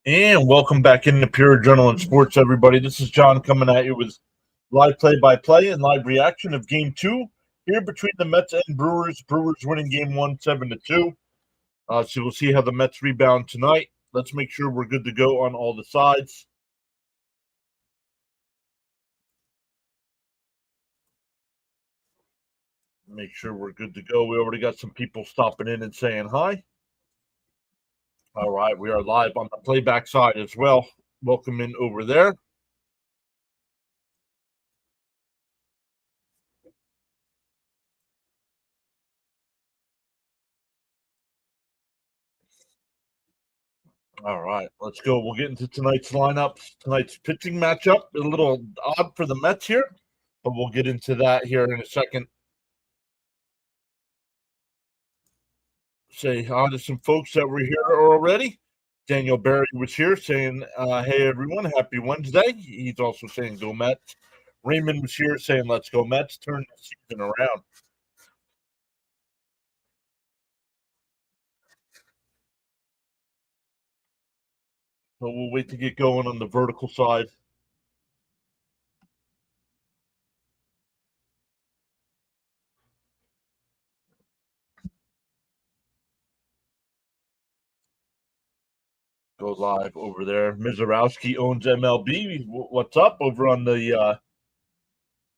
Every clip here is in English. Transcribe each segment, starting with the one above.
And welcome back into Pure Adrenaline Sports, everybody. This is John coming at you with live play-by-play and live reaction of Game 2 here between the Mets and Brewers. Brewers winning Game 1 7-2. So we'll see how the Mets rebound tonight. Let's make sure we're good to go on all the sides. Make sure we're good to go. We already got some people stopping in and saying hi. All right, we are live on the playback side as well. Welcome in over there. All right, let's go. We'll get into tonight's lineups. Tonight's pitching matchup, a little odd for the Mets here, but we'll get into that here in a second. Say hi to some folks that were here already. Daniel Barry was here saying, hey, everyone, happy Wednesday. He's also saying, go Mets. Raymond was here saying, let's go Mets. Turn the season around. So we'll wait to get going on the vertical side. Go live over there. Mizorowski owns MLB. What's up over on the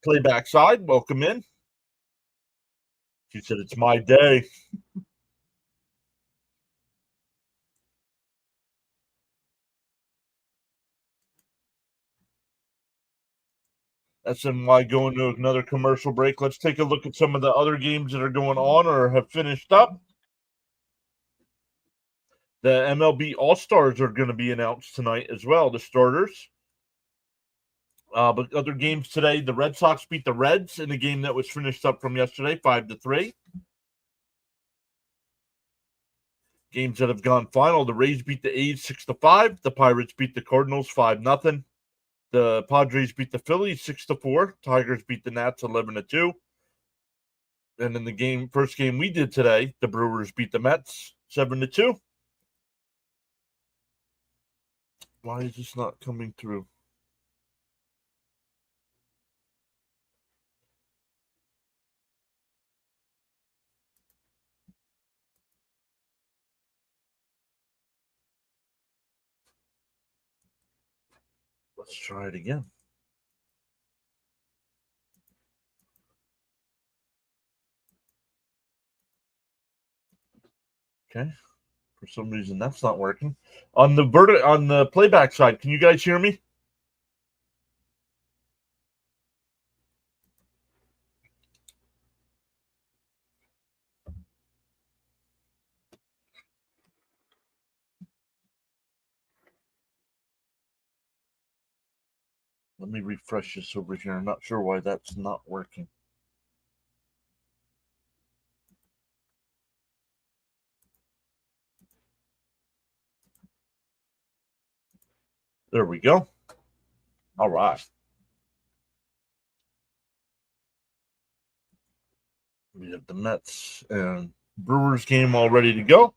playback side? Welcome in. She said, it's my day. SNY going to another commercial break. Let's take a look at some of the other games that are going on or have finished up. The MLB All-Stars are going to be announced tonight as well, the starters. But other games today, the Red Sox beat the Reds in a game that was finished up from yesterday, 5-3. Games that have gone final, the Rays beat the A's 6-5. The Pirates beat the Cardinals 5-0. The Padres beat the Phillies 6-4. Tigers beat the Nats 11-2. And in the first game we did today, the Brewers beat the Mets 7-2. Why is this not coming through? Let's try it again. Okay. For some reason, that's not working. On the playback side, can you guys hear me? Let me refresh this over here. I'm not sure why that's not working. There we go. All right. We have the Mets and Brewers game all ready to go.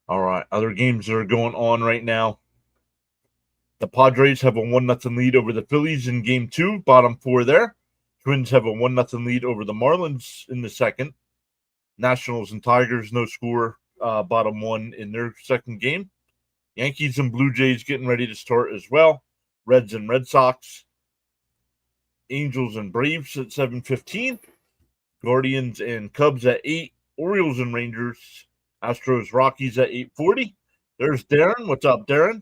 All right. Other games that are going on right now. The Padres have a 1-0 lead over the Phillies in game 2, bottom 4 there. Twins have a 1-0 lead over the Marlins in the second. Nationals and Tigers, no score, bottom 1 in their second game. Yankees and Blue Jays getting ready to start as well. Reds and Red Sox. Angels and Braves at 7:15. Guardians and Cubs at 8. Orioles and Rangers. Astros Rockies at 8:40. There's Darren. What's up, Darren?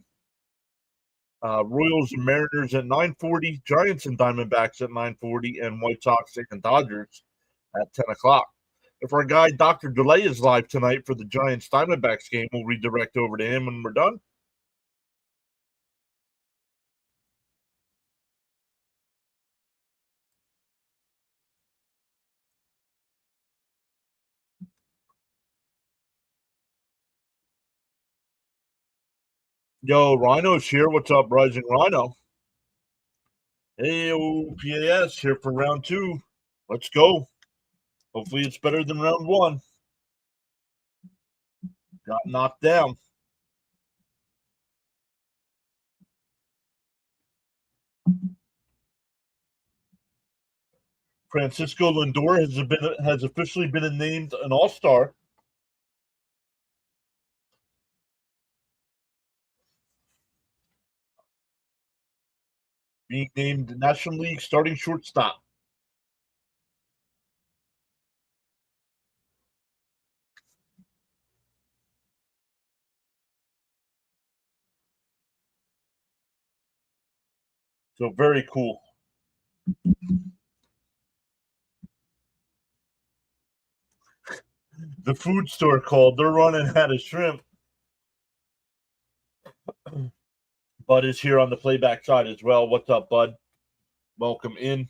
Royals and Mariners at 9:40. Giants and Diamondbacks at 9:40. And White Sox and Dodgers at 10 o'clock. If our guy Dr. Delay is live tonight for the Giants Diamondbacks game, we'll redirect over to him when we're done. Yo, Rhino's here. What's up, Rising Rhino? Hey, PAS here for round two. Let's go. Hopefully, it's better than round one. Got knocked down. Francisco Lindor has officially been named an All-Star. Being named National League starting shortstop. So very cool. The food store called. They're running out of shrimp. Bud is here on the playback side as well. What's up, Bud? Welcome in.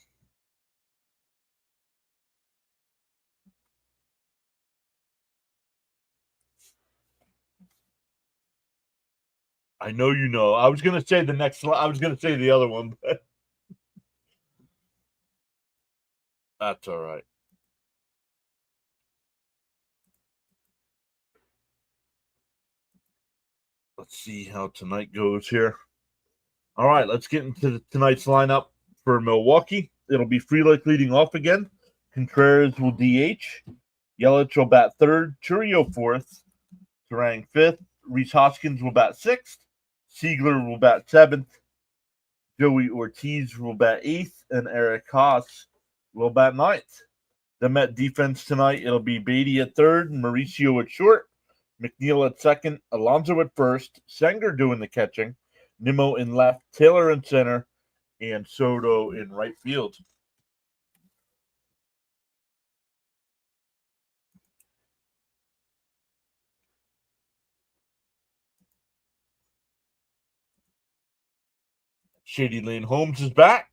I know you know. I was gonna say the other one, but that's all right. Let's see how tonight goes here. All right, let's get into tonight's lineup for Milwaukee. It'll be Frelick leading off again. Contreras will DH. Yelich will bat third. Churio fourth. Turang fifth. Reese Hoskins will bat sixth. Siegler will bat seventh. Joey Ortiz will bat eighth. And Eric Haas will bat ninth. The Met defense tonight, it'll be Beatty at third, Mauricio at short, McNeil at second, Alonso at first, Sanger doing the catching, Nimmo in left, Taylor in center, and Soto in right field. Shady Lane Holmes is back.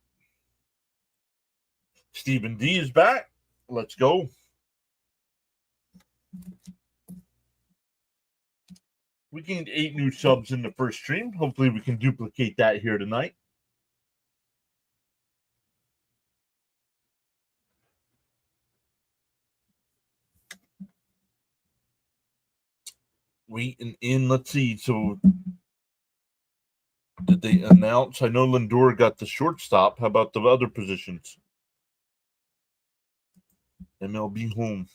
Stephen D is back. Let's go. We gained 8 new subs in the first stream. Hopefully we can duplicate that here tonight. Waiting in. Let's see. So did they announce? I know Lindor got the shortstop. How about the other positions? MLB home.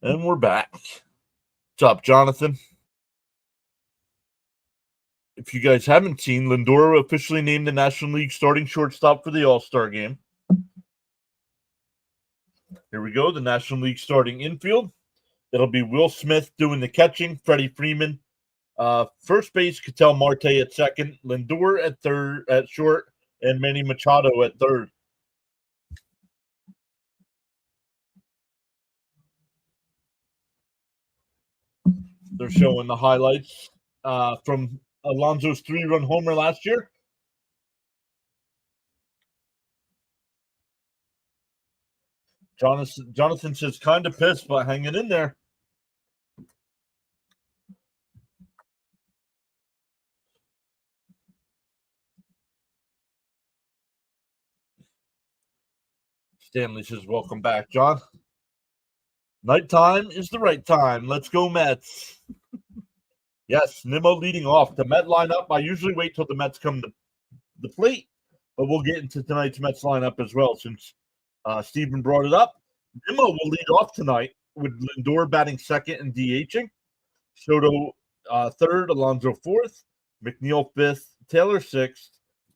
And we're back. What's up, Jonathan? If you guys haven't seen, Lindor officially named the National League starting shortstop for the All-Star game. Here we go, the National League starting infield. It'll be Will Smith doing the catching, Freddie Freeman, first base, Ketel Marte at second, Lindor at third, at short, and Manny Machado at third. They're showing the highlights from Alonso's 3-run homer last year. Jonathan says kind of pissed, but hanging in there. Stanley says, welcome back, John. Nighttime is the right time. Let's go, Mets. Yes, Nimmo leading off. The Met lineup, I usually wait till the Mets come to the plate, but we'll get into tonight's Mets lineup as well since Stephen brought it up. Nimmo will lead off tonight with Lindor batting second and DHing. Soto third, Alonso fourth, McNeil fifth, Taylor sixth,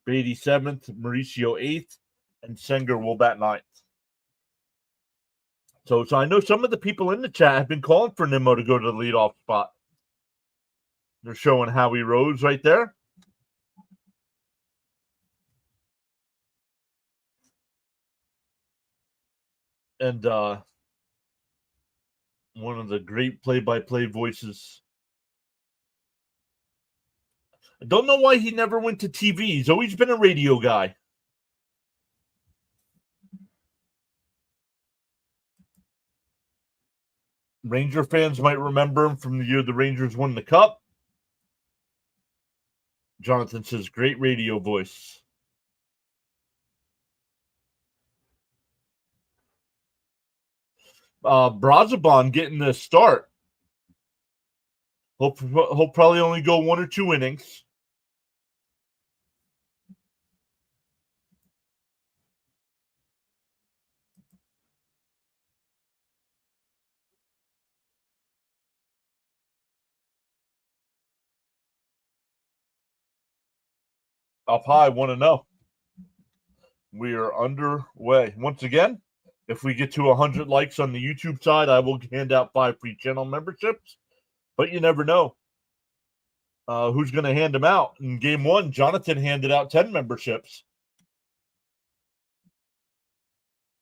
Beatty seventh, Mauricio eighth, and Sanger will bat ninth. So I know some of the people in the chat have been calling for Nimmo to go to the leadoff spot. They're showing Howie Rose right there. And one of the great play-by-play voices. I don't know why he never went to TV. He's always been a radio guy. Ranger fans might remember him from the year the Rangers won the Cup. Jonathan says, great radio voice. Brazoban getting the start. He'll probably only go 1 or 2 innings. Up high, 1-0. We are underway. Once again, if we get to 100 likes on the YouTube side, I will hand out 5 free channel memberships. But you never know who's going to hand them out. In game 1, Jonathan handed out 10 memberships.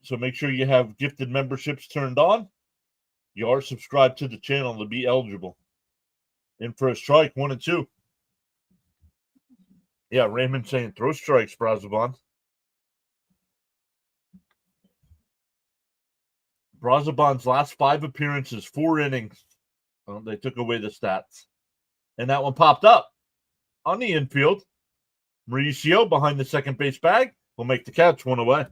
So make sure you have gifted memberships turned on. You are subscribed to the channel to be eligible. In for a strike, 1 and 2. Yeah, Raymond saying throw strikes, Brazoban. Brazoban's last 5 appearances, 4 innings. Well, they took away the stats. And that one popped up on the infield. Mauricio behind the second base bag will make the catch, 1 away.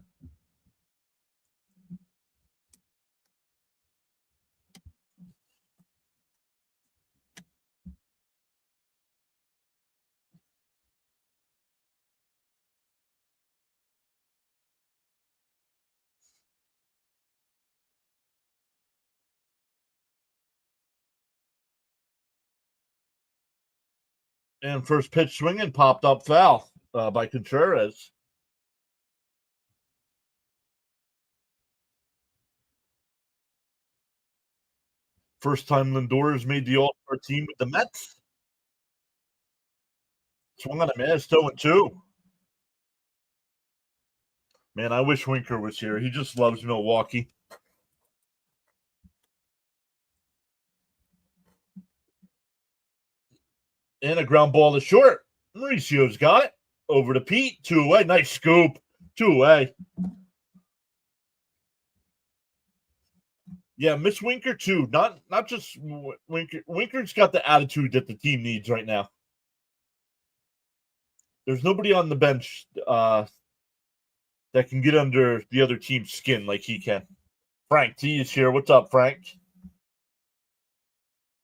And first pitch swinging popped up foul by Contreras. First time Lindor has made the All-Star team with the Mets. Swung on a miss, 0-2. Man, I wish Winker was here. He just loves Milwaukee. And a ground ball to short. Mauricio's got it. Over to Pete. 2 away. Nice scoop. 2 away. Yeah, Miss Winker too. Not just Winker. Winker's got the attitude that the team needs right now. There's nobody on the bench that can get under the other team's skin like he can. Frank T is here. What's up, Frank?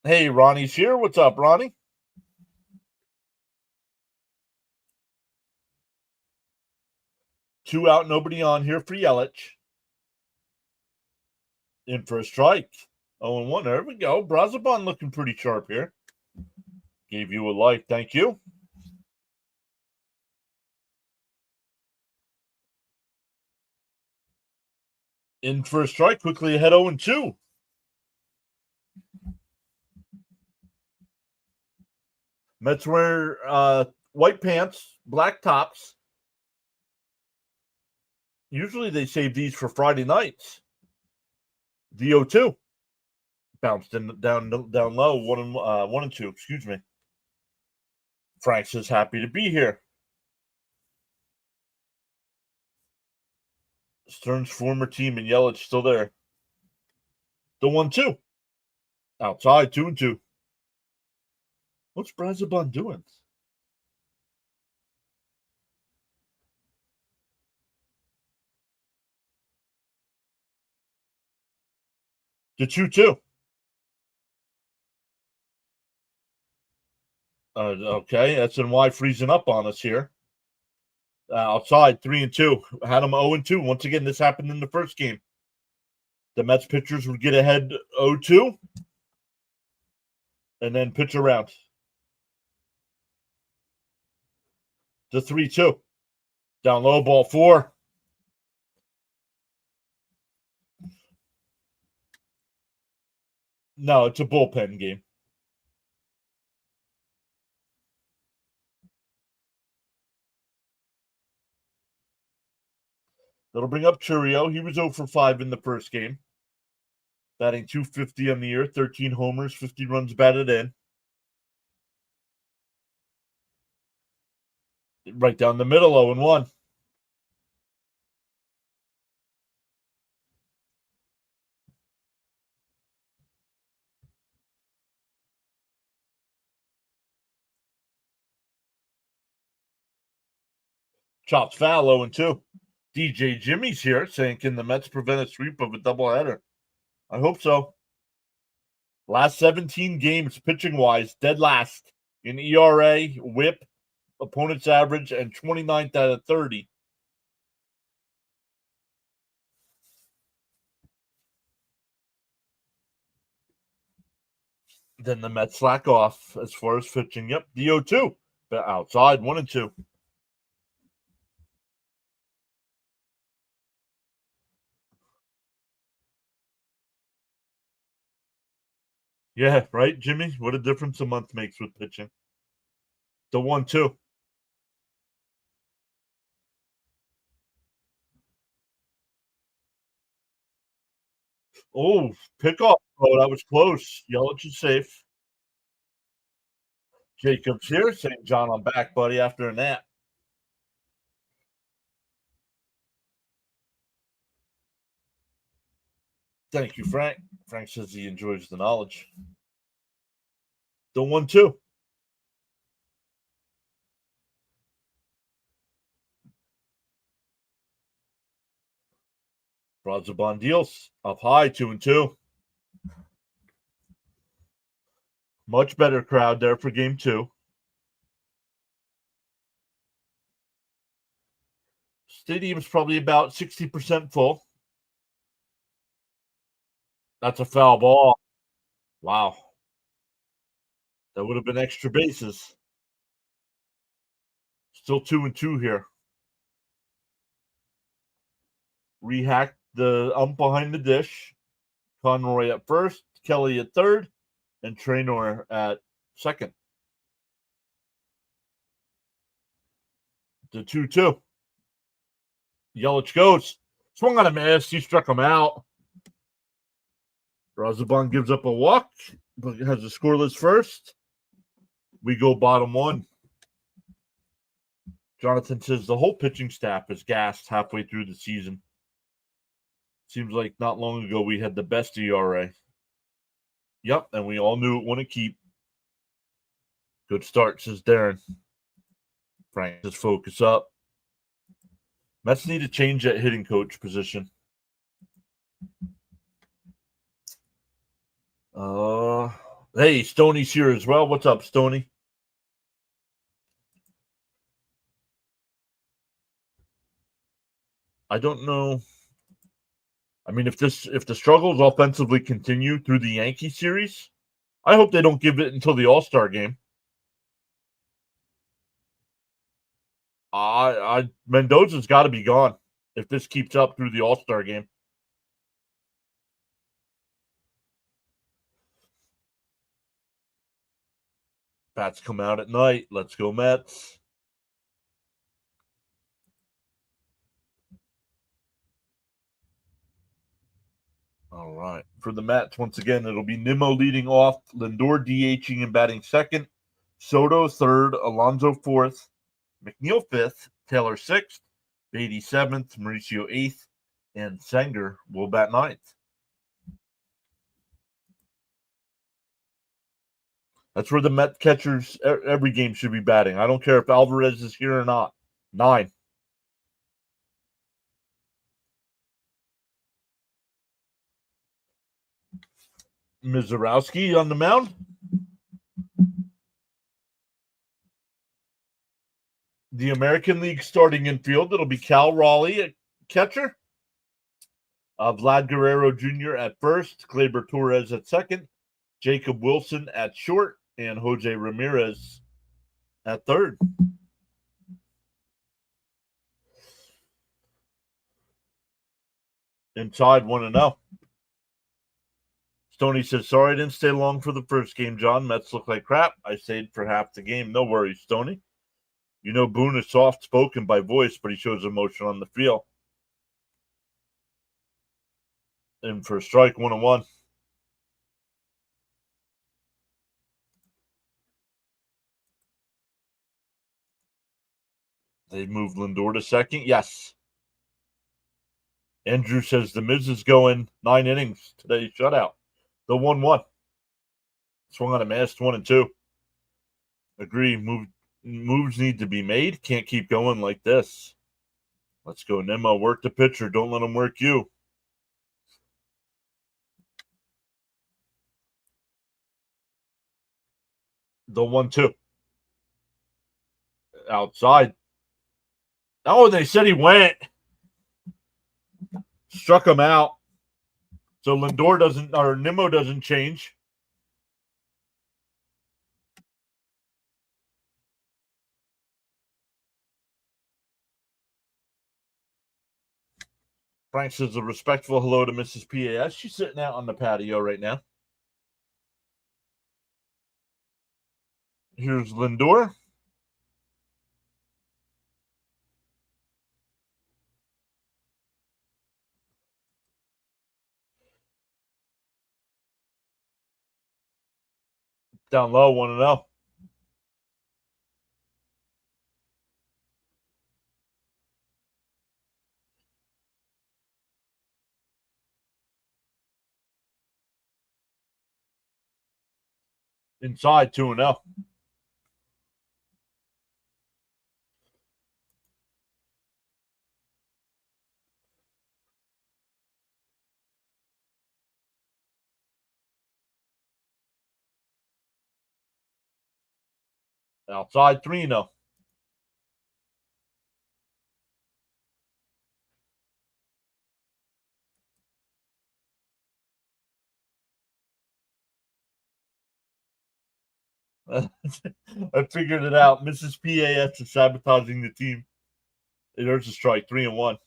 Hey, Ronnie's here. What's up, Ronnie? Two out, nobody on here for Yelich. In for a strike. 0-1. There we go. Brazoban looking pretty sharp here. Gave you a like. Thank you. In for a strike. Quickly ahead 0-2. Mets wear white pants, black tops. Usually they save these for Friday nights. The 0-2. Bounced in down low. 1-2. Excuse me. Frank says happy to be here. Stern's former team and Yelich still there. The 1-2. Outside, 2-2. What's Brazoban doing? The 2-2. Okay, that's why freezing up on us here. Outside, 3-2. Had them 0-2. Once again, this happened in the first game. The Mets pitchers would get ahead 0-2 and then pitch around. The 3-2. Down low, ball 4. No, it's a bullpen game. That'll bring up Churio. He was 0 for 5 in the first game. Batting .250 on the year, 13 homers, 50 runs batted in. Right down the middle, 0-1. Chops foul, 0-2. DJ Jimmy's here saying, can the Mets prevent a sweep of a doubleheader? I hope so. Last 17 games, pitching-wise, dead last in ERA, whip, opponent's average, and 29th out of 30. Then the Mets slack off as far as pitching. Yep, DO2, but outside, 1-2. Yeah, right, Jimmy? What a difference a month makes with pitching. The 1-2. Oh, pickoff. Oh, that was close. Yelich is safe. Jacob's here saying, John, I'm back, buddy, after a nap. Thank you, Frank. Frank says he enjoys the knowledge. The 1-2. Brazoban deals up high, 2-2. Much better crowd there for game 2. Stadium's probably about 60% full. That's a foul ball. Wow. That would have been extra bases. Still 2-2 here. Rehack the ump behind the dish. Conroy at first, Kelly at third, and Traynor at second. The 2-2. Yelich goes. Swung on a miss. He struck him out. Brazoban gives up a walk, but has a scoreless first. We go bottom 1. Jonathan says the whole pitching staff is gassed halfway through the season. Seems like not long ago we had the best ERA. Yep, and we all knew it wouldn't keep. Good start, says Darren. Frank says focus up. Mets need to change that hitting coach position. Hey, Stoney's here as well. What's up, Stoney? I don't know. I mean, if the struggles offensively continue through the Yankee series, I hope they don't give it until the All-Star game. Mendoza's got to be gone if this keeps up through the All-Star game. Bats come out at night. Let's go, Mets. All right. For the Mets, once again, it'll be Nimmo leading off, Lindor DHing and batting second, Soto third, Alonso fourth, McNeil fifth, Taylor sixth, Beatty seventh, Mauricio eighth, and Sanger will bat ninth. That's where the Met catchers every game should be batting. I don't care if Alvarez is here or not. 9. Mizorowski on the mound. The American League starting infield, it'll be Cal Raleigh at catcher. Vlad Guerrero Jr. at first, Gleyber Torres at second, Jacob Wilson at short, and Jose Ramirez at third. Inside 1-0. Stoney says, sorry I didn't stay long for the first game, John. Mets look like crap. I stayed for half the game. No worries, Stoney. You know Boone is soft-spoken by voice, but he shows emotion on the field. And for a strike, 1-1. They moved Lindor to second. Yes. Andrew says the Miz is going 9 innings today. Shutout. The 1-1. Swung on a missed 1-2. Agree. Moves need to be made. Can't keep going like this. Let's go, Nimmo. Work the pitcher. Don't let him work you. The 1-2. Outside. Oh, they said he went. Struck him out. So Lindor doesn't, or Nimmo doesn't change. Frank says a respectful hello to Mrs. PAS. She's sitting out on the patio right now. Here's Lindor. Down low, 1-0. Inside, 2-0. Outside, 3-0. I figured it out. Mrs. PAS is sabotaging the team. There's a strike, 3-1.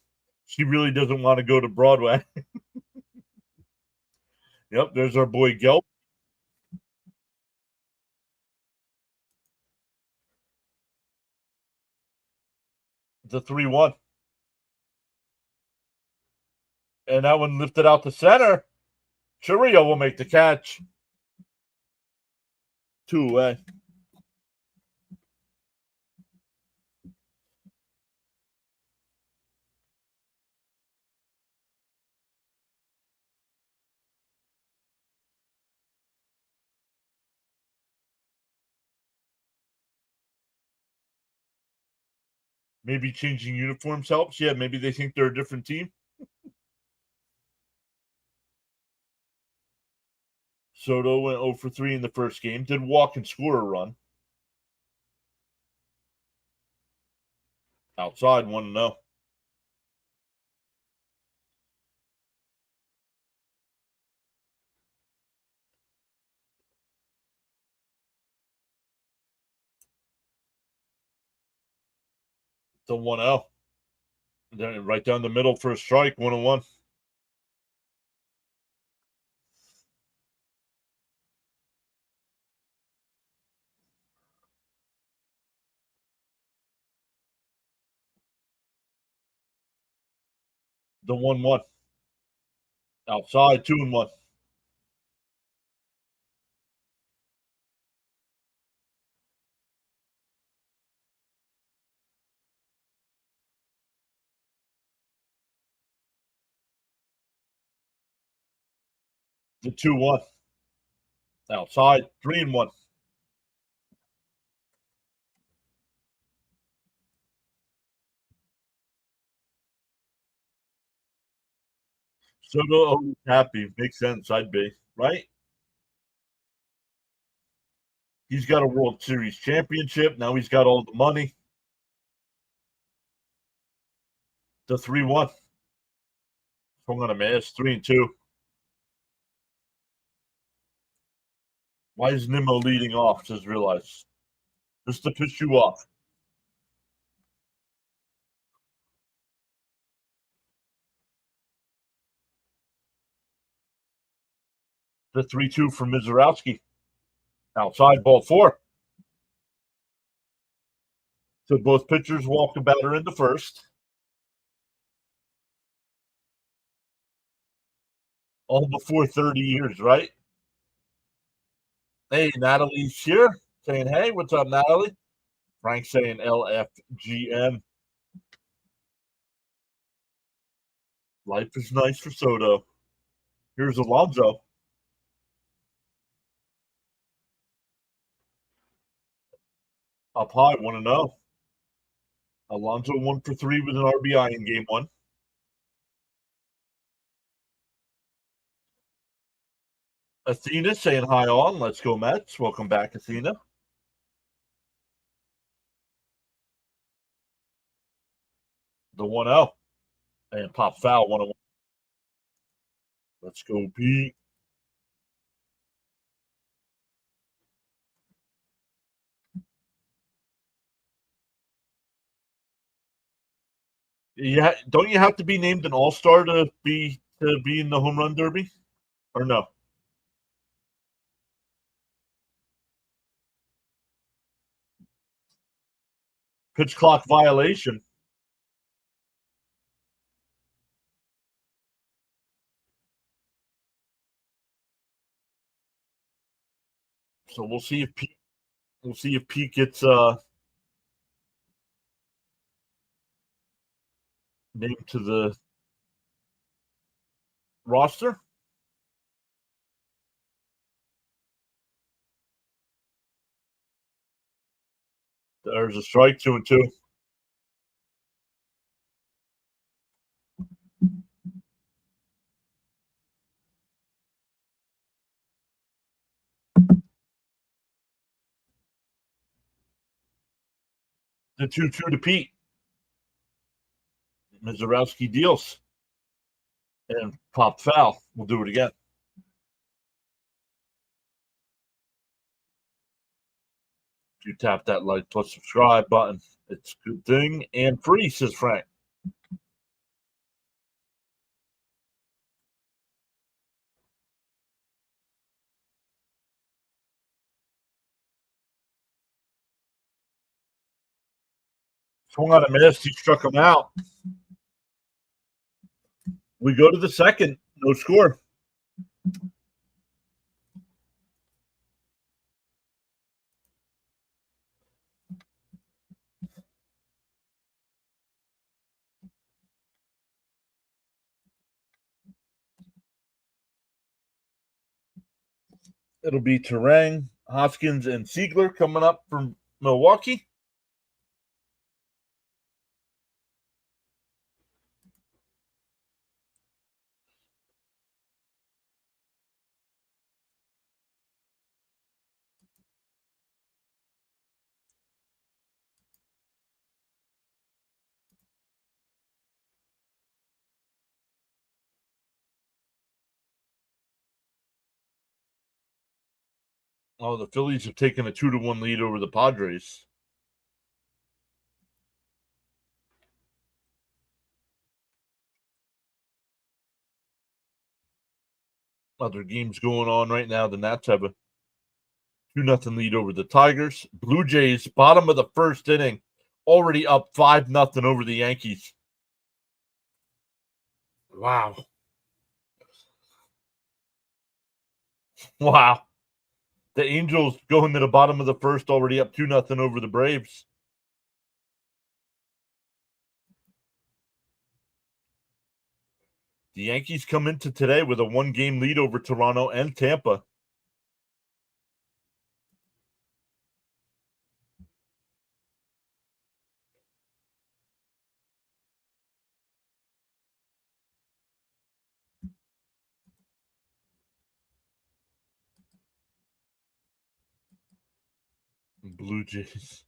She really doesn't want to go to Broadway. Yep, there's our boy Gelb. The 3-1. And that one lifted out to center. Chirrio will make the catch. 2 away. Maybe changing uniforms helps. Yeah, maybe they think they're a different team. Soto went 0 for 3 in the first game. Did walk and score a run. Outside, 1-0. The 1-0. Then right down the middle for a strike, 1-1. The 1-1. Outside, 2-1. The 2-1. Outside, 3-1. Soto always happy. Makes sense. I'd be right. He's got a World Series championship. Now he's got all the money. The 3-1. Swung on a miss. 3-2. Why is Nimmo leading off? Just realized. Just to piss you off. The 3-2 from Mizorowski. Outside, ball 4. So both pitchers walked a batter in the first. All before 30 years, right? Hey, Natalie's here saying, hey, what's up, Natalie? Frank saying LFGM. Life is nice for Soto. Here's Alonso. Up high, 1-0. Alonso 1 for 3 with an RBI in game one. Athena saying hi on. Let's go, Mets. Welcome back, Athena. The 1-0. And pop foul, 1-1. Let's go, Pete. Yeah, don't you have to be named an all-star to be in the home run derby? Or no? Pitch clock violation. So we'll see if Pete gets named to the roster. There's a strike, 2-2. The 2-2 to Pete. Mizorowski deals. And pop foul. We'll do it again. If you tap that like plus subscribe button, it's a good thing and free, says Frank. Swung on a miss. He struck him out. We go to the second. No score. It'll be Terang, Hoskins, and Siegler coming up from Milwaukee. Oh, the Phillies have taken a 2-1 lead over the Padres. Other games going on right now. The Nats have a 2-0 lead over the Tigers. Blue Jays, bottom of the first inning, already up 5-0 over the Yankees. Wow. Wow. The Angels going to the bottom of the first, already up 2-0 over the Braves. The Yankees come into today with a 1-game lead over Toronto and Tampa. Blue Jays.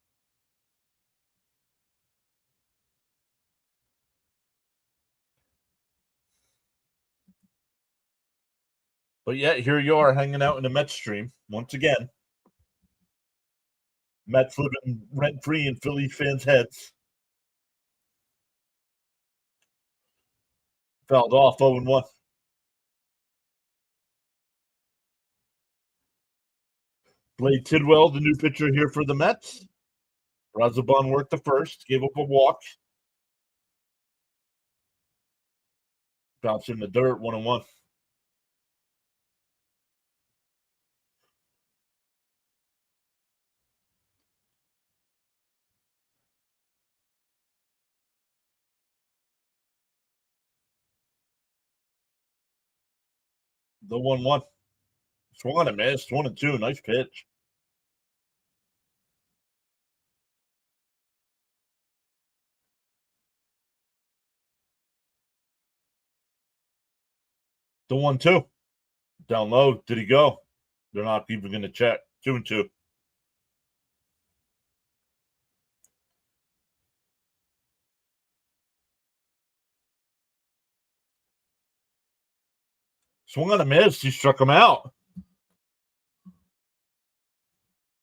But yeah, here you are hanging out in the Mets stream once again. Mets living rent free in Philly fans' heads. Fouled off 0-1. Blade Tidwell, the new pitcher here for the Mets. Razabon worked the first, gave up a walk. Bounced in the dirt, 1-1. The 1-1. Swung and missed. 1-2. Nice pitch. The 1-2. Down low. Did he go? They're not even going to check. 2-2. Swung on a miss. He struck him out.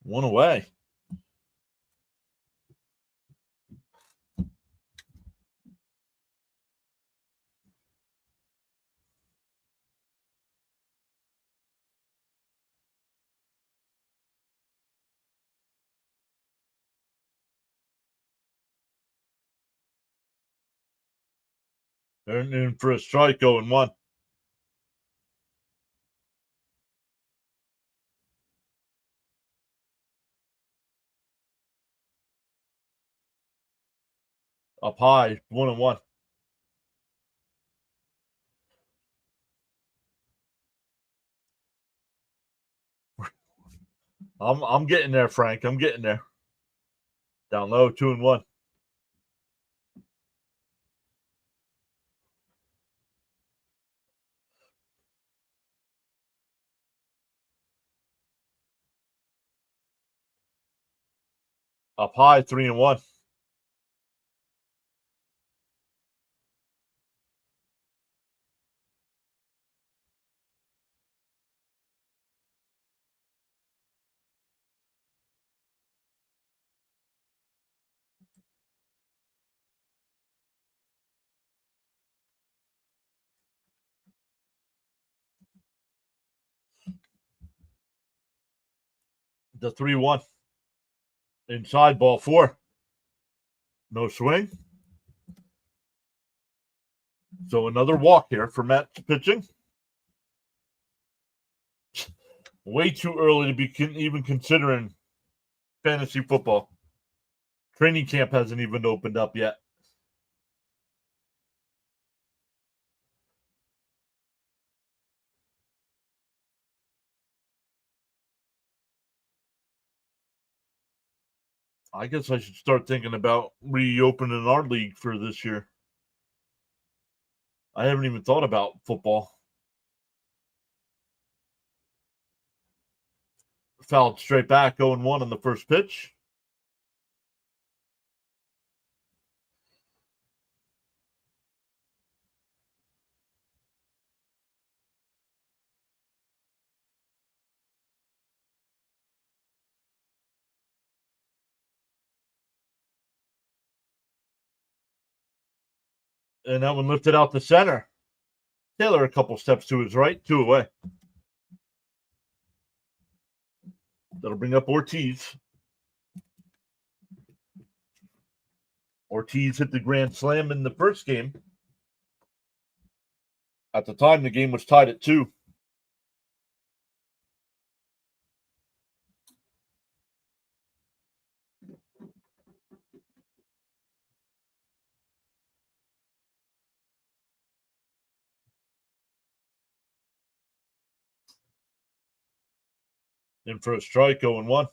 One away. They're in for a strike, 0-1. Up high, 1-1. I'm getting there, Frank. I'm getting there. Down low, 2-1. Up high, 3-1. The 3-1. Inside, ball 4. No swing. So another walk here for Matt pitching. Way too early to be even considering fantasy football. Training camp hasn't even opened up yet. I guess I should start thinking about reopening our league for this year. I haven't even thought about football. Fouled straight back, 0-1 on the first pitch. And that one lifted out the center. Taylor a couple steps to his right, 2 away. That'll bring up Ortiz. Ortiz hit the grand slam in the first game. At the time, the game was tied at 2. In for a strike, 0-1.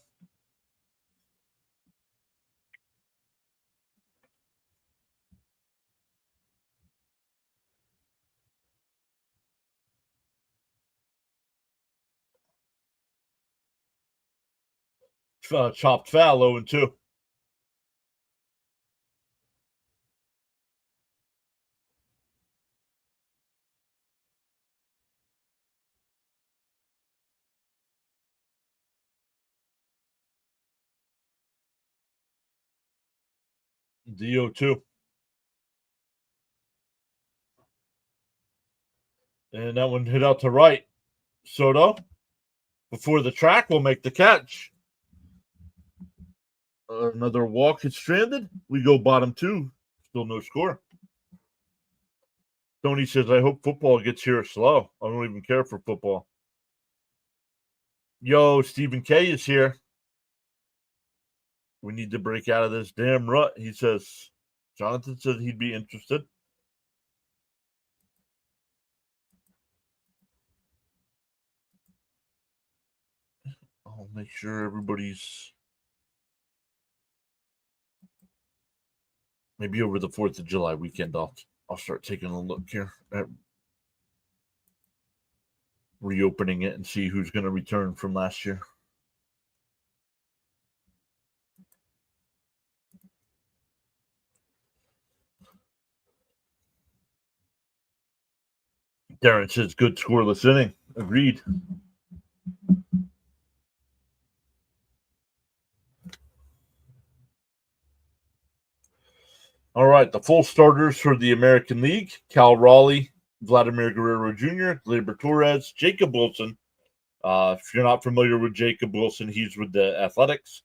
Chopped foul, 0-2. DO2. And that one hit out to right. Soto, before the track, will make the catch. Another walk is stranded. We go bottom 2. Still no score. Tony says, I hope football gets here slow. I don't even care for football. Yo, Stephen K is here. We need to break out of this damn rut. He says, Jonathan said he'd be interested. I'll make sure everybody's maybe over the 4th of July weekend. I'll start taking a look here at reopening it and see who's going to return from last year. Darren says good scoreless inning. Agreed. All right, the full starters for the American League: Cal Raleigh, Vladimir Guerrero Jr., Gleyber Torres, Jacob Wilson. If you're not familiar with Jacob Wilson, he's with the Athletics.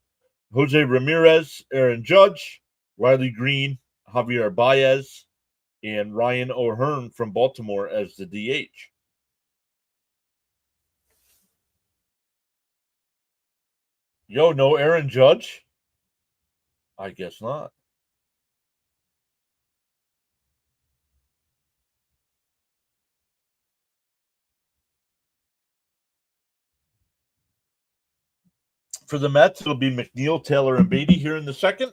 Jose Ramirez, Aaron Judge, Riley Green, Javier Baez, and Ryan O'Hearn from Baltimore as the DH. Yo, no Aaron Judge? I guess not. For the Mets, it'll be McNeil, Taylor, and Beatty here in the second.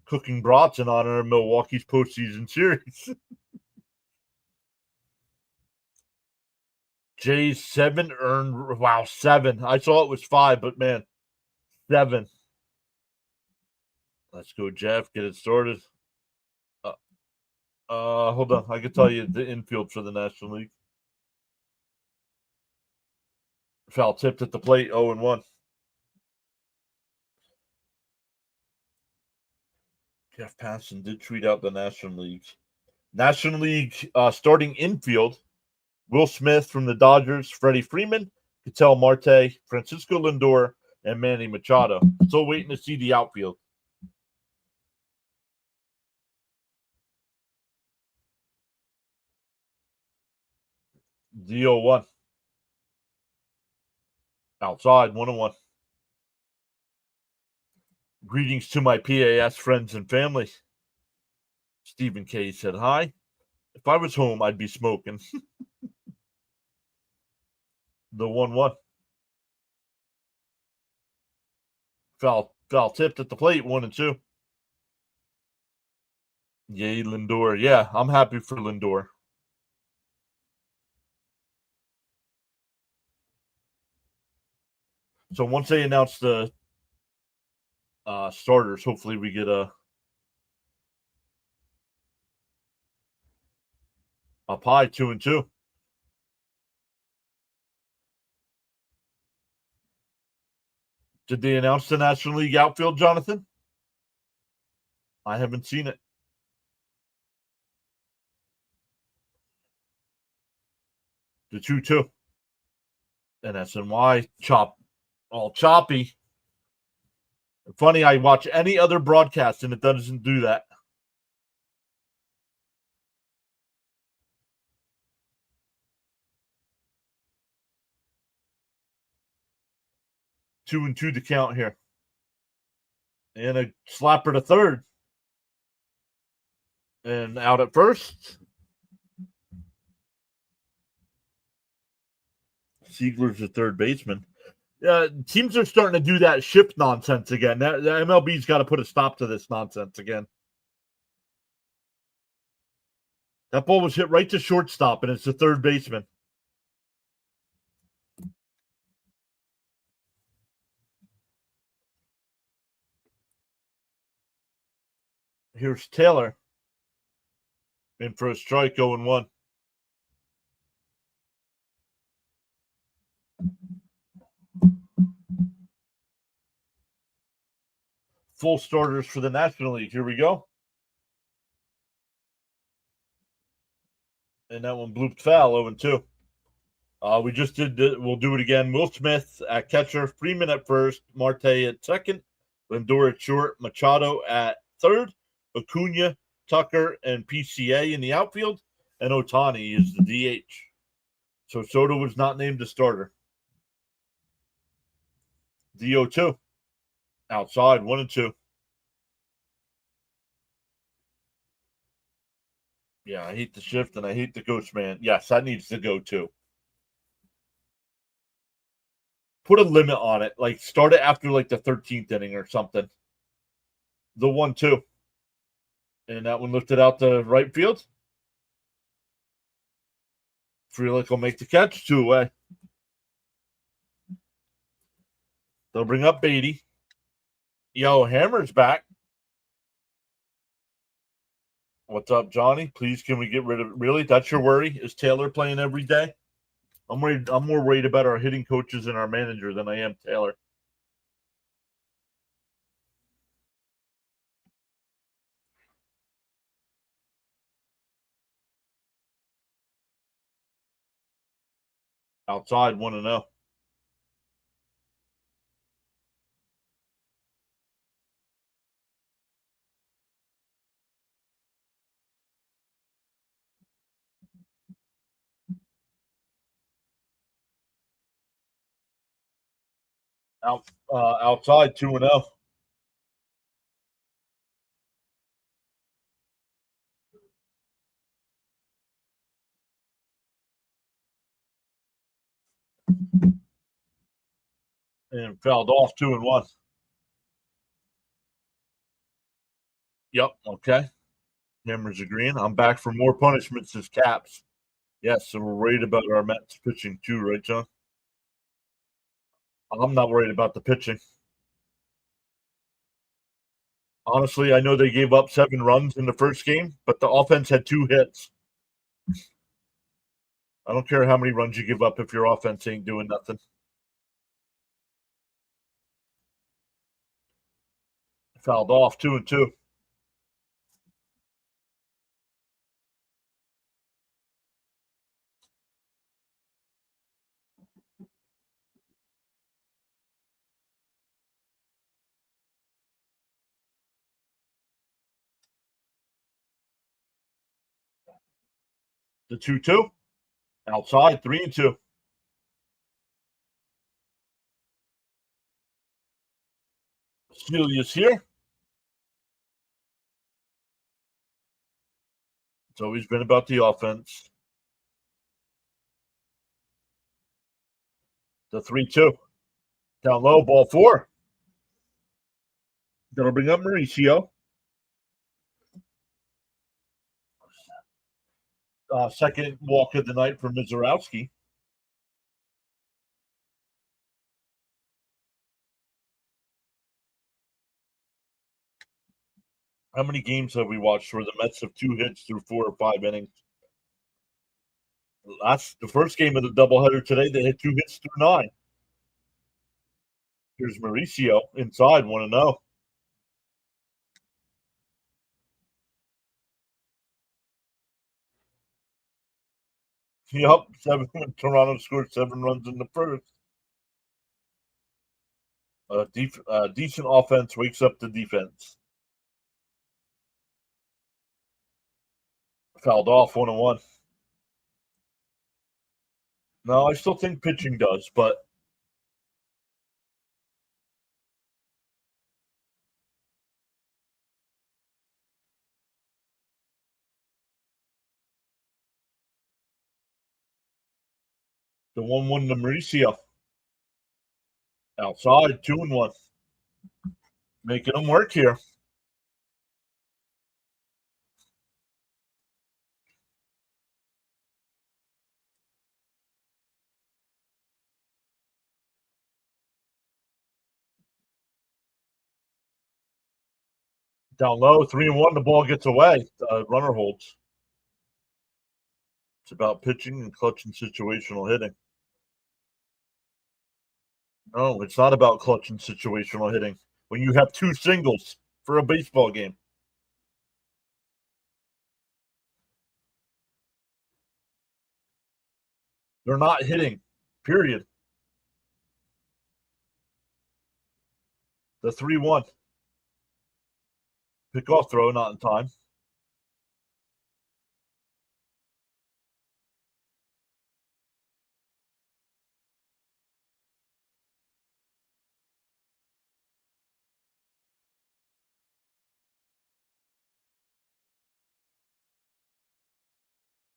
Cooking brats in honor of Milwaukee's postseason series. Jays 7 earned. Wow, 7. I saw it was 5, but man, 7. Let's go, Jeff. Get it started. Hold on. I can tell you the infield for the National League. Foul tipped at the plate, 0-1. Jeff Passan did tweet out the National League. National League starting infield: Will Smith from the Dodgers, Freddie Freeman, Ketel Marte, Francisco Lindor, and Manny Machado. Still waiting to see the outfield. D-O-1. Outside, 1-1. Greetings to my PAS friends and family. Stephen K. said hi. If I was home, I'd be smoking. The 1-1. Foul tipped at the plate, 1-2. Yay, Lindor. Yeah, I'm happy for Lindor. So once they announce the starters, hopefully we get a pie, 2-2. Did they announce the National League outfield, Jonathan? I haven't seen it. The 2-2. And SNY all choppy. Funny, I watch any other broadcast and it doesn't do that. Two and two to count here. And a slapper to third. And out at first. Siegler's the third baseman. Teams are starting to do that shift nonsense again. The MLB's got to put a stop to this nonsense again. That ball was hit right to shortstop, and it's the third baseman. Here's Taylor. In for a strike, 0-1. Full starters for the National League. Here we go. And that one blooped foul, 0-2. We just did. We'll do it again. Will Smith at catcher, Freeman at first, Marte at second, Lindor at short, Machado at third, Acuna, Tucker, and PCA in the outfield, and Ohtani is the DH. So Soto was not named a starter. DO2. Outside, 1-2. Yeah, I hate the shift and I hate the ghost man. Yes, that needs to go too. put a limit on it. Like start it after like the 13th inning or something. The 1-2. And that one lifted out to right field. Frelick will make the catch. 2 away. They'll bring up Beatty. Yo, Hammer's back. What's up, Johnny? Please, can we get rid of it? Really? That's your worry? Is Taylor playing every day? I'm worried. I'm more worried about our hitting coaches and our manager than I am Taylor. Outside 1-0. Outside 2-0. And fouled off 2-1. Yep. Okay. Hammer's agreeing. I'm back for more punishments as Caps. Yes, so we're worried about our Mets pitching too, right, John? I'm not worried about the pitching. Honestly, I know they gave up 7 runs in the first game, but the offense had 2 hits. I don't care how many runs you give up if your offense ain't doing nothing. Fouled off 2-2. The 2-2. Outside 3-2. Celia's here. It's always been about the offense. The 3-2. Down low, ball 4. That'll bring up Mauricio. Second walk of the night for Mizorowski. How many games have we watched where the Mets have 2 hits through 4 or 5 innings? That's the first game of the doubleheader today. They hit 2 hits through 9. Here's Mauricio inside 1-0. Yep, 7. Toronto scored 7 runs in the first. Decent offense wakes up the defense. Fouled off 1-1. No, I still think pitching does, but the 1-1 to Mauricio. Outside 2-1. Making them work here. Down low, 3-1. The ball gets away. Runner holds. It's about pitching and clutch and situational hitting. No, it's not about clutch and situational hitting. When you have 2 singles for a baseball game, they're not hitting. Period. The 3-1. Pick off throw, not in time.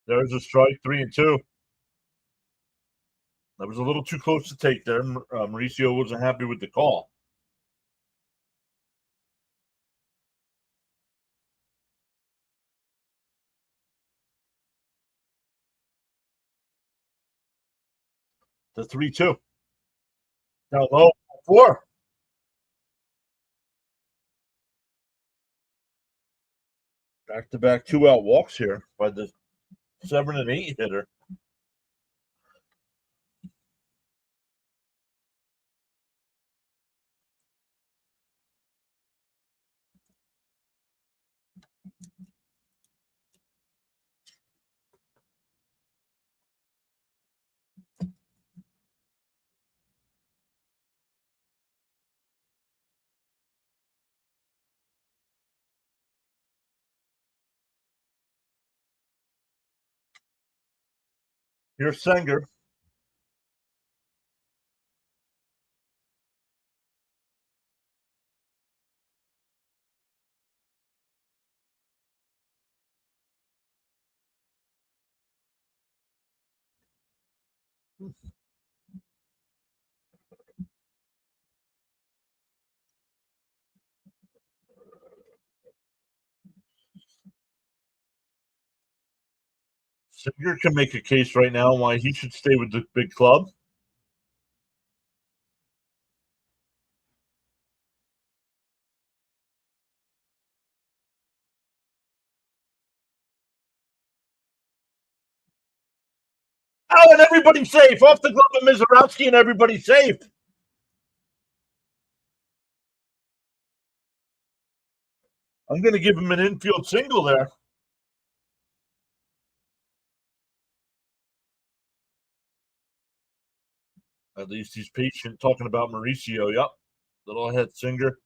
There's a strike, 3-2. That was a little too close to take there. Mauricio wasn't happy with the call. The 3-2. Down low, 4. Back-to-back 2-out walks here by the 7 and 8 hitter. Here's Senger. Senger can make a case right now why he should stay with the big club. Oh, and everybody's safe. Off the glove of Mizorowski, and everybody's safe. I'm going to give him an infield single there. At least he's patient. Talking about Mauricio. Yep. Little ahead Singer.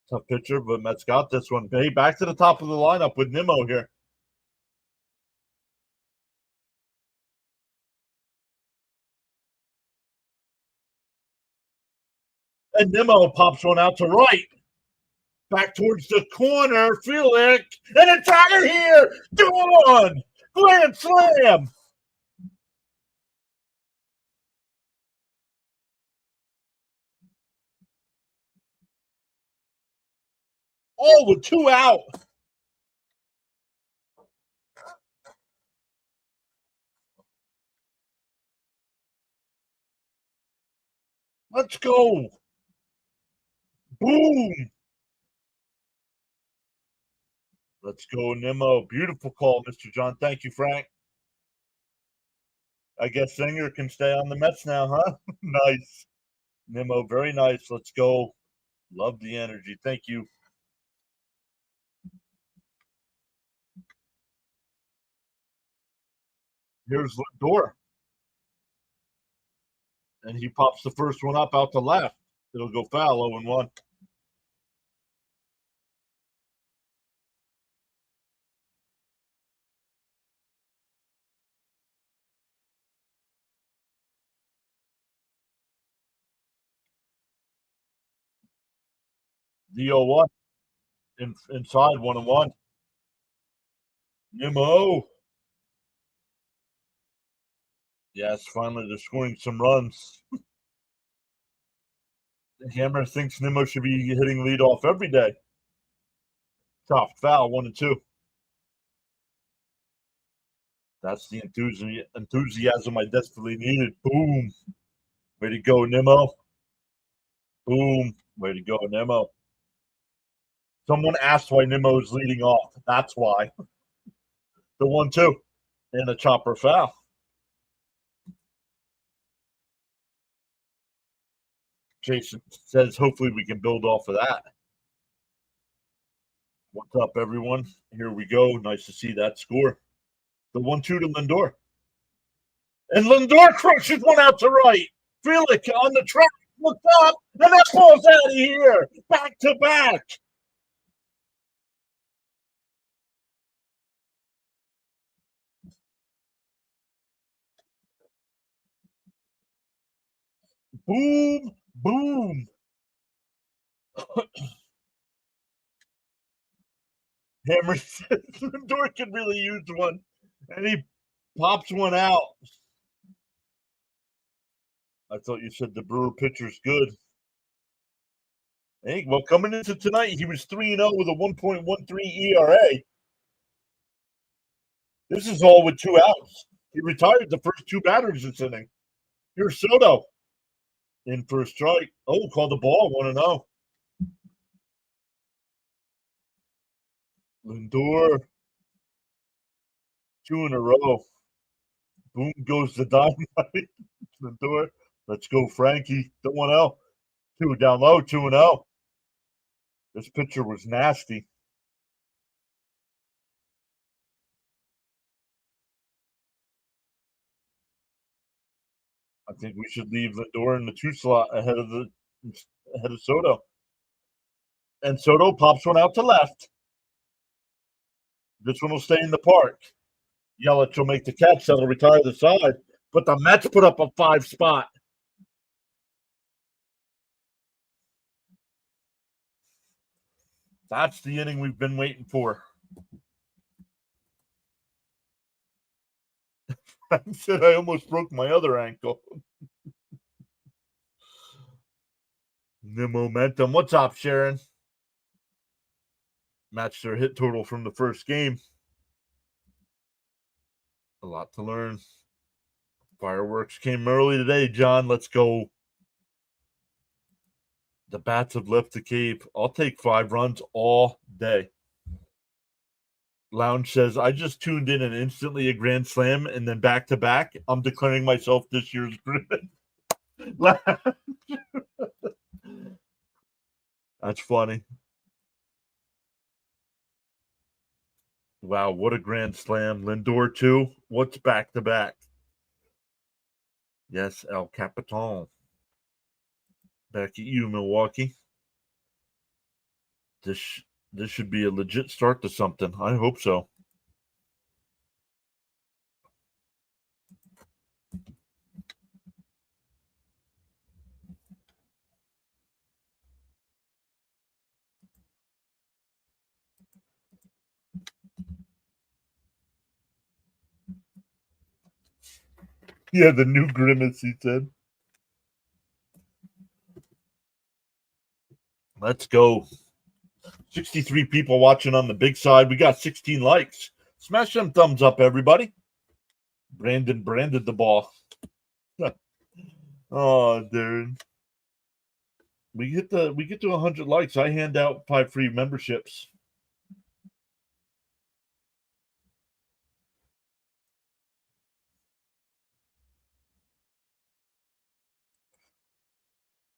Tough pitcher, but Mets got this one. Hey, back to the top of the lineup with Nimmo here. And Nimmo pops one out to right. Back towards the corner. Felix. And it's out of here. Gone. Grand slam. Oh, with 2 out. Let's go. Boom. Let's go, Nimmo. Beautiful call, Mr. John. Thank you, Frank. I guess Singer can stay on the Mets now, huh? Nice. Nimmo, very nice. Let's go. Love the energy. Thank you. Here's Lindor. And he pops the first one up out to left. It'll go foul, 0-1. The 0-1. Inside 1-1. Nimmo. Yes, finally they're scoring some runs. The Hammer thinks Nimmo should be hitting leadoff every day. Top foul, 1-2. That's the enthusiasm I desperately needed. Boom. Way to go, Nimmo. Boom. Way to go, Nimmo. Someone asked why Nimmo is leading off. That's why. The 1-2. And a chopper foul. Jason says hopefully we can build off of that. What's up, everyone? Here we go. Nice to see that score. The 1-2 to Lindor. And Lindor crushes one out to right. Felix on the track. Looks up. And that ball's out of here. Back to back. Boom. Boom. Hammer says Lindor could really use one. And he pops one out. I thought you said the Brewer pitcher's good. Hey, well, coming into tonight, he was 3-0 with a 1.13 ERA. This is all with 2 outs. He retired the first 2 batters this inning. Here's Soto in for a strike. Oh, called the ball, 1-0. Lindor, 2 in a row. Boom goes the dynamite. Lindor, let's go, Frankie. The 1-0. 2 down low, 2-0. This pitcher was nasty. I think we should leave Lindor in the 2 slot ahead of Soto. And Soto pops one out to left. This one will stay in the park. Yelich will make the catch. That'll retire the side. But the Mets put up a 5 spot. That's the inning we've been waiting for. I said I almost broke my other ankle. The momentum. What's up, Sharon? Matched their hit total from the first game. A lot to learn. Fireworks came early today, John. Let's go. The bats have left the cave. I'll take 5 runs all day. Lounge says, I just tuned in and instantly a grand slam and then back to back. I'm declaring myself this year's Griffin. That's funny. Wow, what a grand slam. Lindor, too. What's back to back? Yes, El Capitan. Back at you, Milwaukee. This should be a legit start to something. I hope so. Yeah, the new grimace, he said. Let's go. 63 people watching on the big side. We got 16 likes. Smash them thumbs up, everybody. Brandon branded the ball. Oh, dude. We get to 100 likes. I hand out 5 free memberships.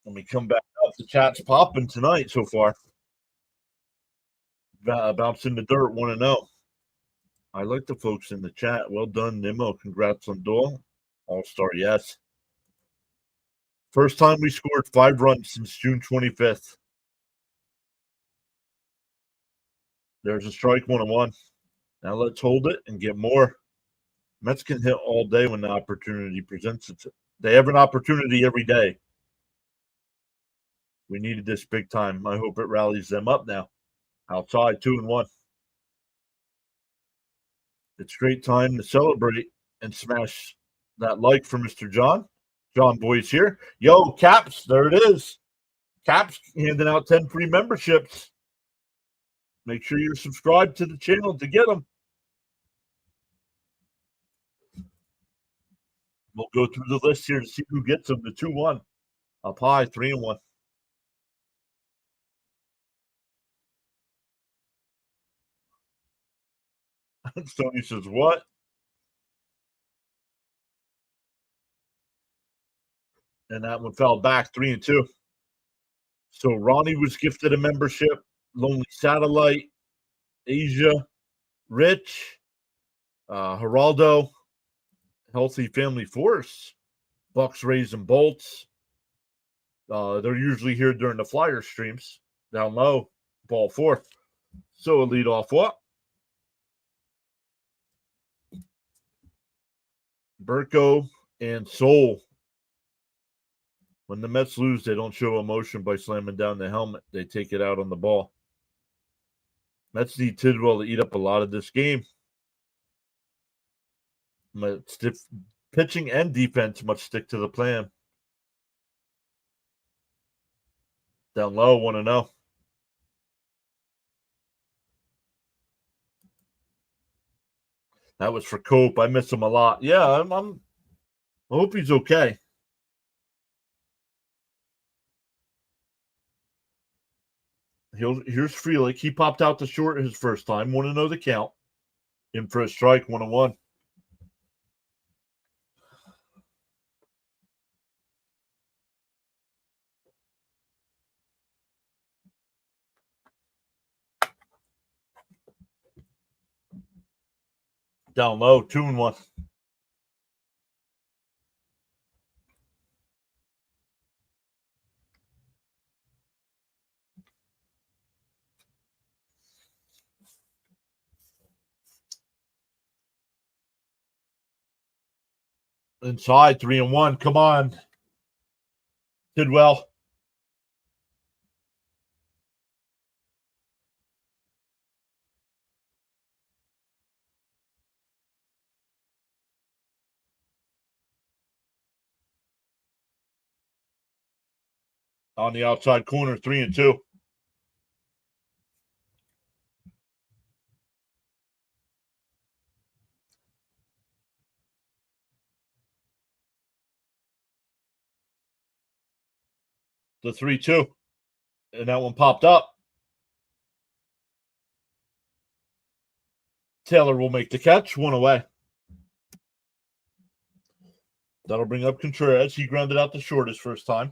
Let me come back up. The chat's popping tonight so far. Bounce in the dirt, 1-0. I like the folks in the chat. Well done, Nemo. Congrats on Dole. All-star, yes. First time we scored 5 runs since June 25th. There's a strike, 1-1. Now let's hold it and get more. Mets can hit all day when the opportunity presents itself. They have an opportunity every day. We needed this big time. I hope it rallies them up now. Outside, 2-1. It's great time to celebrate and smash that like for Mr. John. John Boy's here. Yo, Caps, there it is. Caps handing out 10 free memberships. Make sure you're subscribed to the channel to get them. We'll go through the list here to see who gets them. The 2-1. Up high, 3-1. Stoney says, what? And that one fell back, 3-2. So Ronnie was gifted a membership. Lonely Satellite, Asia, Rich, Geraldo, Healthy Family Force, Bucks, Rays, and Bolts. They're usually here during the Flyer streams. Down low, ball 4. So a lead off what? Burko and Soul. When the Mets lose, they don't show emotion by slamming down the helmet. They take it out on the ball. Mets need Tidwell to eat up a lot of this game. Pitching and defense must stick to the plan. Down low, 1-0. That was for Cope. I miss him a lot. Yeah, I hope he's okay. Here's Freelick. He popped out the short his first time. Want to know the count? In for a strike, 1-1. Down low, 2-1. Inside, 3-1. Come on. Did well. On the outside corner, 3-2. The 3-2. And that one popped up. Taylor will make the catch, 1 away. That'll bring up Contreras. He grounded out the short his first time.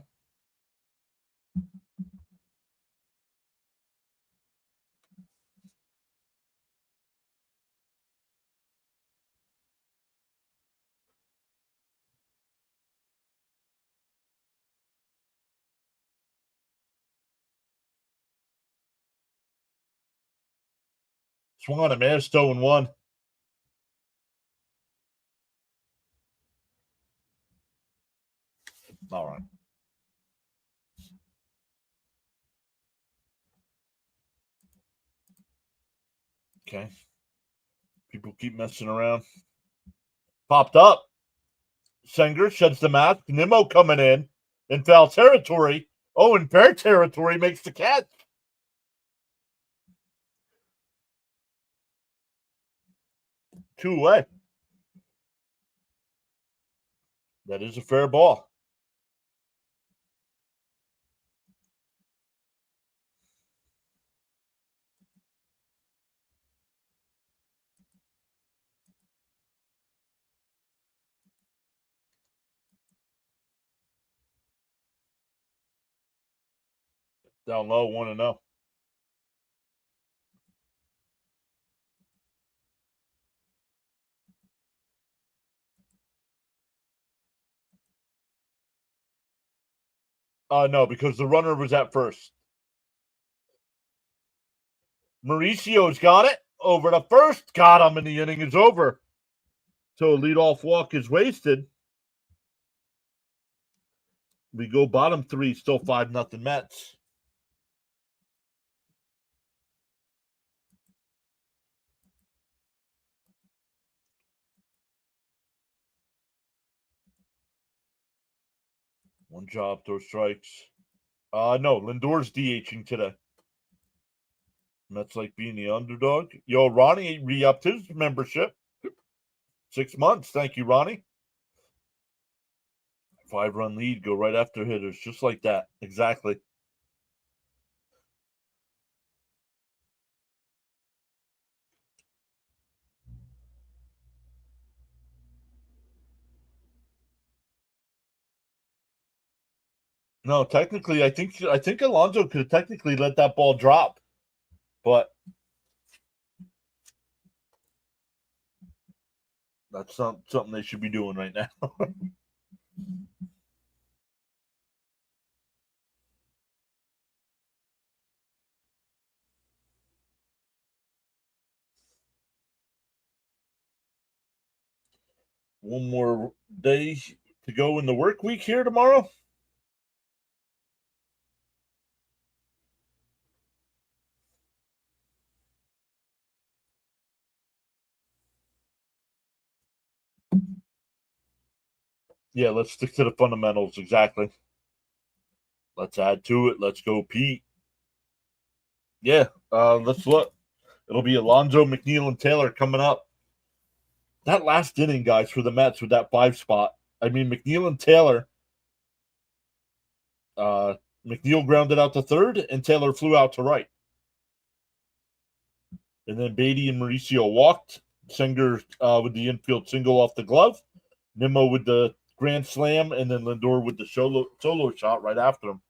Swung on him, man. Stowe and 1. All right. Okay. People keep messing around. Popped up. Senger sheds the mask. Nimmo coming in foul territory. Oh, in fair territory makes the catch. Two away. That is a fair ball. Down low, 1-0. No, because the runner was at first. Mauricio's got it. Over to first. Got him, and the inning is over. So a leadoff walk is wasted. We go bottom 3, still 5-0 Mets. One job, throw strikes. No, Lindor's DHing today. Mets like being the underdog. Yo, Ronnie re-upped his membership. 6 months. Thank you, Ronnie. 5-run lead, go right after hitters, just like that. Exactly. No, technically, I think Alonso could have technically let that ball drop, but that's something they should be doing right now. One more day to go in the work week here tomorrow. Yeah, let's stick to the fundamentals. Exactly. Let's add to it. Let's go, Pete. Yeah, let's look. It'll be Alonso, McNeil, and Taylor coming up. That last inning, guys, for the Mets with that 5 spot. I mean, McNeil and Taylor. McNeil grounded out to third, and Taylor flew out to right. And then Beatty and Mauricio walked. Singer with the infield single off the glove. Nimmo with the grand slam, and then Lindor with the solo shot right after him.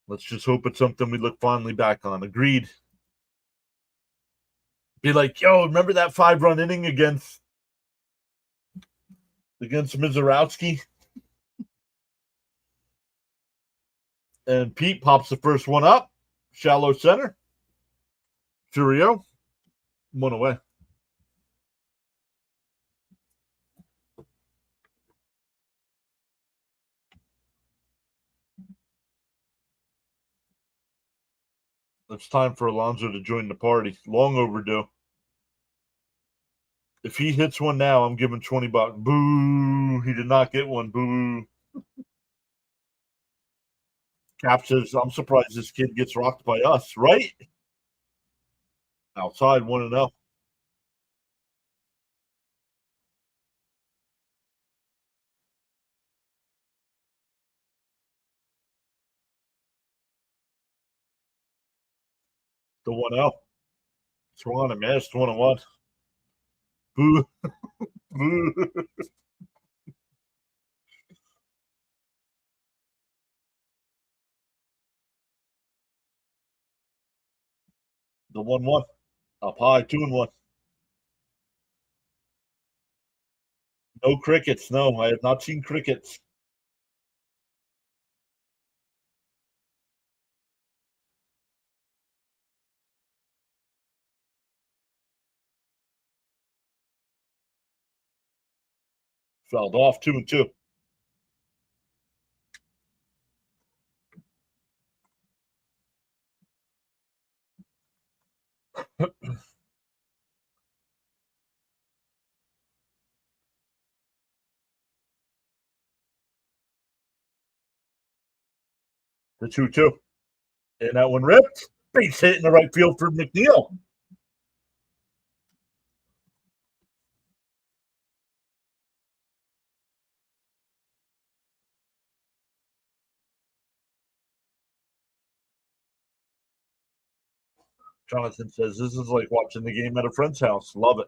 Let's just hope it's something we look fondly back on. Agreed. Be like, yo, remember that 5-run inning against Mizorowski? And Pete pops the first one up. Shallow center. Furio. 1 away. It's time for Alonso to join the party. Long overdue. If he hits one now, I'm giving $20. Boo! He did not get one. Boo! Cap says, I'm surprised this kid gets rocked by us, right? Outside 1-0. The 1-0. Swung on him, missed 1-1. Boo! Boo! The 1-1. Up high, 2-1. No crickets. No, I have not seen crickets. Fouled off 2-2. The 2-2. And that one ripped. Base hit in the right field for McNeil. Jonathan says, this is like watching the game at a friend's house. Love it.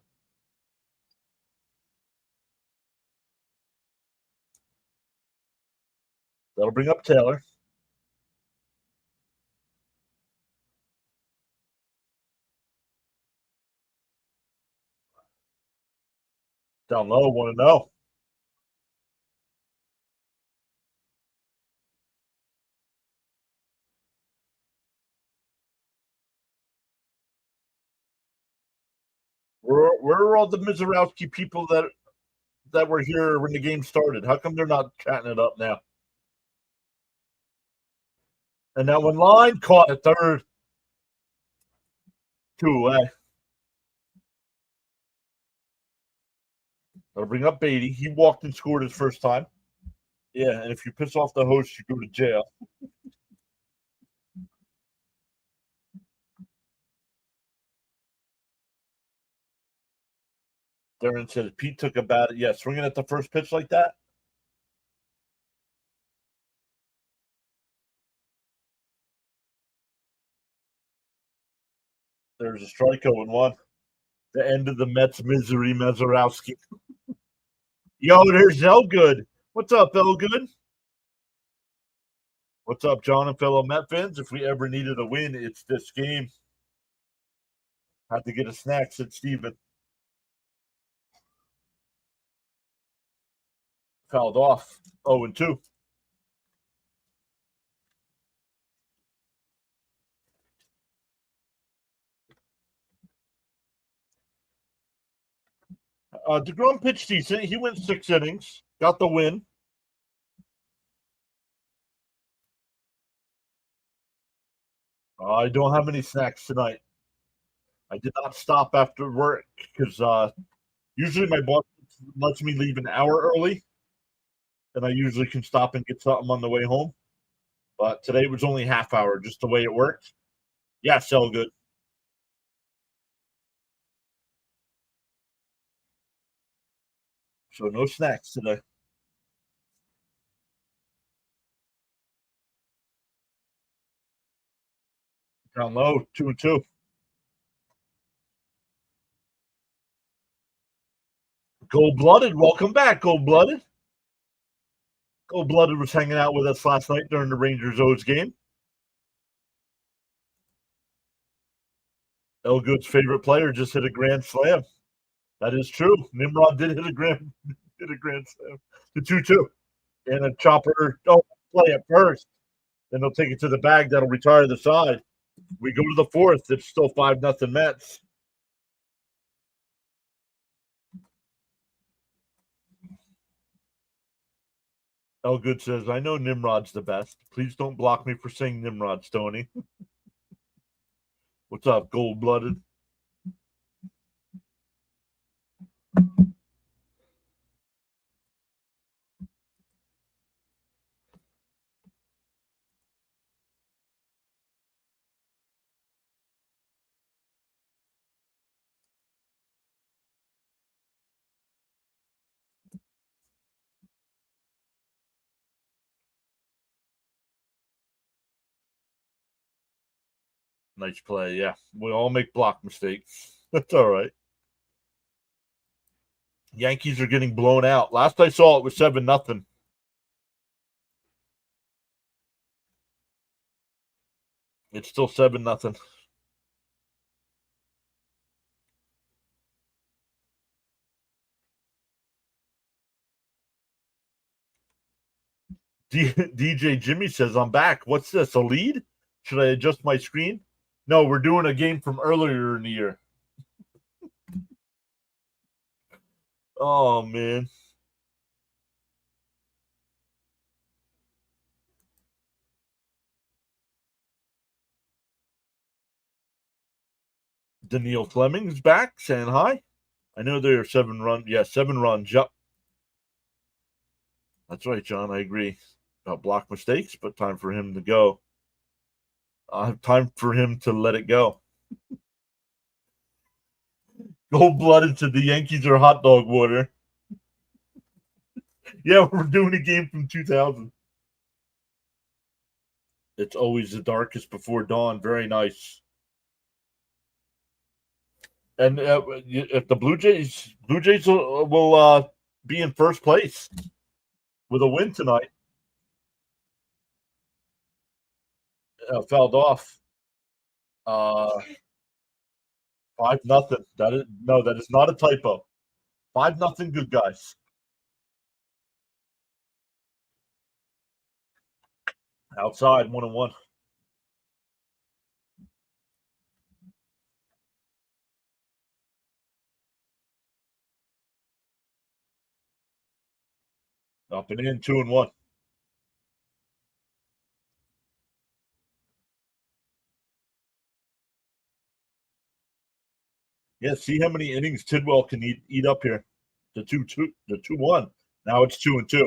That'll bring up Taylor. Down low, 1-0. Where are all the Mizorowski people that were here when the game started? How come they're not chatting it up now? And that one line caught at third. 2 away. That'll bring up Beatty. He walked and scored his first time. Yeah, and if you piss off the host, you go to jail. Darren said Pete took a bat. Yeah, swinging at the first pitch like that. There's a strike 0-1. The end of the Mets' misery, Mezorowski. Yo, there's Elgood. What's up, Elgood? What's up, John and fellow Met fans? If we ever needed a win, it's this game. Had to get a snack, said Steven. Fouled off. 0-2. DeGrom pitched decent. He went 6 innings, got the win. I don't have any snacks tonight. I did not stop after work because usually my boss lets me leave an hour early, and I usually can stop and get something on the way home. But today was only half hour, just the way it worked. Yeah, so good. So no snacks today. Down low, 2-2. Gold blooded, welcome back, gold blooded. Gold blooded was hanging out with us last night during the Rangers O's game. Elgood's favorite player just hit a grand slam. That is true. Nimrod did hit a grand slam. The 2-2. And a chopper. Don't play it first. Then they'll take it to the bag. That'll retire the side. We go to the fourth. It's still 5-0 Mets. Elgood says, I know Nimrod's the best. Please don't block me for saying Nimrod, Stoney. What's up, gold blooded? Nice play. Yeah, we all make block mistakes. That's all right. Yankees are getting blown out. Last I saw, it was 7-0. It's still 7-0. DJ Jimmy says, I'm back. What's this? A lead? Should I adjust my screen? No, we're doing a game from earlier in the year. Oh, man. Daniil Fleming's back saying hi. I know they're 7 runs. Yeah, 7 runs. Yep. That's right, John. I agree. About block mistakes, but time for him to go. Time for him to let it go. Gold blooded to the Yankees or hot dog water. Yeah, we're doing a game from 2000. It's always the darkest before dawn. Very nice. And if the Blue Jays will be in first place with a win tonight. Fouled off. 5-0. That is not a typo. 5-0. Good guys. Outside 1-1. Up and in 2-1. Yeah, see how many innings Tidwell can eat up here. The 2-2, the 2-1. Now it's 2-2.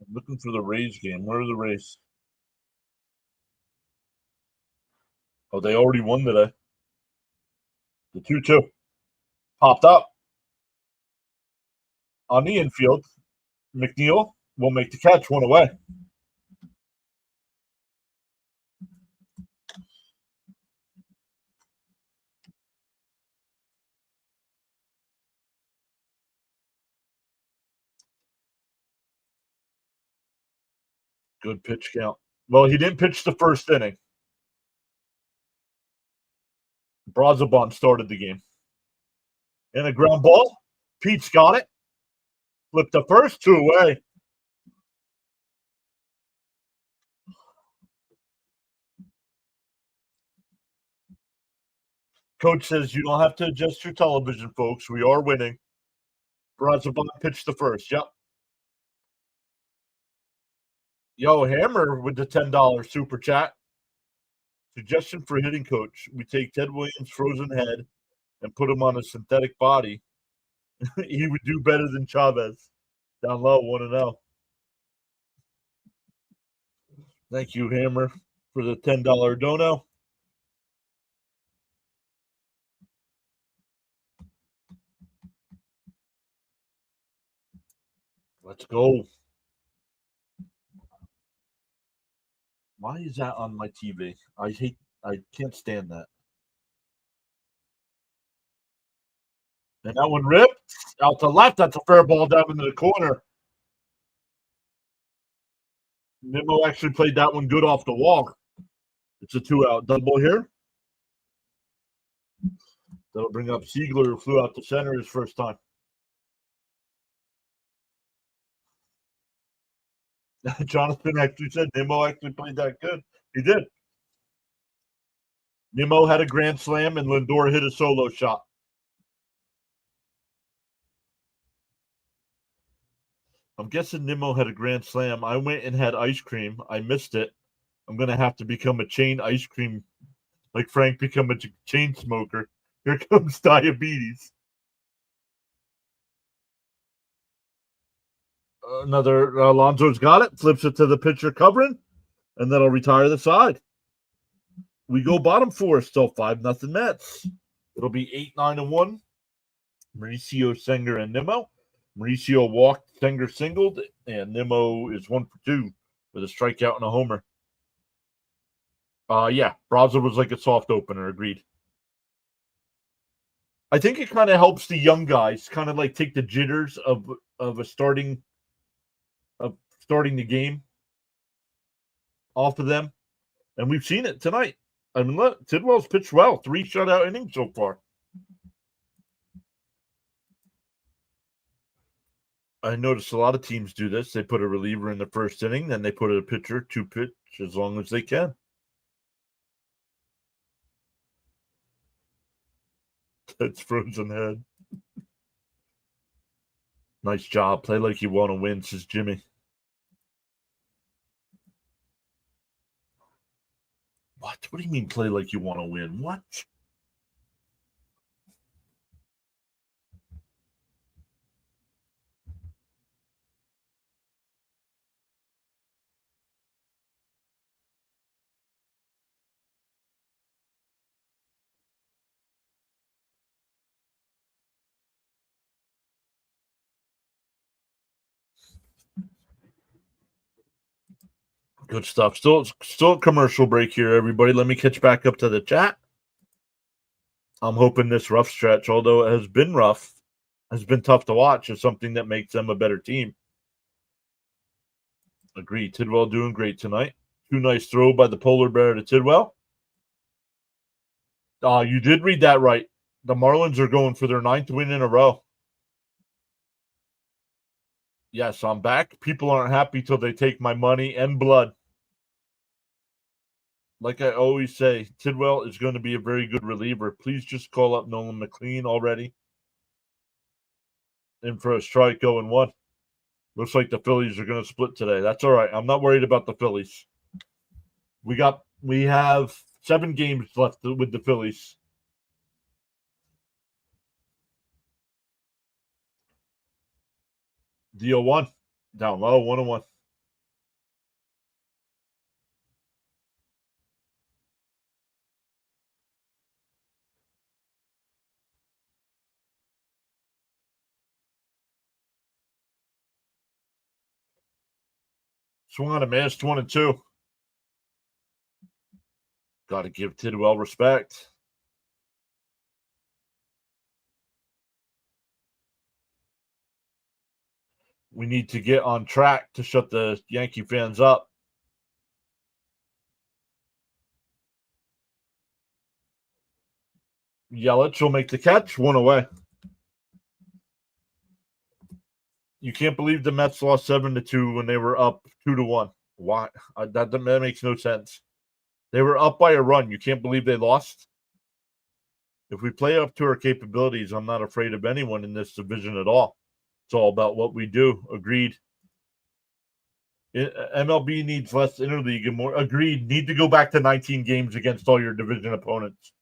I'm looking for the Rays game. Where are the Rays? Oh, they already won today. The 2-2 popped up on the infield. McNeil will make the catch, one away. Good pitch count. Well, he didn't pitch the first inning. Brazabon started the game. And a ground ball. Pete's got it. Flipped the first, 2 away. Coach says you don't have to adjust your television, folks. We are winning. Brazoban pitched the first. Yep. Yo, Hammer with the $10 super chat. Suggestion for hitting coach. We take Ted Williams' frozen head and put him on a synthetic body. He would do better than Chavez. Down low, 1-0. Thank you, Hammer, for the $10 dono. Let's go. Why is that on my TV? I can't stand that. And that one ripped out to left. That's a fair ball down into the corner. Nimmo actually played that one good off the wall. It's a 2-out double here. That'll bring up Siegler, who flew out to center his first time. Jonathan actually said Nimmo actually played that good. He did. Nimmo had a grand slam, and Lindor hit a solo shot. I'm guessing Nimmo had a grand slam. I went and had ice cream. I missed it. I'm going to have to become a chain ice cream, like Frank become a chain smoker. Here comes diabetes. Another Alonso's got it. Flips it to the pitcher covering, and then I'll retire the side. We go bottom four, still 5-0 Mets. It'll be 8-9-1. Mauricio, Senger, and Nimmo. Mauricio walked, Senger singled, and Nimmo is 1 for 2 with a strikeout and a homer. Yeah, Braza was like a soft opener, agreed. I think it kind of helps the young guys kind of like take the jitters of starting the game off of them. And we've seen it tonight. I mean, look, Tidwell's pitched well. 3 shutout innings so far. I noticed a lot of teams do this. They put a reliever in the first inning, then they put a pitcher to pitch as long as they can. That's frozen head. Nice job. Play like you want to win, says Jimmy. What? What do you mean play like you want to win? What? Good stuff. Still a commercial break here, everybody. Let me catch back up to the chat. I'm hoping this rough stretch, although it has been rough, has been tough to watch, is something that makes them a better team. Agree. Tidwell doing great tonight. 2 nice throw by the polar bear to Tidwell. You did read that right. The Marlins are going for their 9th win in a row. Yes, I'm back. People aren't happy till they take my money and blood. Like I always say, Tidwell is going to be a very good reliever. Please just call up Nolan McLean already. In for a strike, 0-1. Looks like the Phillies are going to split today. That's all right. I'm not worried about the Phillies. We have 7 games left with the Phillies. The 0-1. Down low, 1-1. Swung on a miss, 1-2. Got to give Tidwell respect. We need to get on track to shut the Yankee fans up. Yelich will make the catch, 1 away. You can't believe the Mets lost 7-2 when they were up 2-1. Why? That makes no sense. They were up by a run. You can't believe they lost? If we play up to our capabilities, I'm not afraid of anyone in this division at all. It's all about what we do. Agreed. MLB needs less interleague and more. Agreed. Need to go back to 19 games against all your division opponents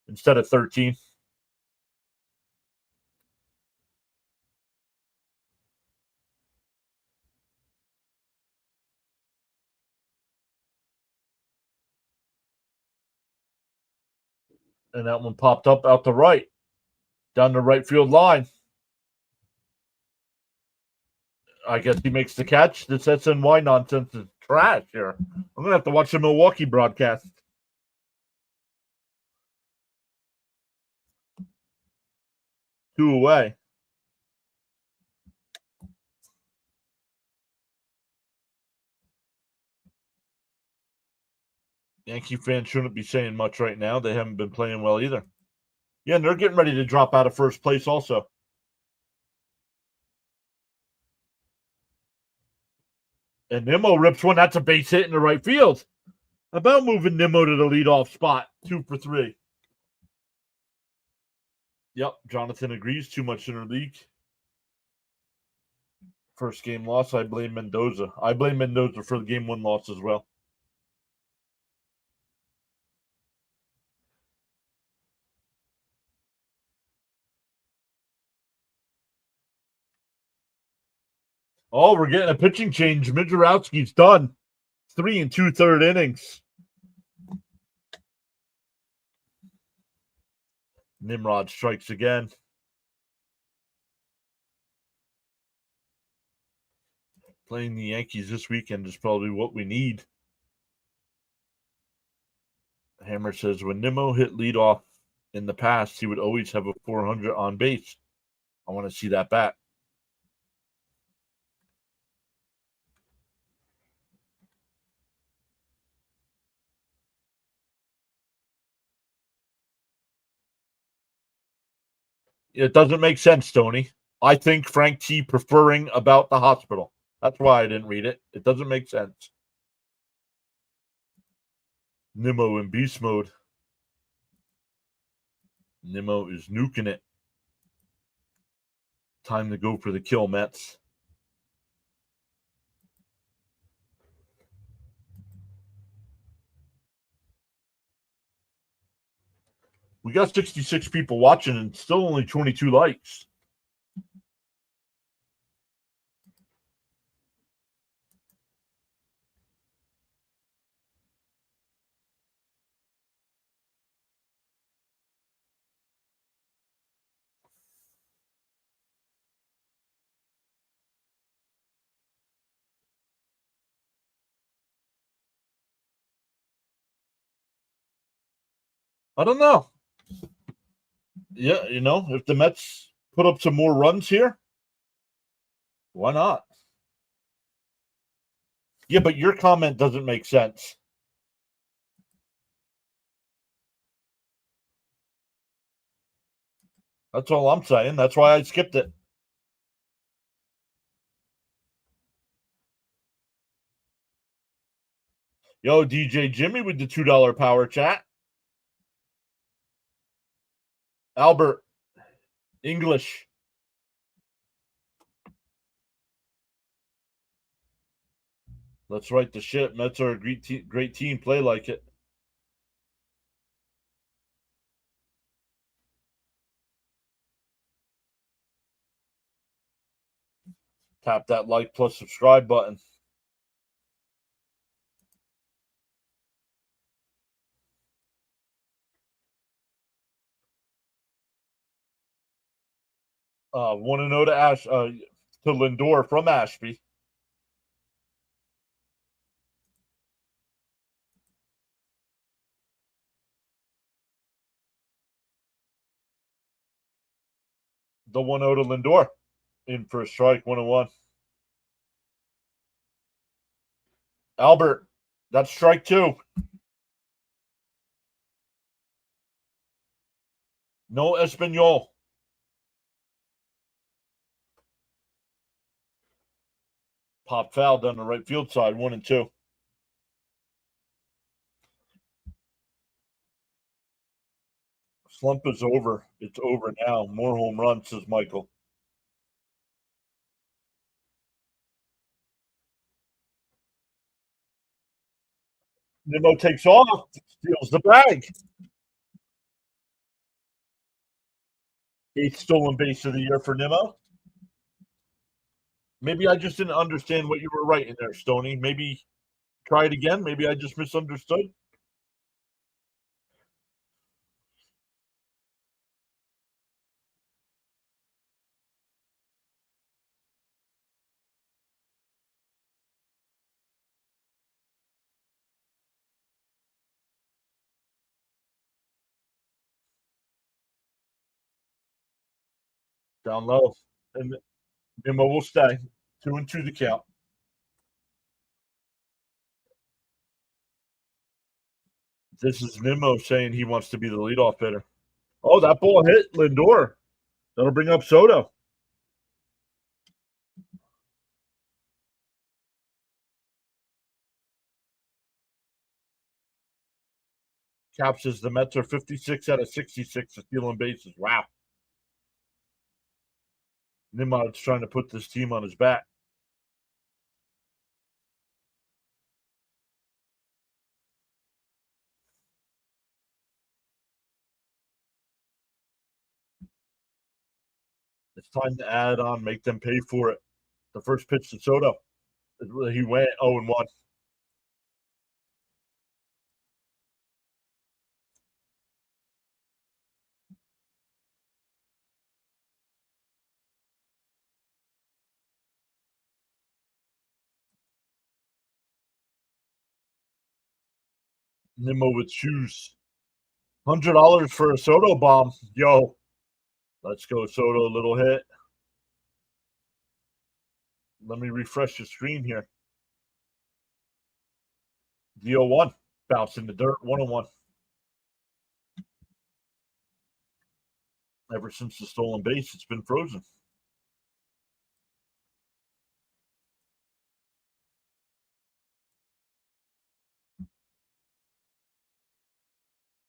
instead of 13. And that one popped up out the right, down the right field line. I guess he makes the catch. This SNY nonsense is trash here. I'm going to have to watch the Milwaukee broadcast. Two away. Yankee fans shouldn't be saying much right now. They haven't been playing well either. Yeah, and they're getting ready to drop out of first place also. And Nimmo rips one. That's a base hit in the right field. About moving Nimmo to the leadoff spot. 2 for 3. Yep, Jonathan agrees. Too much interleague. First game loss. I blame Mendoza. I blame Mendoza for the game 1 loss as well. Oh, we're getting a pitching change. Mijorowski's done. 3 2/3 innings. Nimrod strikes again. Playing the Yankees this weekend is probably what we need. Hammer says when Nimmo hit leadoff in the past, he would always have a 400 on base. I want to see that back. It doesn't make sense, Tony. I think Frank T preferring about the hospital. That's why I didn't read it. It doesn't make sense. Nimmo in beast mode. Nimmo is nuking it. Time to go for the kill, Mets. We got 66 people watching and still only 22 likes. I don't know. Yeah, if the Mets put up some more runs here, why not? Yeah, but your comment doesn't make sense. That's all I'm saying. That's why I skipped it. Yo, DJ Jimmy with the $2 power chat. Albert, English. Let's write the shit. Mets are a great team. Play like it. Tap that like plus subscribe button. Want to know to Lindor from Ashby. The 1-0 to Lindor. In for a strike, 1-1. Albert, that's strike 2. No Espanol. Pop foul down the right field side, 1-2. slump is over. It's over now. More home runs, says Michael. Nimmo takes off, steals the bag. 8th stolen base of the year for Nimmo. Maybe I just didn't understand what you were writing there, Stoney. Maybe try it again. Maybe I just misunderstood. Down low. And Nimmo will stay. 2-2 the count. This is Nimmo saying he wants to be the leadoff hitter. Oh, that ball hit Lindor. That'll bring up Soto. Cap says the Mets are 56 out of 66 of stealing bases. Wow. Nimmo's trying to put this team on his back. It's time to add on, make them pay for it. The first pitch to Soto. He went 0-1. Nimmo with shoes. $100 for a Soto bomb. Yo, let's go, Soto. Little hit. Let me refresh the screen here. The 0-1. Bounce in the dirt. 1-1. Ever since the stolen base, it's been frozen.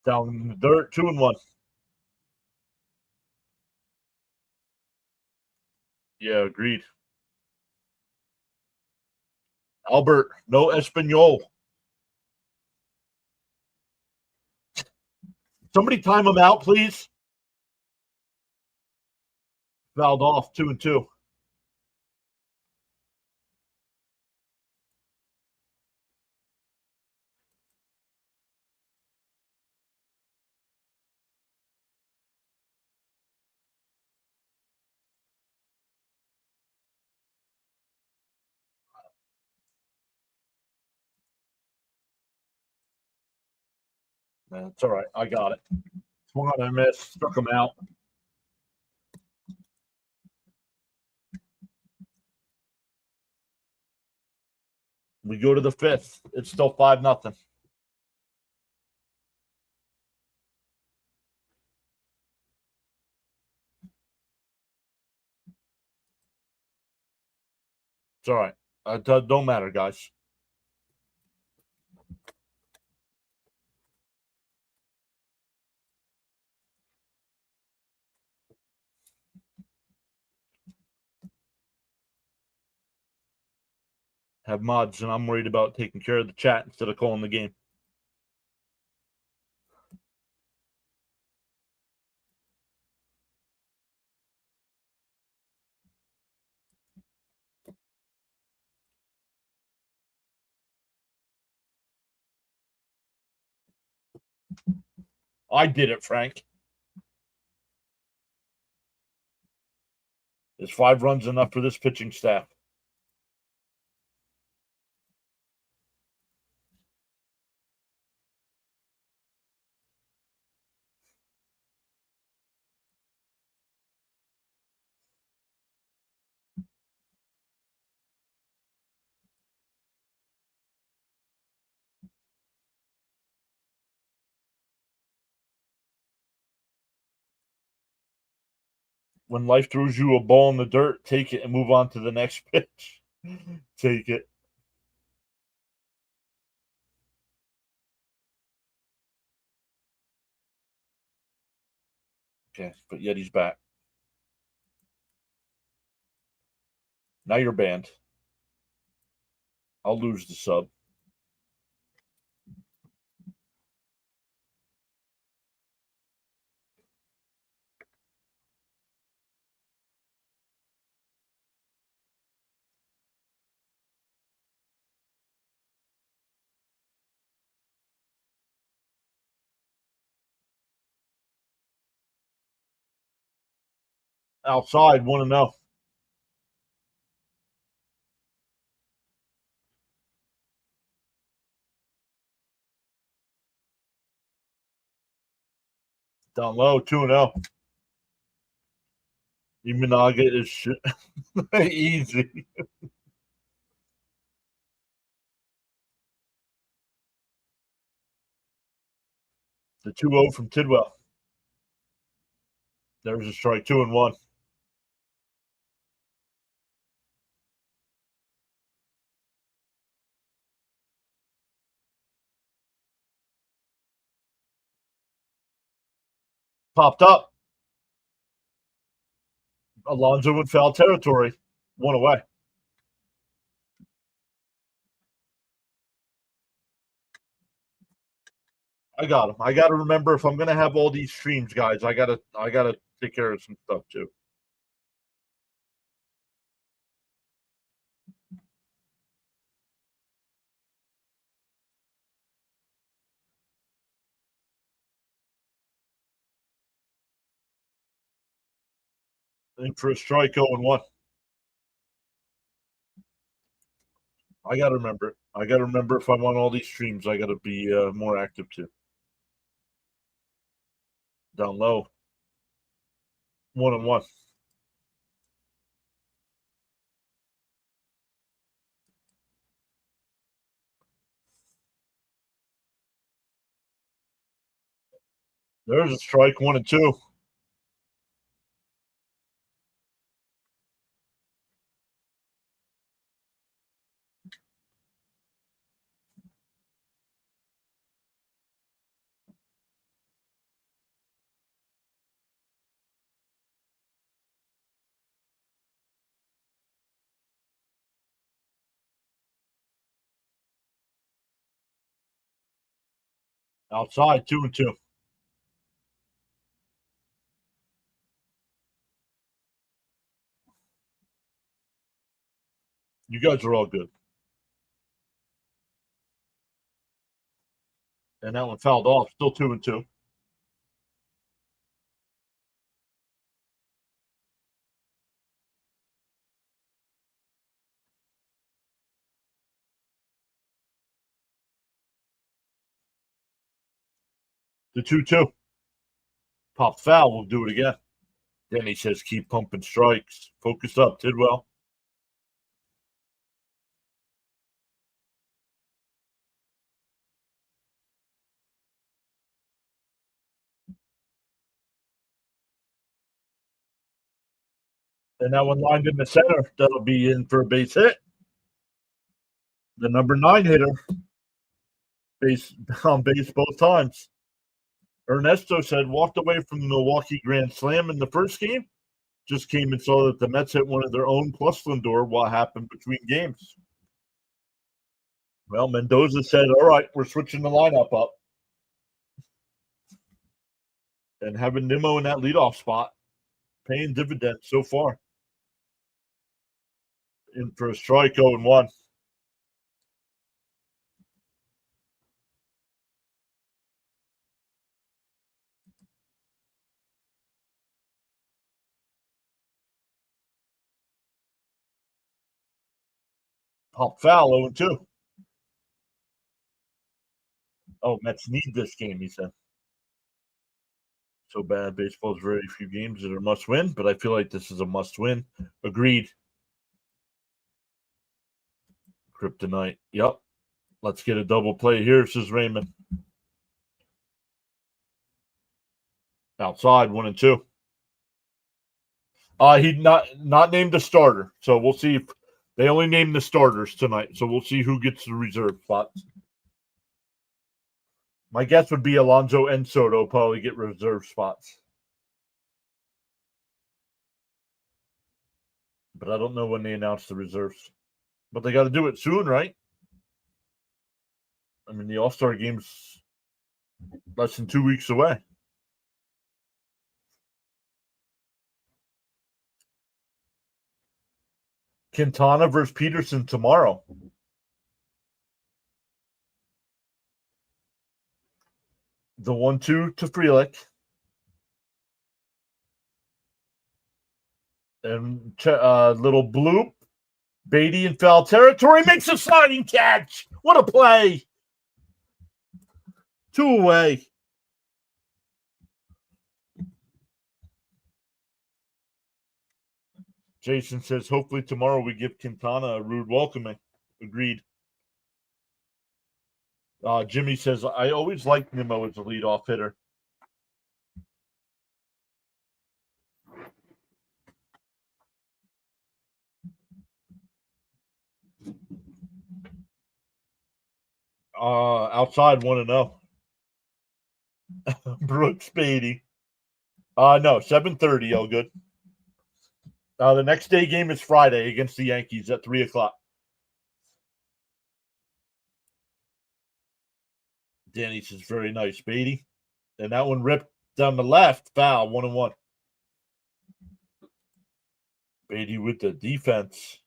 Down in the dirt. 2-1. Yeah, agreed. Albert, no Espanol. Somebody time him out, please. Fouled off. 2-2. That's all right. I got it. Swung on a miss. Struck him out. We go to the 5th. It's still 5-0. It's all right. It don't matter, guys. Have mods, and I'm worried about taking care of the chat instead of calling the game. I did it, Frank. Is 5 runs enough for this pitching staff? When life throws you a ball in the dirt, take it and move on to the next pitch. Take it. Okay, but yet he's back. Now you're banned. I'll lose the sub. Outside, 1-0. Down low, 2-0. Imanaga is shit. Easy. The 2-0 from Tidwell. There's a strike, 2-1. Popped up. Alonso in foul territory. 1 away. I got him. I got to remember if I'm going to have all these streams, guys. I gotta take care of some stuff too. In for a strike, 0-1. I got to remember it. I got to remember if I want all these streams, I got to be more active too. Down low, 1-1. There's a strike, 1-2. Outside, 2-2. You guys are all good. And that one fouled off. Still 2-2. The 2-2. Pop foul. We'll do it again. Then he says, keep pumping strikes. Focus up, Tidwell. And that one lined in the center. That'll be in for a base hit. The number 9 hitter. Base on base both times. Ernesto said walked away from the Milwaukee Grand Slam in the first game. Just came and saw that the Mets hit one of their own plus Lindor. What happened between games? Well, Mendoza said, all right, we're switching the lineup up. And having Nimmo in that leadoff spot, paying dividends so far. In for a strike, 0-1. Pop foul, 0-2. Oh, Mets need this game, he said. So bad. Baseball's very few games that are must win, but I feel like this is a must win. Agreed. Kryptonite. Yep. Let's get a double play here, says Raymond. Outside, 1-2. He not named a starter, so we'll see if they only named the starters tonight. So we'll see who gets the reserve spots. My guess would be Alonso and Soto probably get reserve spots. But I don't know when they announce the reserves. But they got to do it soon, right? I mean, the All-Star game's less than 2 weeks away. Quintana versus Peterson tomorrow. The 1-2 to Frelick. And little bloop. Beatty in foul territory makes a sliding catch. What a play. 2 away. Jason says, hopefully tomorrow we give Quintana a rude welcoming. Agreed. Jimmy says, I always liked Nimmo as a leadoff hitter. Outside 1-0. Brooks Beatty. No, 7:30, all good. The next day game is Friday against the Yankees at 3:00. Danny says, very nice, Beatty. And that one ripped down the left, foul, 1-1. Beatty with the defense.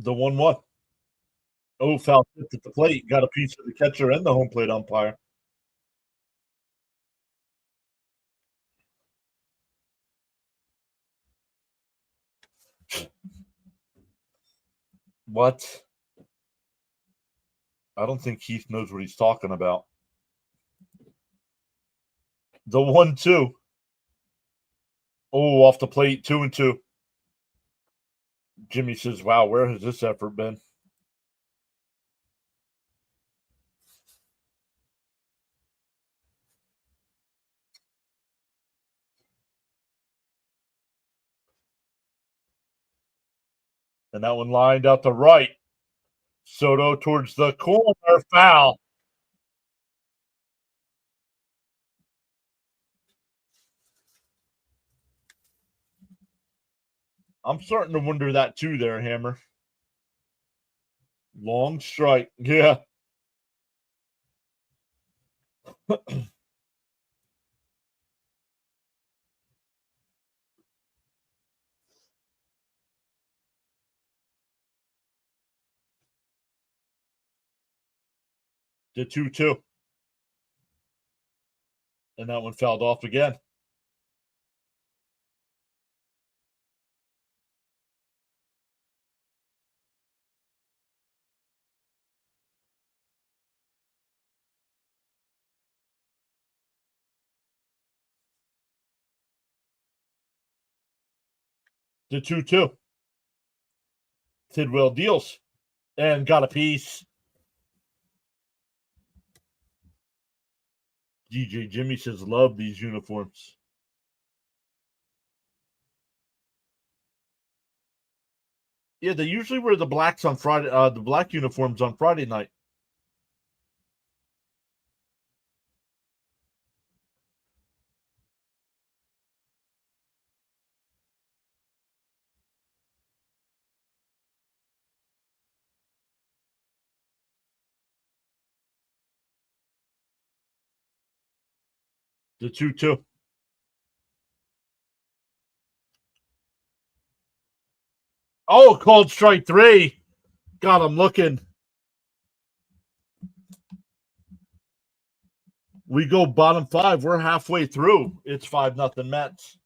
The 1-1. Oh, foul tipped at the plate. Got a piece of the catcher and the home plate umpire. What? I don't think Keith knows what he's talking about. The 1-2. Oh, off the plate, 2-2. Jimmy says, wow, where has this effort been? And that one lined out the right. Soto towards the corner, foul. I'm starting to wonder that too there, Hammer. Long strike. Yeah. The 2-2. And that one fouled off again. The 2-2. Tidwell deals and got a piece. DJ Jimmy says, love these uniforms. Yeah, they usually wear the blacks on Friday, the black uniforms on Friday night. The 2-2. Oh, called strike 3. God, I'm looking. We go bottom 5. We're halfway through. It's 5-0 Mets.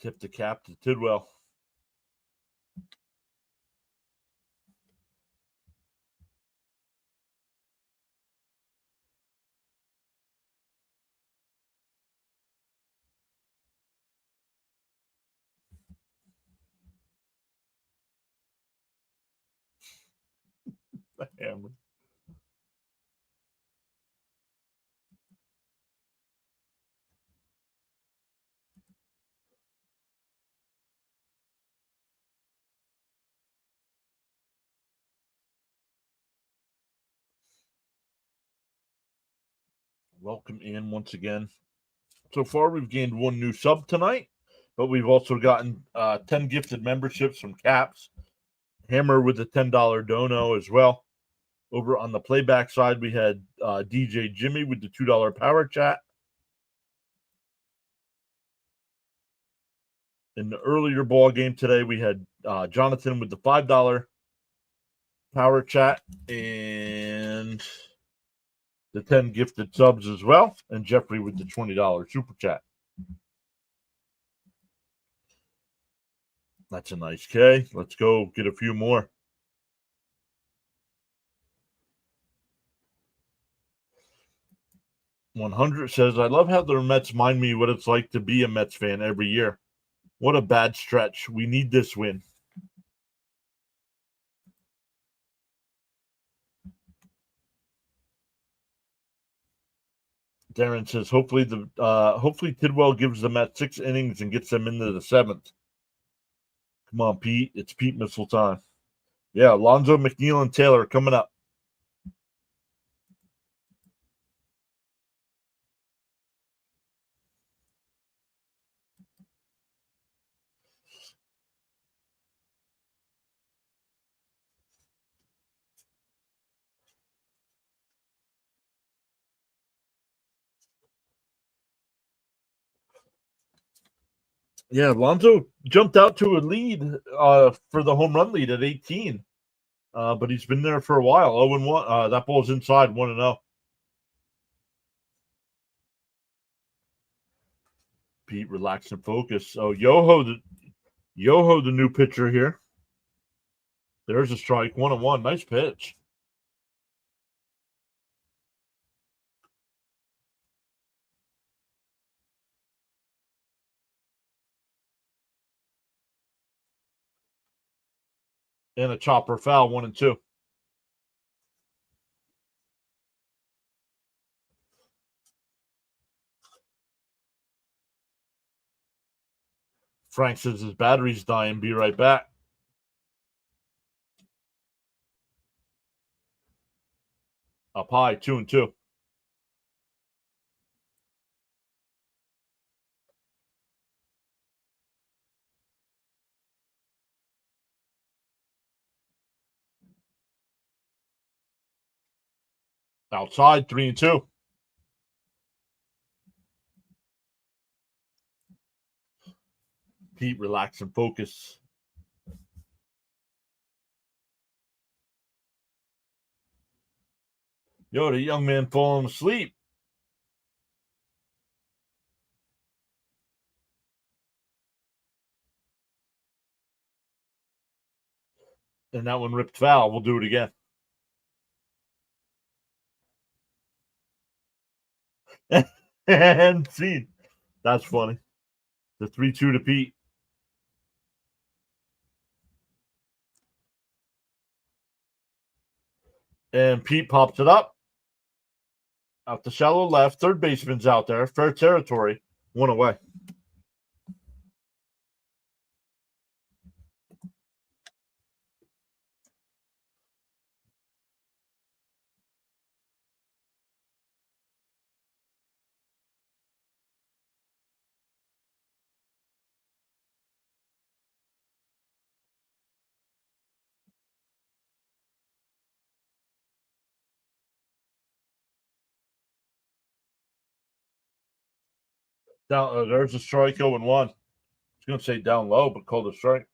Tip the cap to Tidwell. The hammer. Welcome in once again. So far, we've gained 1 new sub tonight, but we've also gotten 10 gifted memberships from Caps. Hammer with the $10 dono as well. Over on the playback side, we had DJ Jimmy with the $2 power chat. In the earlier ball game today, we had Jonathan with the $5 power chat and the 10 gifted subs as well, and Jeffrey with the $20 super chat. That's a nice K. Let's go get a few more. $100 says, I love how the Mets mind me what it's like to be a Mets fan every year. What a bad stretch. We need this win. Darren says, hopefully Tidwell gives the Mets 6 innings and gets them into the 7th. Come on, Pete. It's Pete Missile time. Yeah, Alonzo, McNeil, and Taylor coming up. Yeah, Alonzo jumped out to a lead for the home run lead at 18. But he's been there for a while. 0-1. That ball's inside, 1-0. Pete, relax and focus. Oh, Yoho, the new pitcher here. There's a strike, 1-1. Nice pitch. And a chopper foul, 1-2. Frank says his battery's dying. Be right back. Up high, 2-2. Outside, 3-2. Pete, relax and focus. Yo, the young man falling asleep. And that one ripped foul. We'll do it again. And see, that's funny. The 3-2 to Pete. And Pete pops it up. Out the shallow left. Third baseman's out there. Fair territory. 1 away. Down, there's a strike, 0-1. I was going to say down low, but called a strike.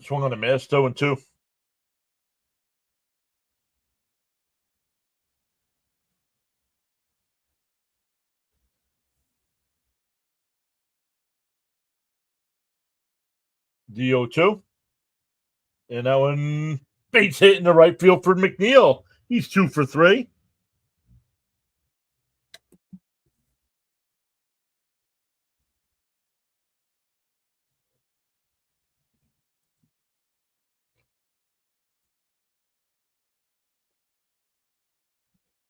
Swung on a miss, 0-2. DO2. And that one, base hit in the right field for McNeil. He's 2 for 3.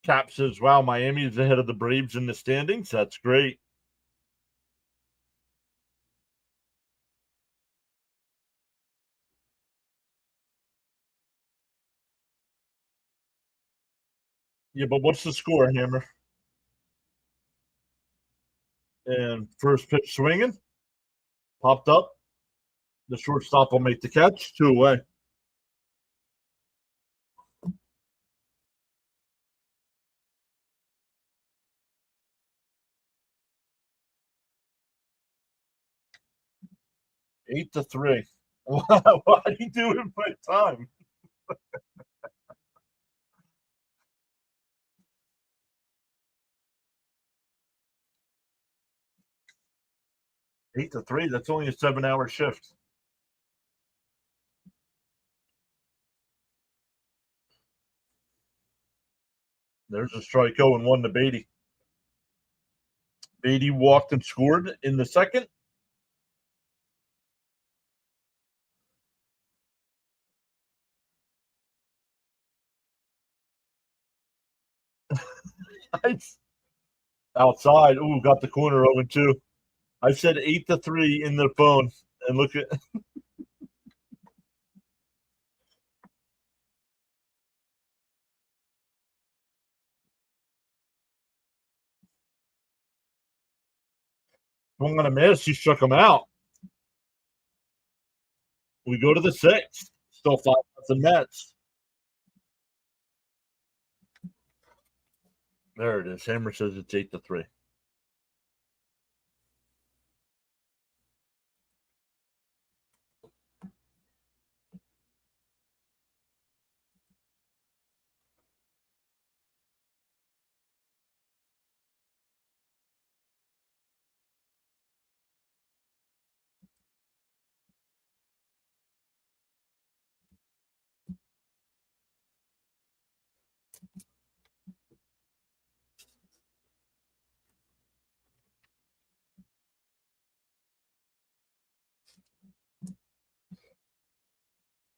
Cap says, wow, Miami is ahead of the Braves in the standings. That's great. Yeah, but what's the score, Hammer? And first pitch swinging, popped up. The shortstop will make the catch. 2 away. Eight to three. Why do you do it by time? 8 to 3. That's only a 7-hour shift. There's a strike 0-1 to Beatty. Beatty walked and scored in the second. Outside. Ooh, got the corner 0-2. I said 8 to 3 in the phone, and look at. Swung on a miss. He struck him out. We go to the sixth. Still 5-0 Mets. There it is. Hammer says it's 8 to 3.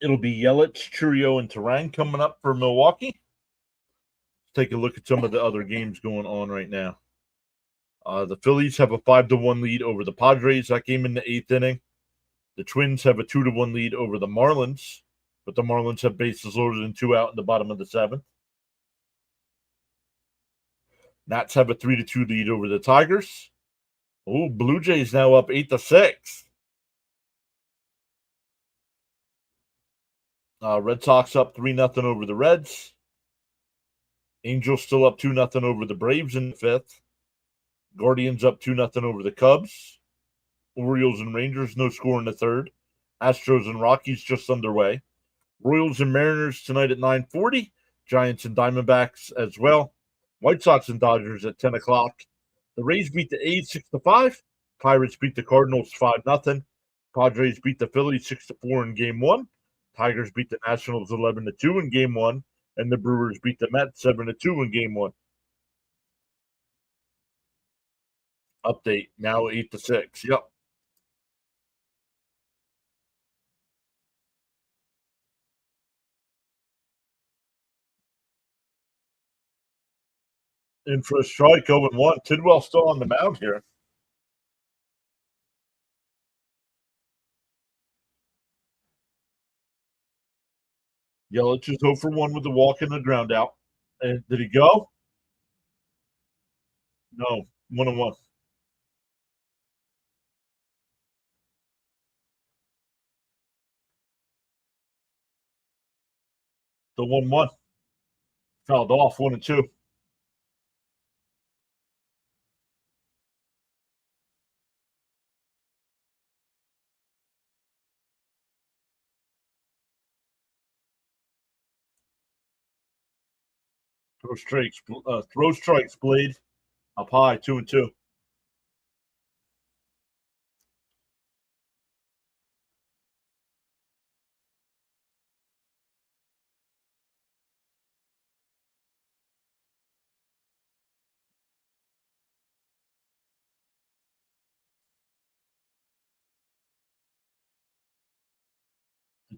It'll be Yelich, Churio, and Terang coming up for Milwaukee. Take a look at some of the other games going on right now. The Phillies have a 5-1 lead over the Padres. That game in the 8th inning. The Twins have a 2-1 lead over the Marlins, but the Marlins have bases loaded and 2 out in the bottom of the 7th. Nats have a 3-2 lead over the Tigers. Oh, Blue Jays now up 8-6. Red Sox up 3-0 over the Reds. Angels still up 2-0 over the Braves in the 5th. Guardians up 2-0 over the Cubs. Orioles and Rangers, no score in the 3rd. Astros and Rockies just underway. Royals and Mariners tonight at 9:40. Giants and Diamondbacks as well. White Sox and Dodgers at 10 o'clock. The Rays beat the A's 6-5. Pirates beat the Cardinals 5-0. Padres beat the Phillies 6-4 in game 1. Tigers beat the Nationals 11-2 in game 1. And the Brewers beat the Mets 7-2 in game 1. Update now 8-6. Yep. In for a strike 0-1. Tidwell still on the mound here. Yelich is 0-1 with the walk and the ground out. And did he go? No, 1-1. The 1-1 fouled off 1-2. Throw strikes, Blade up high 2-2.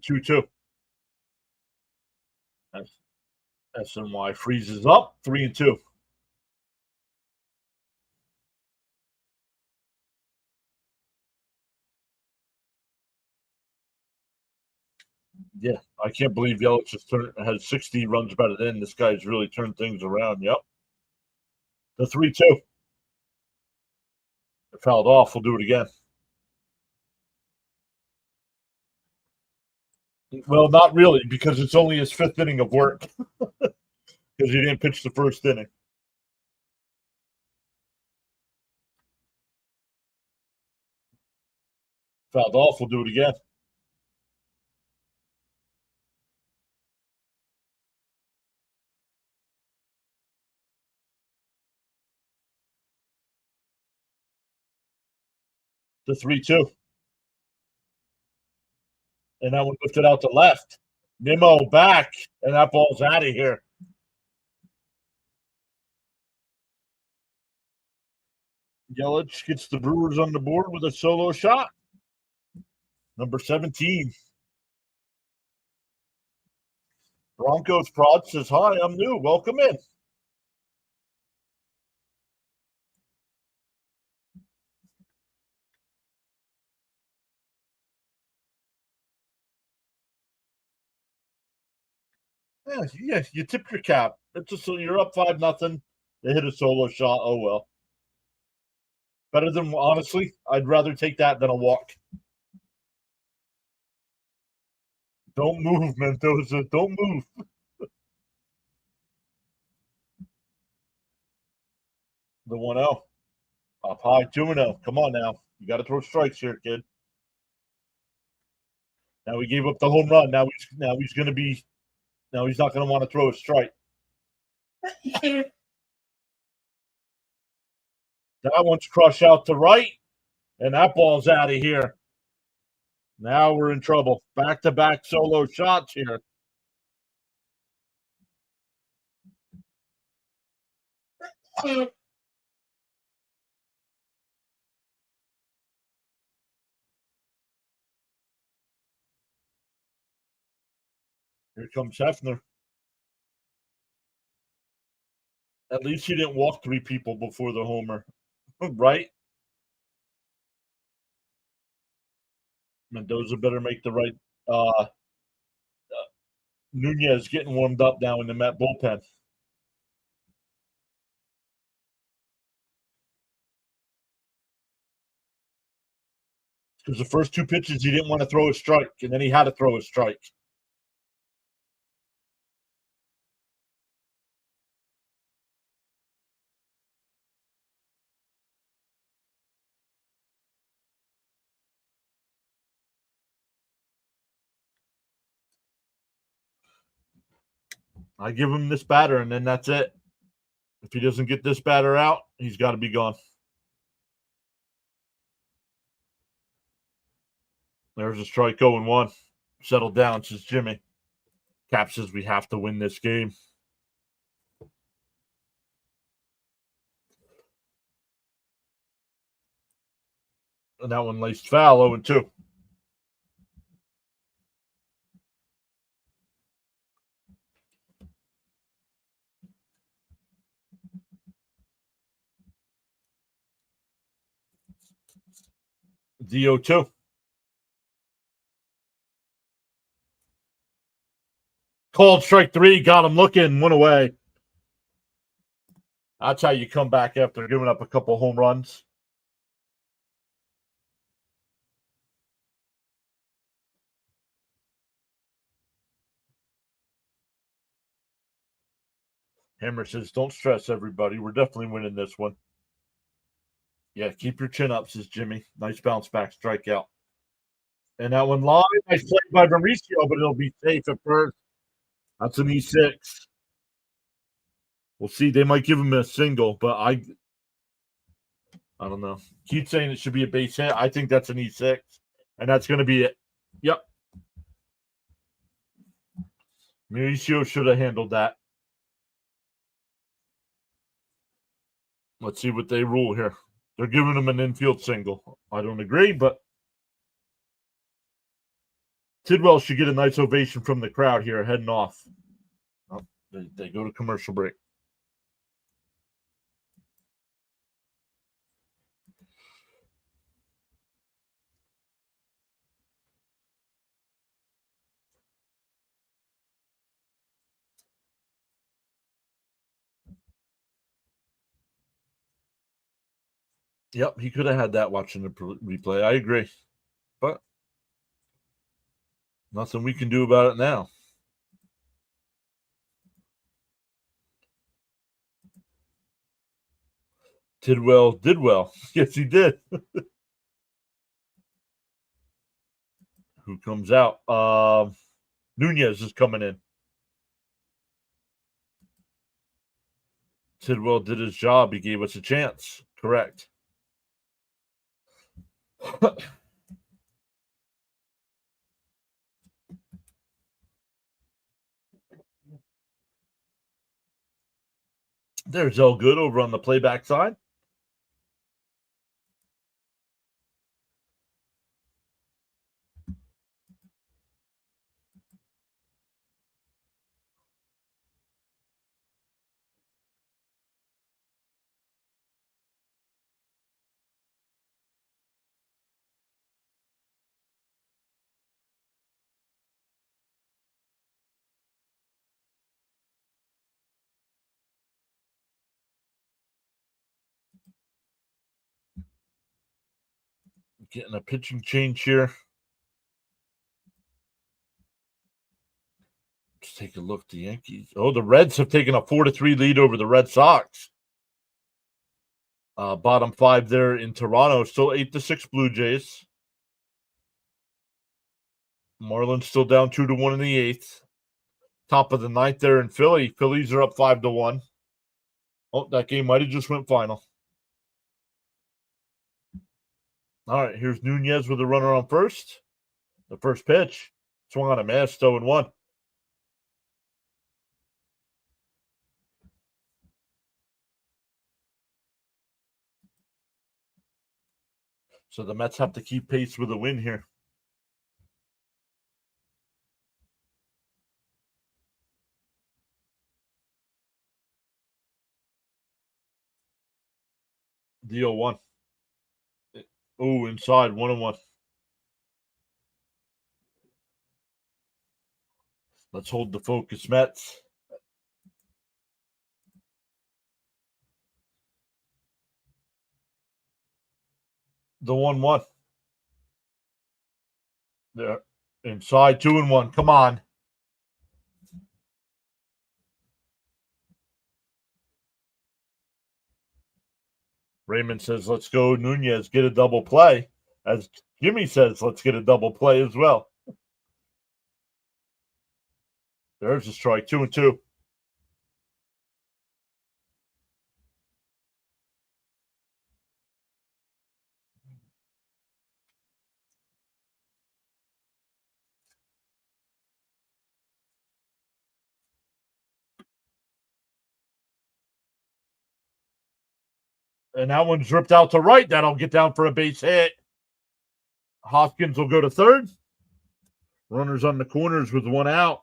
2-2. SNY freezes up 3-2. Yeah, I can't believe Yelich has 60 runs batted in. This guy's really turned things around. Yep. The 3-2. Fouled off. We'll do it again. Well, not really, because it's only his fifth inning of work because he didn't pitch the first inning. Fouled off. We'll do it again. The 3-2. And that one lifted out to left. Nimmo back, and that ball's out of here. Yelich gets the Brewers on the board with a solo shot. Number 17. Broncos Prod says, "Hi, I'm new. Welcome in." Yeah, you tipped your cap. It's just so you're up 5-0. They hit a solo shot. Oh well. Better than honestly, I'd rather take that than a walk. Don't move, Mendoza. Don't move. The 1-0. Up high, 2-0. Come on now. You got to throw strikes here, kid. Now he gave up the home run. Now he's going to be. Now he's not going to want to throw a strike. That one's crushed out to right, and that ball's out of here. Now we're in trouble. Back-to-back solo shots here. Here comes Hefner. At least he didn't walk 3 people before the homer, right? Mendoza better make the right. Nunez getting warmed up now in the Met bullpen. Because the first 2 pitches he didn't want to throw a strike, and then he had to throw a strike. I give him this batter, and then that's it. If he doesn't get this batter out, he's got to be gone. There's a strike 0-1. Settle down, says Jimmy. Cap says we have to win this game. And that one laced foul, 0-2. The 0-2. Called strike 3, got him looking, went away. That's how you come back after giving up a couple home runs. Hammer says, "Don't stress, everybody. We're definitely winning this one." Yeah, keep your chin up, says Jimmy. Nice bounce back strikeout. And that one live, nice play by Mauricio, but it'll be safe at first. That's an E6. We'll see. They might give him a single, but I don't know. Keep saying it should be a base hit. I think that's an E6, and that's going to be it. Yep. Mauricio should have handled that. Let's see what they rule here. They're giving him an infield single. I don't agree, but Tidwell should get a nice ovation from the crowd here heading off. Oh, they go to commercial break. Yep, he could have had that watching the replay. I agree. But nothing we can do about it now. Tidwell did well. Yes, he did. Who comes out? Nunez is coming in. Tidwell did his job. He gave us a chance. Correct. There's all good over on the playback side. Getting a pitching change here. Let's take a look at the Yankees. Oh, the Reds have taken a 4-3 lead over the Red Sox. Bottom 5 there in Toronto. Still 8-6 Blue Jays. Marlins still down 2-1 in the 8th. Top of the 9th there in Philly. Phillies are up 5-1. Oh, that game might have just went final. All right, here's Nunez with a runner on first. The first pitch. Swung on a miss, 0-1. So the Mets have to keep pace with a win here. The 0-1. Oh, inside, 1-1. Let's hold the focus, Mets. The 1-1. There. Inside, 2-1. Come on. Raymond says, let's go. Nunez, get a double play. As Jimmy says, let's get a double play as well. There's a strike, 2-2. And that one's ripped out to right. That'll get down for a base hit. Hoskins will go to third. Runners on the corners with one out.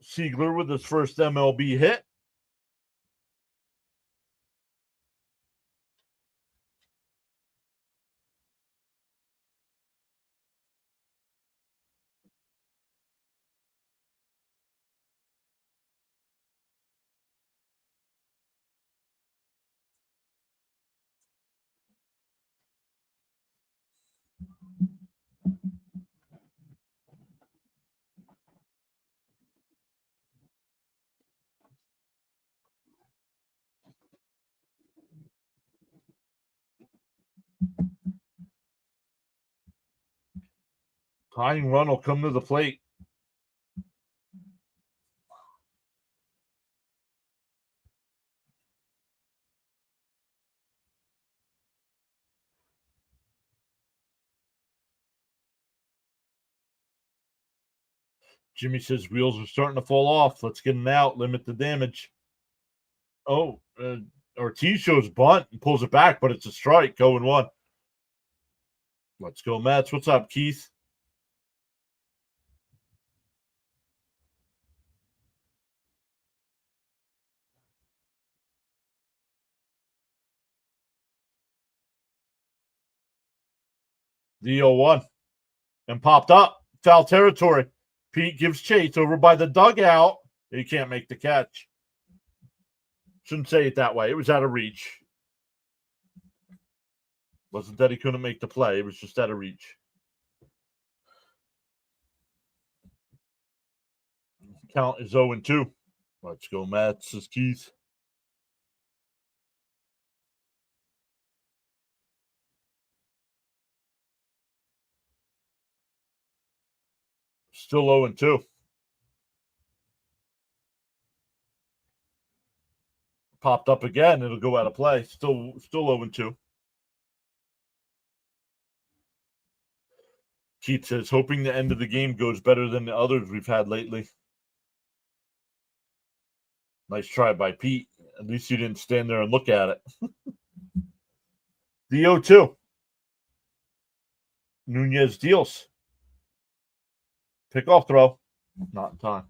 Siegler with his first MLB hit. Tying run will come to the plate. Jimmy says wheels are starting to fall off. Let's get him out. Limit the damage. Oh, Ortiz shows bunt and pulls it back, but it's a strike. 0-1. Let's go, Mets. What's up, Keith? The 0-1 and popped up. Foul territory. Pete gives chase over by the dugout. He can't make the catch. Shouldn't say it that way. It was out of reach. Wasn't that he couldn't make the play. It was just out of reach. Count is 0-2. Let's go, Mets, says Keith. Still 0-2. Popped up again. It'll go out of play. Still 0-2. Keith says, hoping the end of the game goes better than the others we've had lately. Nice try by Pete. At least you didn't stand there and look at it. The 0-2. Nunez deals. Pickoff throw. Not in time.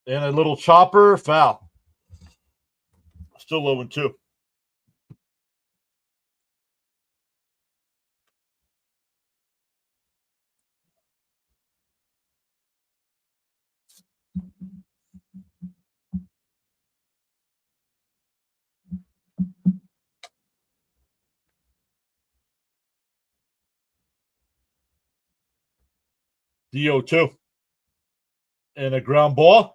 And a little chopper, foul. Still 0-2. The 0-2. And a ground ball.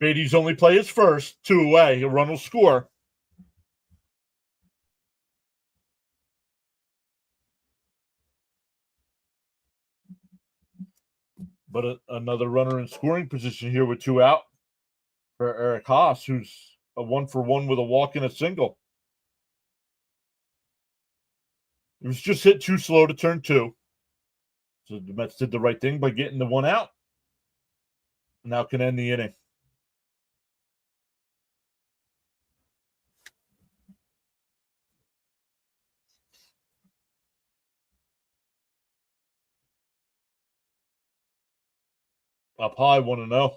Beatty's only play is first. 2 away. A run will score. But another runner in scoring position here with 2 out for Eric Haas, who's a 1-for-1 with a walk and a single. It was just hit too slow to turn 2. So the Mets did the right thing by getting the 1 out. Now can end the inning. Up high, 1-0.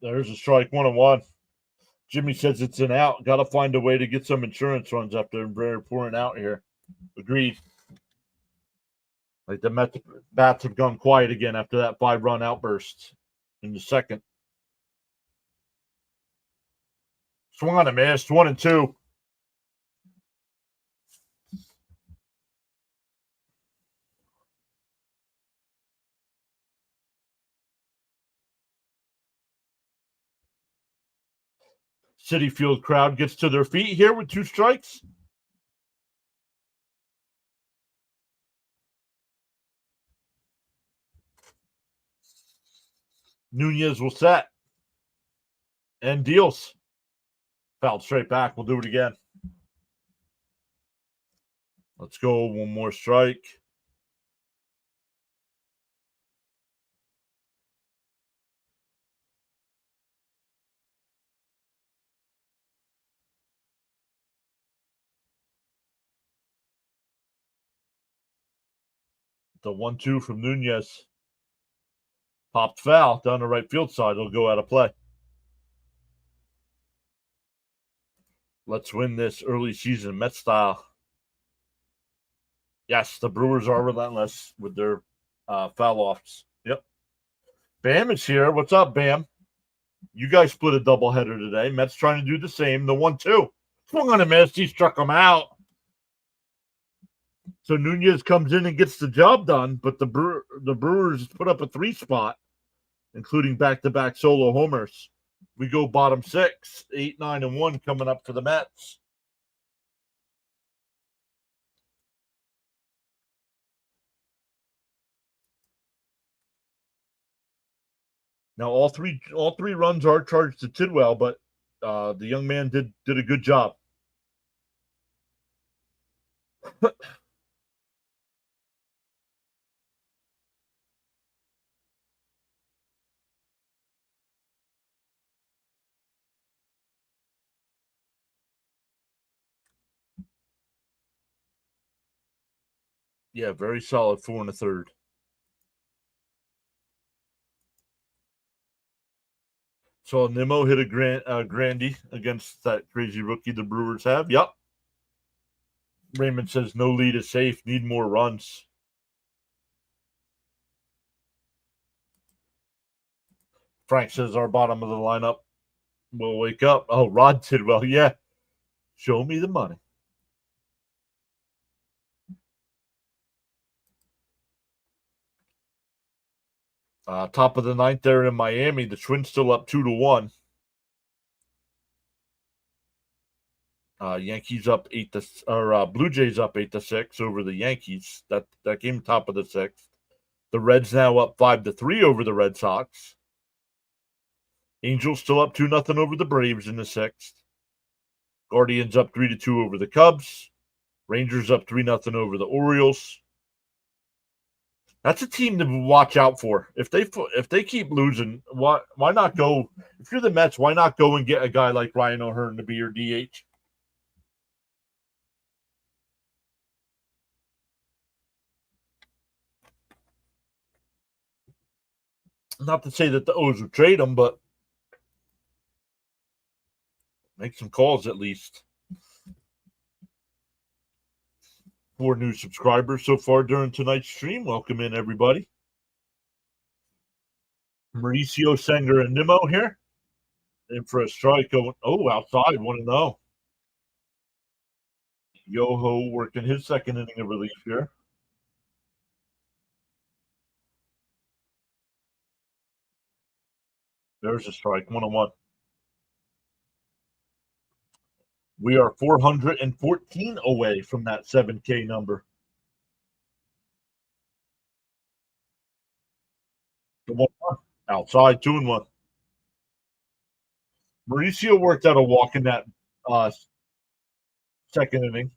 There's a strike, 1-1. Jimmy says it's an out. Got to find a way to get some insurance runs after they're pouring out here. Agreed. Like the Mets bats have gone quiet again after that 5-run outburst in the second. Swung on a miss, 1-2. Citi Field crowd gets to their feet here with 2 strikes. Nunez will set and deals. Fouled straight back. We'll do it again. Let's go. 1 more strike. The 1-2 from Nunez. Popped foul down the right field side. It'll go out of play. Let's win this early season Met style. Yes, the Brewers are relentless with their foul offs. Yep. Bam is here. What's up, Bam? You guys split a doubleheader today. Mets trying to do the same. The 1-2. Swung on a miss. He struck him out. So Nunez comes in and gets the job done, but the Brewers put up a 3 spot, including back-to-back solo homers. We go bottom 6, 8, 9, and 1 coming up for the Mets. Now all three runs are charged to Tidwell, but the young man did a good job. Yeah, very solid 4 1/3. So Nimmo hit a Grandy against that crazy rookie the Brewers have. Yep. Raymond says no lead is safe. Need more runs. Frank says our bottom of the lineup will wake up. Oh, Rod did well. Yeah. Show me the money. Top of the ninth there in Miami. The Twins still up 2-1. Yankees up 8 to or Blue Jays up 8-6 over the Yankees. That game top of the sixth. The Reds now up 5-3 over the Red Sox. Angels still up 2-0 over the Braves in the sixth. Guardians up 3-2 over the Cubs. Rangers up 3-0 over the Orioles. That's a team to watch out for. If they keep losing, why not go? If you're the Mets, why not go and get a guy like Ryan O'Hearn to be your DH? Not to say that the O's would trade him, but make some calls at least. 4 new subscribers so far during tonight's stream. Welcome in, everybody. Mauricio, Senger, and Nimmo here. In for a strike going, outside, 1-0. Yoho working his second inning of relief here. There's a strike, 1-1. We are 414 away from that 7K number. The 1-1. Outside, 2-1. Mauricio worked out a walk in that second inning.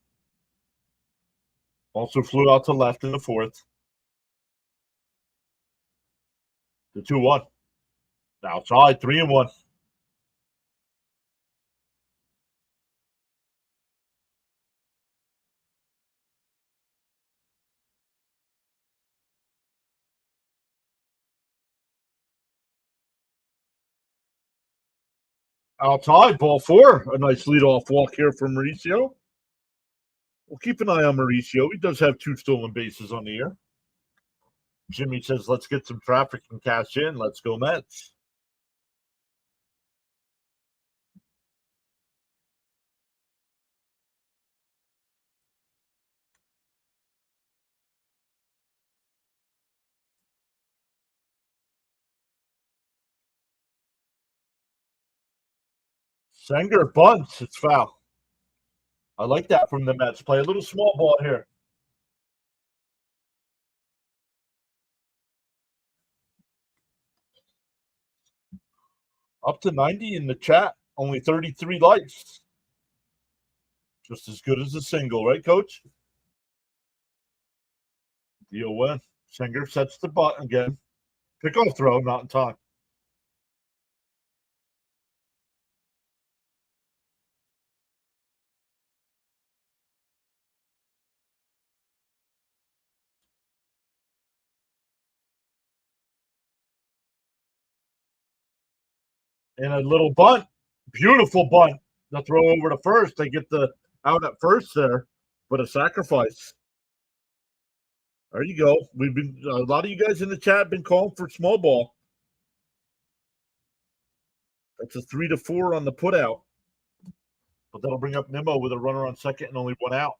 Also flew out to left in the fourth. The 2-1. Outside, 3-1. Outside, ball 4. A nice leadoff walk here from Mauricio. We'll keep an eye on Mauricio. He does have 2 stolen bases on the year. Jimmy says, let's get some traffic and cash in. Let's go Mets. Senger bunts. It's foul. I like that from the Mets. Play a little small ball here. Up to 90 in the chat. Only 33 likes. Just as good as a single, right, Coach? Deal win. Senger sets the butt again. Pickoff throw, not in time. And a little bunt. Beautiful bunt. The throw over to first. They get the out at first there, but a sacrifice. There you go. We've been a lot of you guys in the chat have been calling for small ball. That's a 3-4 on the put out. But that'll bring up Nimmo with a runner on second and only 1 out.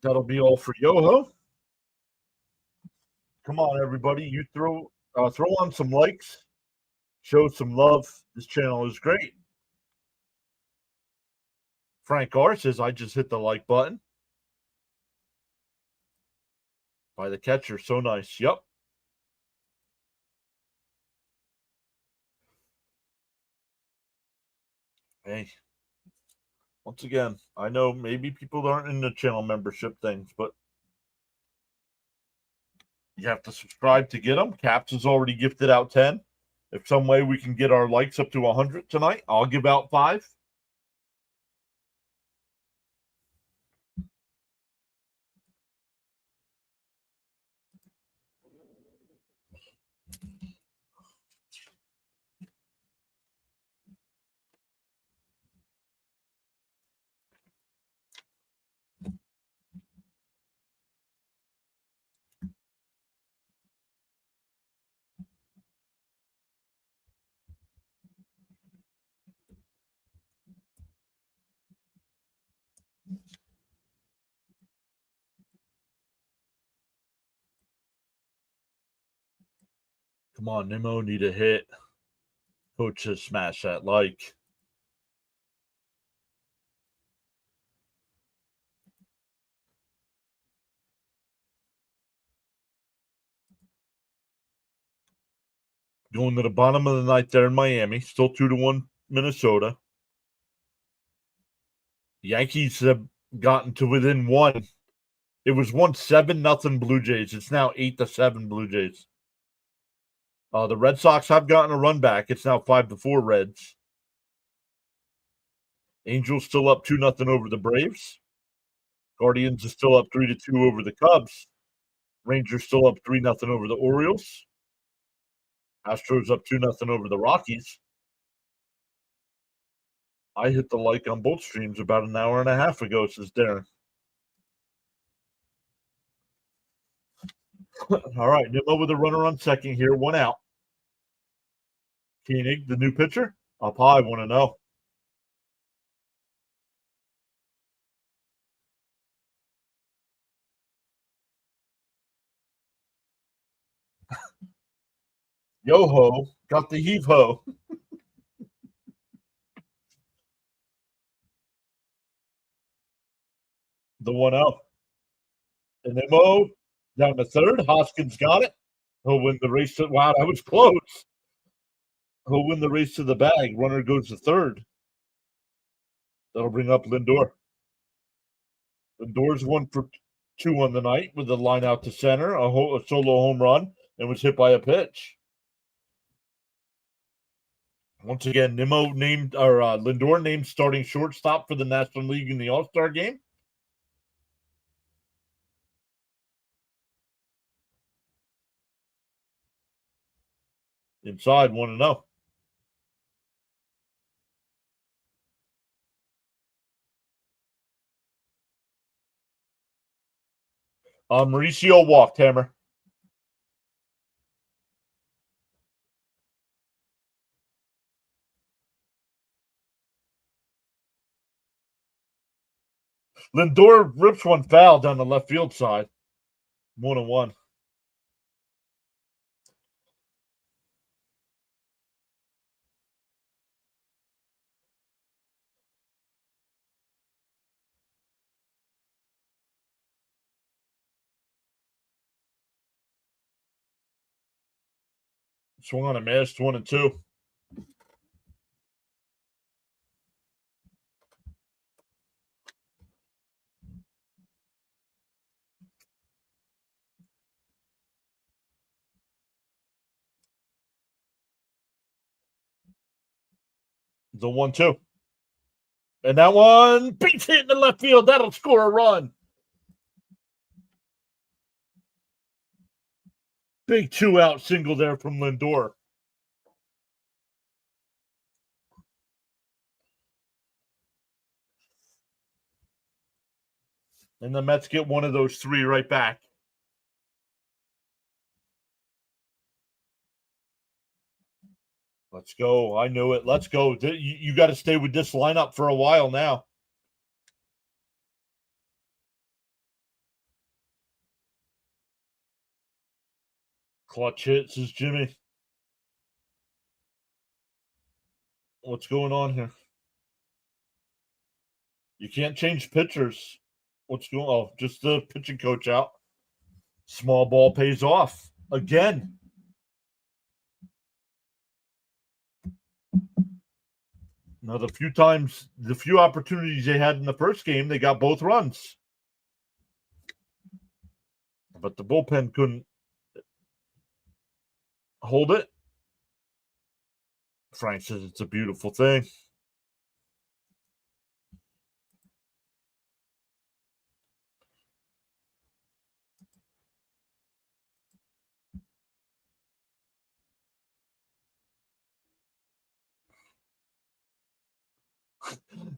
That'll be all for Yoho. Come on, everybody. You throw on some likes. Show some love. This channel is great. Frank R says, I just hit the like button. By the catcher. So nice. Yep. Hey, once again, I know maybe people aren't in the channel membership things, but you have to subscribe to get them. Caps has already gifted out 10. If some way we can get our likes up to 100 tonight, I'll give out 5. Come on, Nimmo, need a hit. Coach says smash that like. Going to the bottom of the ninth there in Miami. Still 2-1 Minnesota. Yankees have gotten to within 1. It was 1-7-0 Blue Jays. It's now 8-7 Blue Jays. The Red Sox have gotten a run back. It's now 5-4 Reds. Angels still up 2-0 over the Braves. Guardians is still up 3-2 over the Cubs. Rangers still up 3-0 over the Orioles. Astros up 2-0 over the Rockies. I hit the like on both streams about an hour and a half ago, says Darren. All right, Nimmo with a runner on second here, 1 out. Koenig, the new pitcher, up high, 1-0. Yo ho, got the heave ho. The 1-0. And Nimmo down to third. Hoskins got it. He'll win the race to, wow, that was close. He'll win the race to the bag. Runner goes to third. That'll bring up Lindor. Lindor's 1-for-2 on the night with a line out to center, a solo home run, and was hit by a pitch. Once again, Lindor named starting shortstop for the National League in the All-Star game. Inside, 1-0. Mauricio walked, Hammer. Lindor rips one foul down the left field side. 1-1. Swung on a miss, 1-2. The 1-2. And that one beats hit in the left field. That'll score a run. Big 2-out single there from Lindor. And the Mets get one of those 3 right back. Let's go. I knew it. Let's go. You got to stay with this lineup for a while now. Clutch hits is Jimmy. What's going on here? You can't change pitchers. What's going on? Oh, just the pitching coach out. Small ball pays off again. Now, the few opportunities they had in the first game, they got both runs. But the bullpen couldn't hold it. Frank says it's a beautiful thing.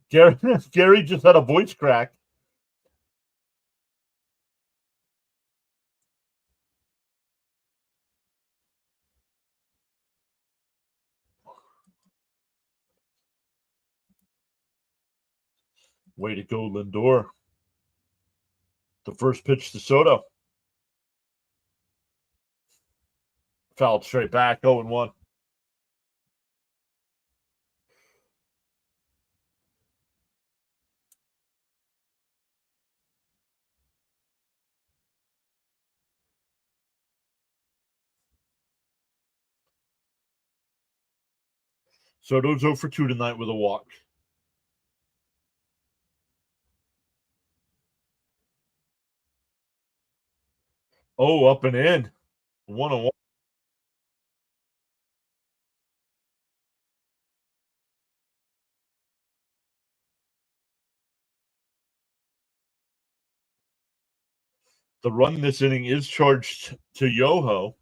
Gary just had a voice crack. Way to go, Lindor. The first pitch to Soto. Fouled straight back, 0-1. Soto's 0 for 2 tonight with a walk. Oh, up and in. 1-1. The run this inning is charged to Yoho.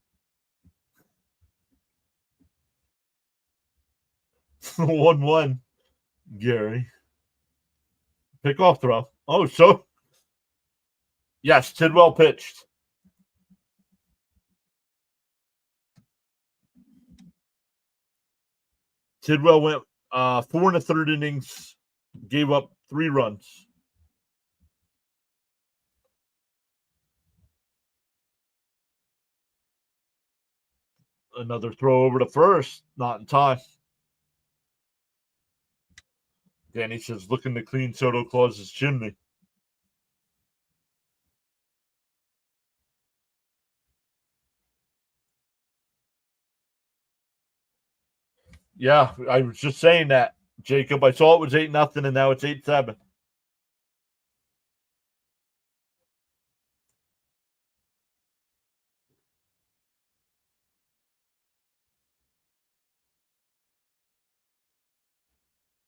1-1, Gary. Pickoff throw. Oh, so yes, Tidwell pitched. Tidwell went 4 1/3 innings, gave up 3 runs. Another throw over to first, not in time. Danny says, looking to clean Soto Claus's chimney. Yeah, I was just saying that, Jacob. I saw it was 8-0, and now it's 8-7.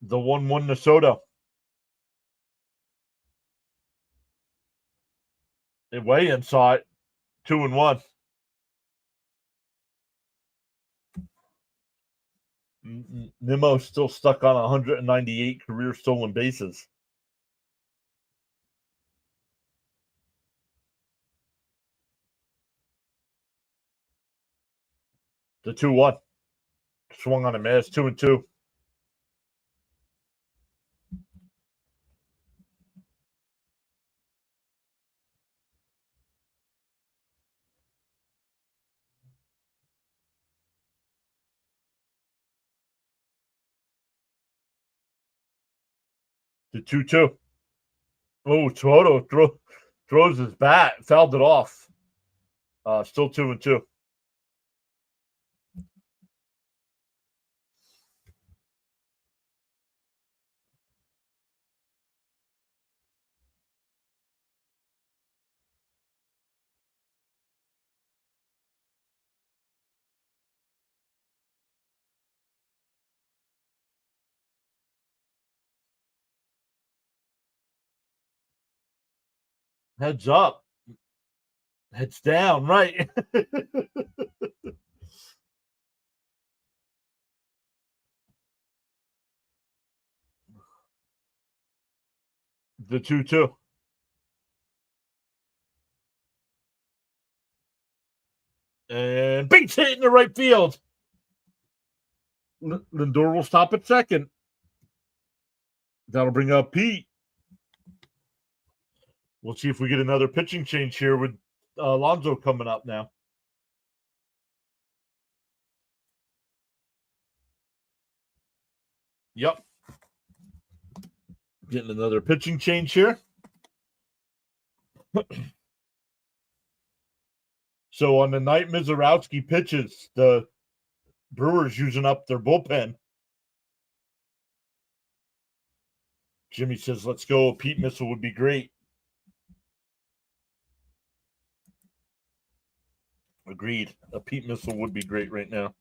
The 1-1 to Soto. And weigh-in saw it, 2-1. Nimmo's still stuck on 198 career stolen bases. The 2-1. Swung on a miss, 2-2. The 2-2. Oh, Soto throws his bat, fouled it off. Still 2-2. Heads up. Heads down, right. The 2-2. And big hit in the right field. Lindor will stop at second. That'll bring up Pete. We'll see if we get another pitching change here with Alonso coming up now. Yep. Getting another pitching change here. So on the night Mizorowski pitches, the Brewers using up their bullpen. Jimmy says, let's go. A Pete missile would be great. Agreed. A Pete missile would be great right now.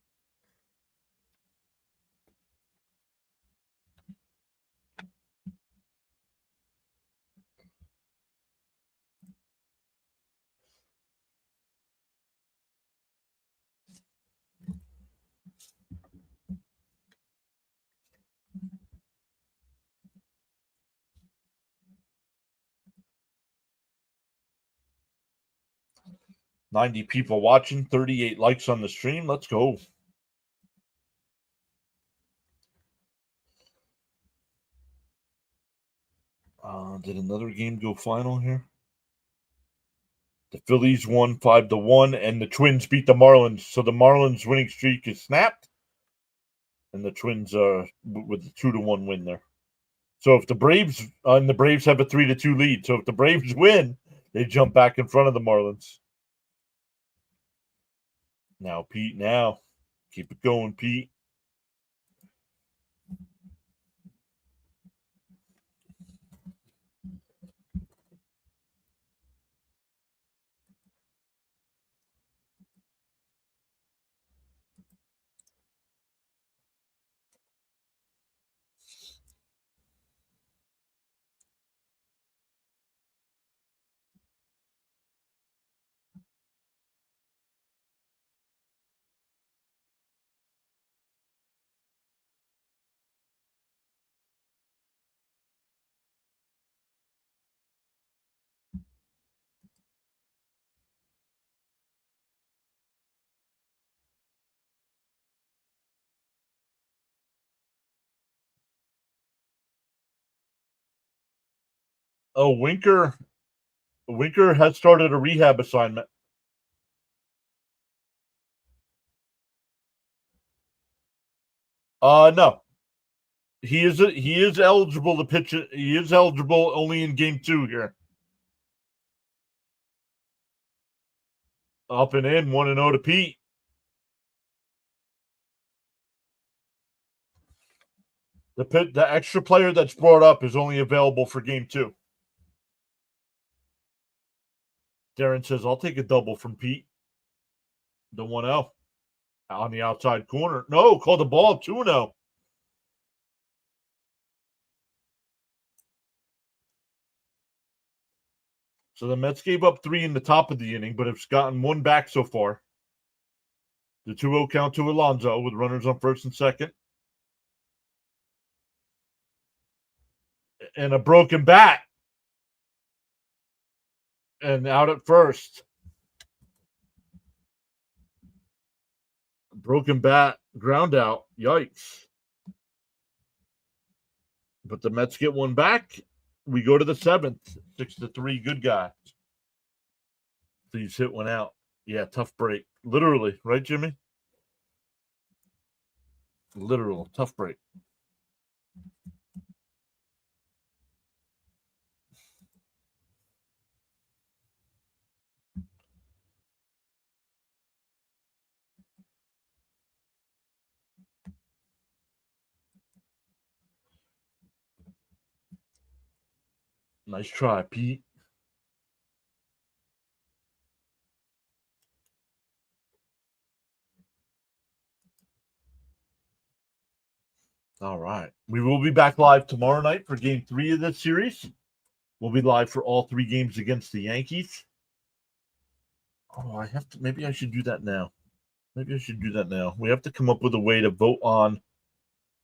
$90 people watching, 38 likes on the stream. Let's go. Did another game go final here? The Phillies won 5-1, and the Twins beat the Marlins. So the Marlins winning streak is snapped, and the Twins are with a 2-1 win there. So if the Braves and the Braves have a 3-2 lead. So if the Braves win, they jump back in front of the Marlins. Now, Pete, now. Keep it going, Pete. Oh, Winker has started a rehab assignment. No. He is eligible to pitch it. He is eligible only in game 2 here. Up and in, 1-0 to Pete. The extra player that's brought up is only available for game 2. Darren says, I'll take a double from Pete. The 1-0 on the outside corner. No, called the ball 2-0. So the Mets gave up 3 in the top of the inning, but have gotten 1 back so far. The 2-0 count to Alonso with runners on first and second. And a broken bat. And out at first. Broken bat, ground out. Yikes. But the Mets get 1 back. We go to the 7th. 6-3. Good guy. Please hit 1 out. Yeah, tough break. Literally, right, Jimmy? Literal, tough break. Nice try, Pete. All right. We will be back live tomorrow night for game 3 of this series. We'll be live for all 3 games against the Yankees. Oh, maybe I should do that now. We have to come up with a way to vote on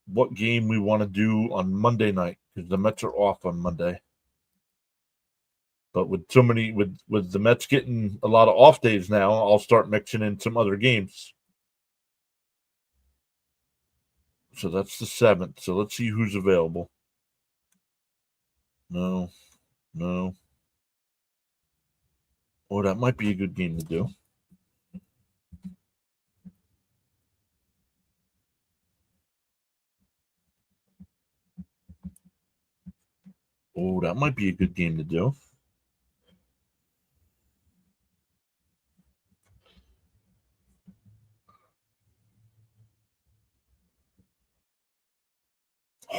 what game we want to do on Monday night because the Mets are off on Monday. But with the Mets getting a lot of off days now, I'll start mixing in some other games. So that's the 7th. So let's see who's available. No. Oh, that might be a good game to do. Oh, that might be a good game to do.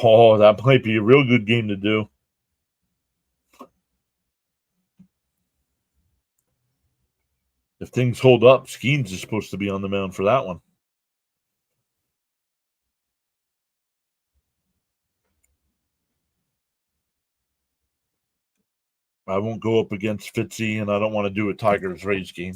Oh, that might be a real good game to do. If things hold up, Skeens is supposed to be on the mound for that one. I won't go up against Fitzy, and I don't want to do a Tigers-Rays game.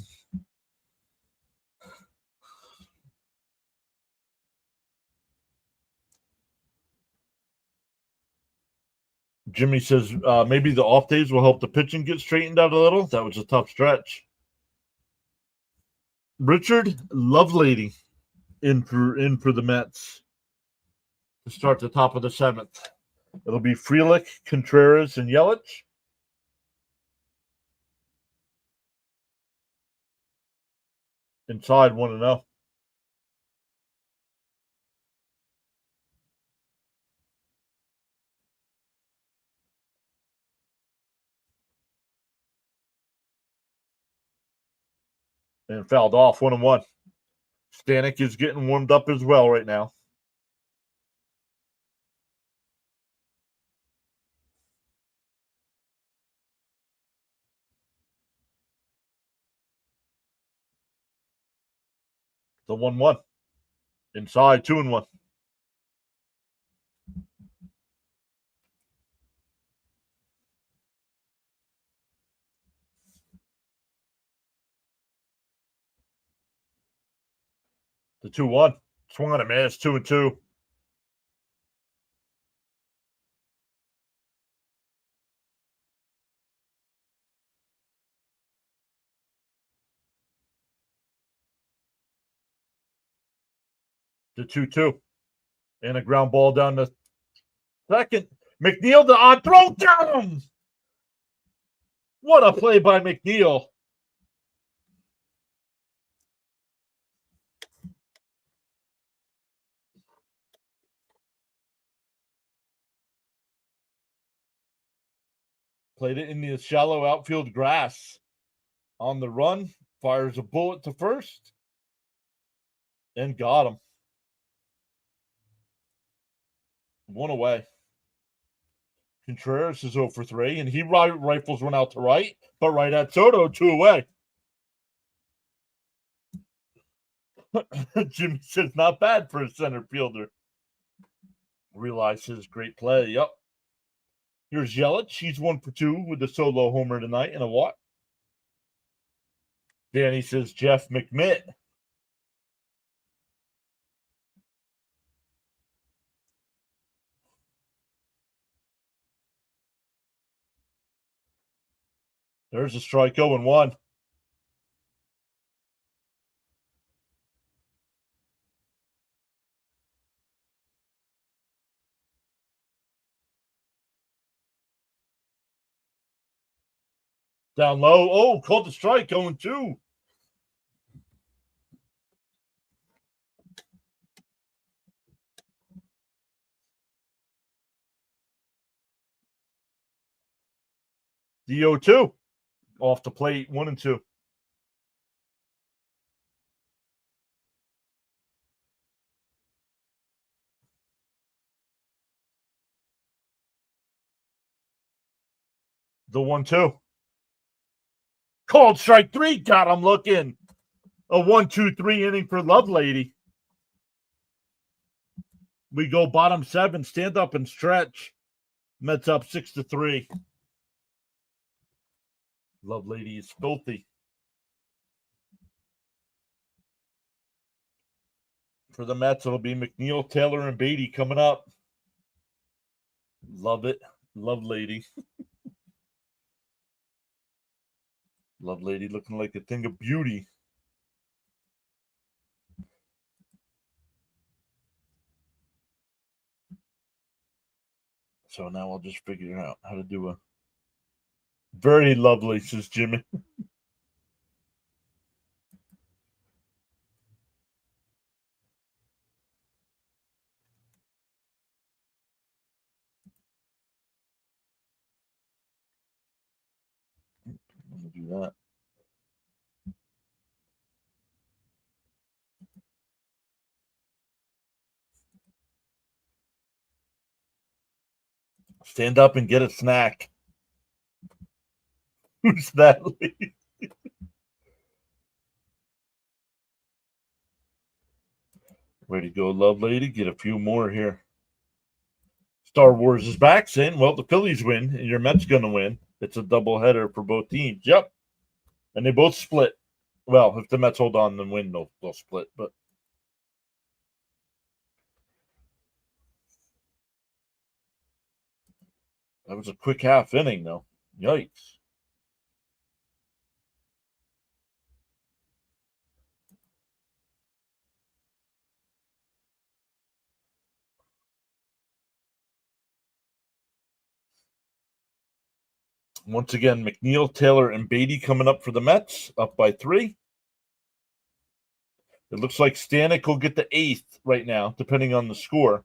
Jimmy says maybe the off days will help the pitching get straightened out a little. That was a tough stretch. Richard Lovelady in for the Mets to start the top of the 7th. It'll be Frelick, Contreras, and Yelich. Inside 1-0. And fouled off 1-1. Stanek is getting warmed up as well right now. The 1-1. Inside 2-1. The 2-1. Swung on a miss. 2-2. The 2-2. And a ground ball down the second. McNeil, the on throw down. What a play by McNeil. Played it in the shallow outfield grass. On the run, fires a bullet to first. And got him. 1 away. Contreras is 0 for 3, and he rifles one out to right, but right at Soto, 2 away. Jimmy says not bad for a center fielder. Realize his great play. Yep. Here's Yelich. He's 1 for 2 with a solo homer tonight and a walk. Danny says Jeff McMitt. There's a strike 0-1. Down low. Oh, called the strike 0-2. The 0-2. Off the plate, 1-2. The 1-2. Called strike 3. Got him looking. A 1-2-3 inning for Lovelady. We go bottom 7. Stand up and stretch. Mets up 6-3. Lovelady is filthy. For the Mets, it'll be McNeil, Taylor, and Beatty coming up. Love it. Lovelady. Lovelady looking like a thing of beauty. So now I'll just figure out how to do a very lovely, says Jimmy. I'm gonna do that. Stand up and get a snack. Who's that lady? Way to go, love lady. Get a few more here. Star Wars is back, saying, well, the Phillies win and your Mets going to win. It's a doubleheader for both teams. Yep. And they both split. Well, if the Mets hold on and win, they'll split. But that was a quick half inning, though. Yikes. Once again, McNeil, Taylor, and Beatty coming up for the Mets, up by 3. It looks like Stanek will get the 8th right now, depending on the score.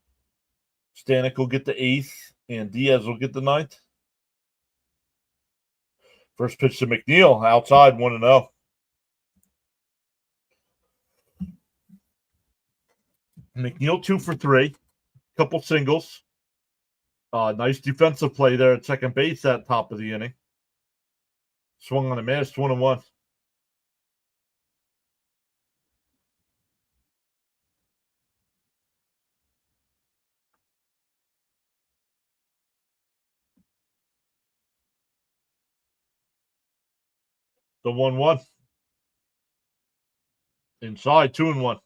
Stanek will get the 8th, and Diaz will get the 9th. First pitch to McNeil, outside, 1-0. McNeil 2 for 3, couple singles. Nice defensive play there at second base at top of the inning. Swung on a miss, 1-1. The 1-1. Inside, 2-1.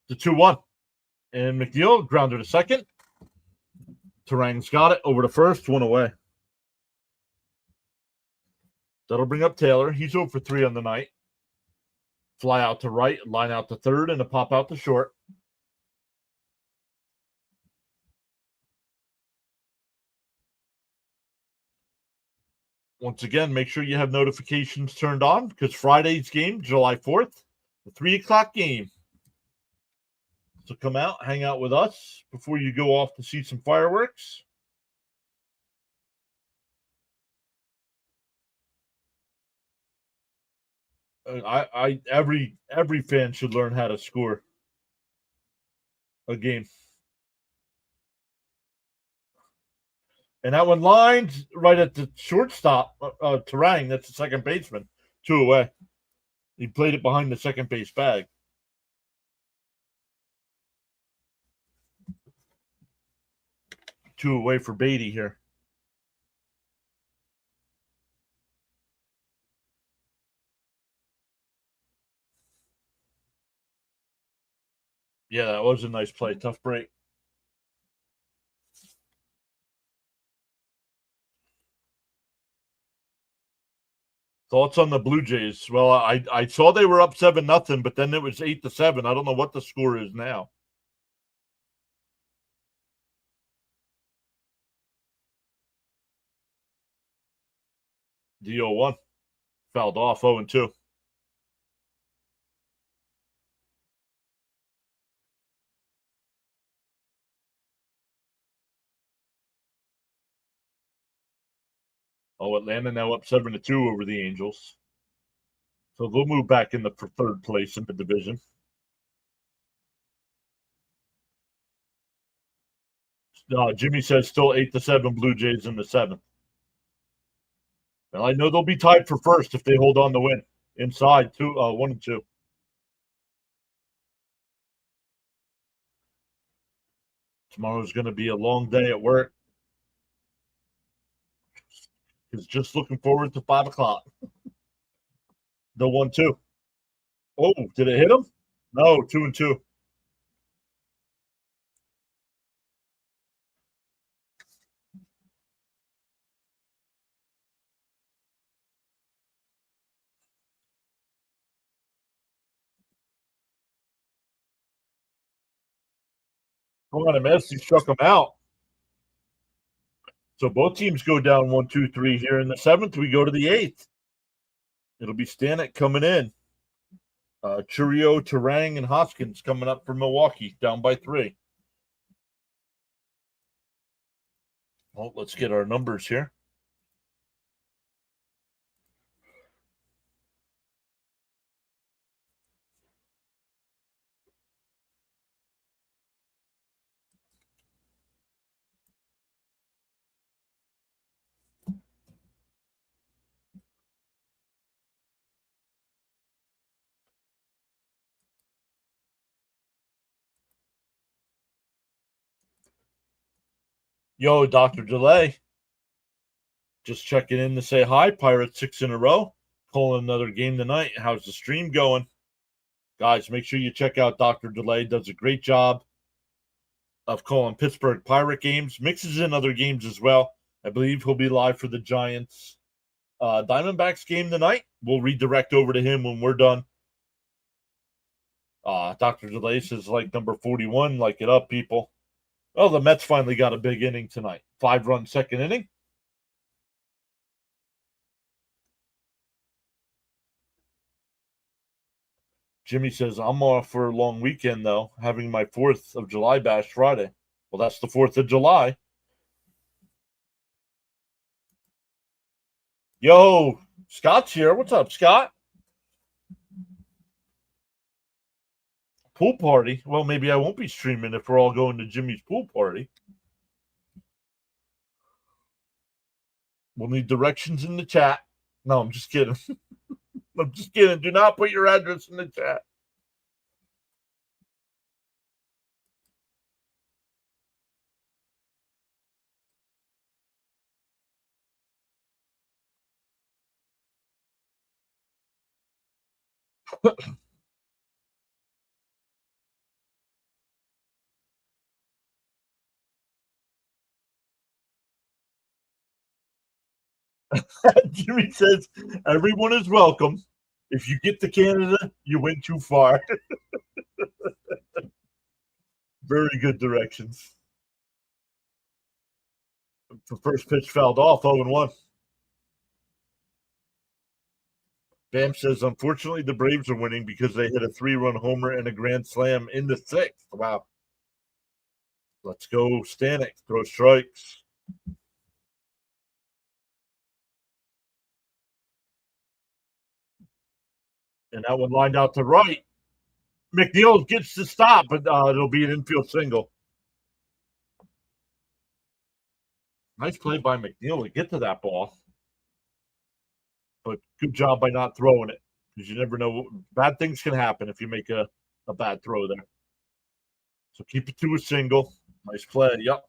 The 2-1. And McNeil grounded to second. Terang's got it over to first, 1 away. That'll bring up Taylor. He's 0 for 3 on the night. Fly out to right, line out to third, and a pop out to short. Once again, make sure you have notifications turned on because Friday's game, July 4th, the 3 o'clock game. So come out, hang out with us before you go off to see some fireworks. Every fan should learn how to score a game. And that one lined right at the shortstop, Terang. That's the second baseman. 2 away. He played it behind the second base bag. Two away for Beatty here. Yeah, that was a nice play. Tough break. Thoughts on the Blue Jays? Well, I saw they were up 7-0, but then it was 8-7. I don't know what the score is now. The 0-1 fouled off 0-2. Oh, Atlanta now up 7-2 over the Angels. So they'll move back in for third place in the division. Jimmy says still 8-7 Blue Jays in the 7th. Well, I know they'll be tied for first if they hold on to win. Inside 1-2. Tomorrow's going to be a long day at work. He's just looking forward to 5 o'clock. The 1-2. Oh, did it hit him? No, 2-2. Come on, miss. He struck him out. So both teams go down 1-2-3 here. In the 7th, we go to the 8th. It'll be Stanek coming in. Churio, Terang, and Hoskins coming up for Milwaukee, down by 3. Well, let's get our numbers here. Yo, Dr. Delay. Just checking in to say hi. Pirates 6 in a row. Calling another game tonight. How's the stream going? Guys, make sure you check out Dr. Delay. Does a great job of calling Pittsburgh Pirate games. Mixes in other games as well. I believe he'll be live for the Giants Diamondbacks game tonight. We'll redirect over to him when we're done. Dr. Delay says like number 41. Like it up, people. Oh, the Mets finally got a big inning tonight. 5-run second inning. Jimmy says, I'm off for a long weekend, though, having my 4th of July bash Friday. Well, that's the 4th of July. Yo, Scott's here. What's up, Scott? Pool party. Well, maybe I won't be streaming if we're all going to Jimmy's pool party. We'll need directions in the chat. No, I'm just kidding. I'm just kidding. Do not put your address in the chat. Jimmy says, everyone is welcome. If you get to Canada, you went too far. Very good directions. The first pitch fouled off, 0-1. Bam says, unfortunately, the Braves are winning because they hit a 3-run homer and a grand slam in the 6th. Wow. Let's go, Stanek. Throw strikes. And that one lined out to right. McNeil gets the stop, but it'll be an infield single. Nice play by McNeil to get to that ball. But good job by not throwing it, because you never know. Bad things can happen if you make a bad throw there. So keep it to a single. Nice play. Yep.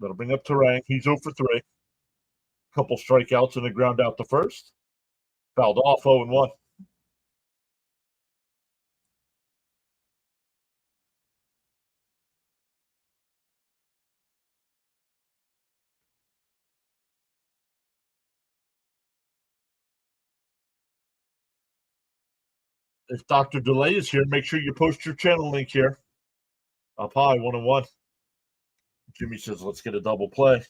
That'll bring up Terang. He's 0 for 3. Couple strikeouts and a ground out to first. Fouled off, 0-1. If Dr. Delay is here, make sure you post your channel link here. Up high, 1-1. Jimmy says, let's get a double play.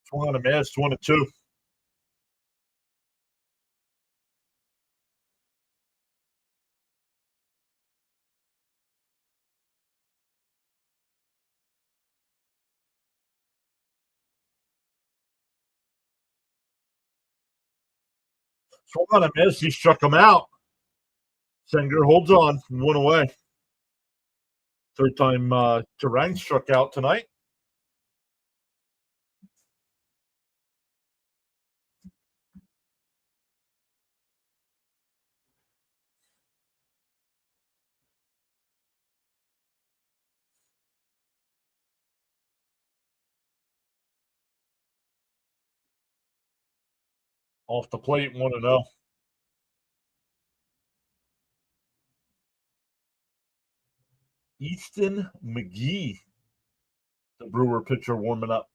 Swung on a miss, 1-2. Swung on a miss. He struck him out. Senger holds on, 1 away. Third time Terang struck out tonight. Off the plate, 1-0. Easton McGee, the Brewer pitcher, warming up.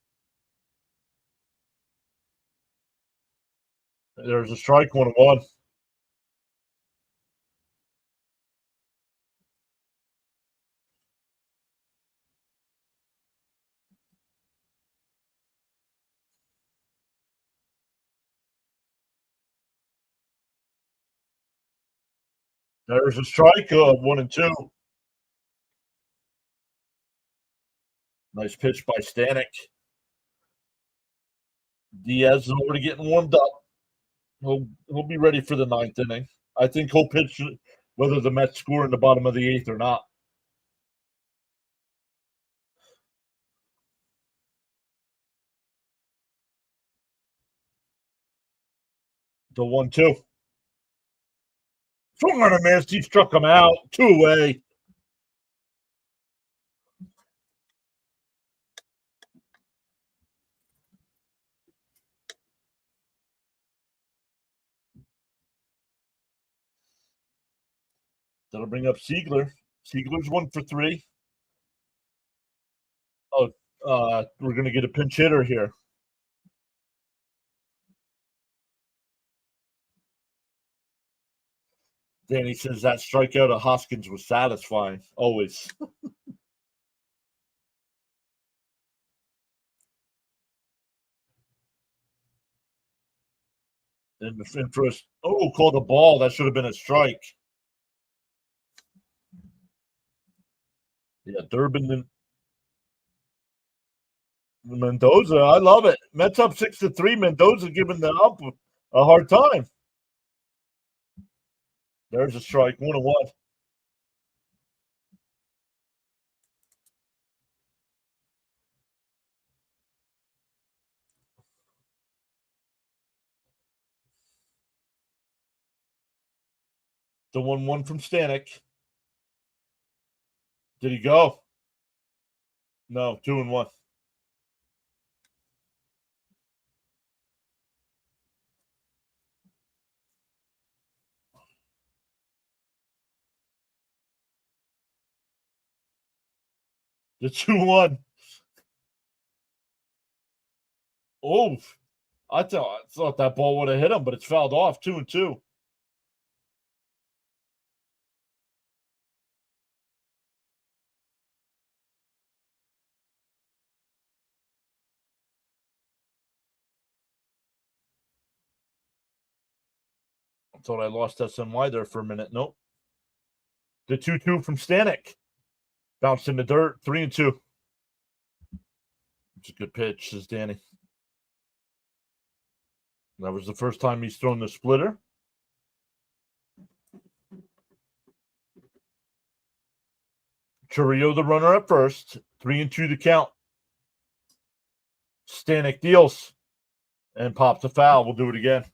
There's a strike, 1-1. There's a strike. 1-2. Nice pitch by Stanek. Diaz is already getting warmed up. He'll be ready for the ninth inning. I think he'll pitch whether the Mets score in the bottom of the eighth or not. The 1-2. Swung on a miss. He struck him out. 2 away. That'll bring up Siegler. Siegler's 1 for 3. Oh, we're going to get a pinch hitter here. Danny says that strikeout of Hoskins was satisfying. Always. In the first, called a ball. That should have been a strike. Yeah, Durbin and Mendoza. I love it. Mets up 6-3. Mendoza giving the ump a hard time. There's a strike. 1-1. The 1-1 from Stanek. Did he go? No, 2-1. The 2-1. Oh, I thought that ball would have hit him, but it's fouled off. 2-2. I thought I lost SNY there for a minute. Nope. The 2-2 from Stanek. Bounced in the dirt. 3-2. It's a good pitch, says Danny. That was the first time he's thrown the splitter. Churrio, the runner at first. 3-2 the count. Stanek deals and pops a foul. We'll do it again.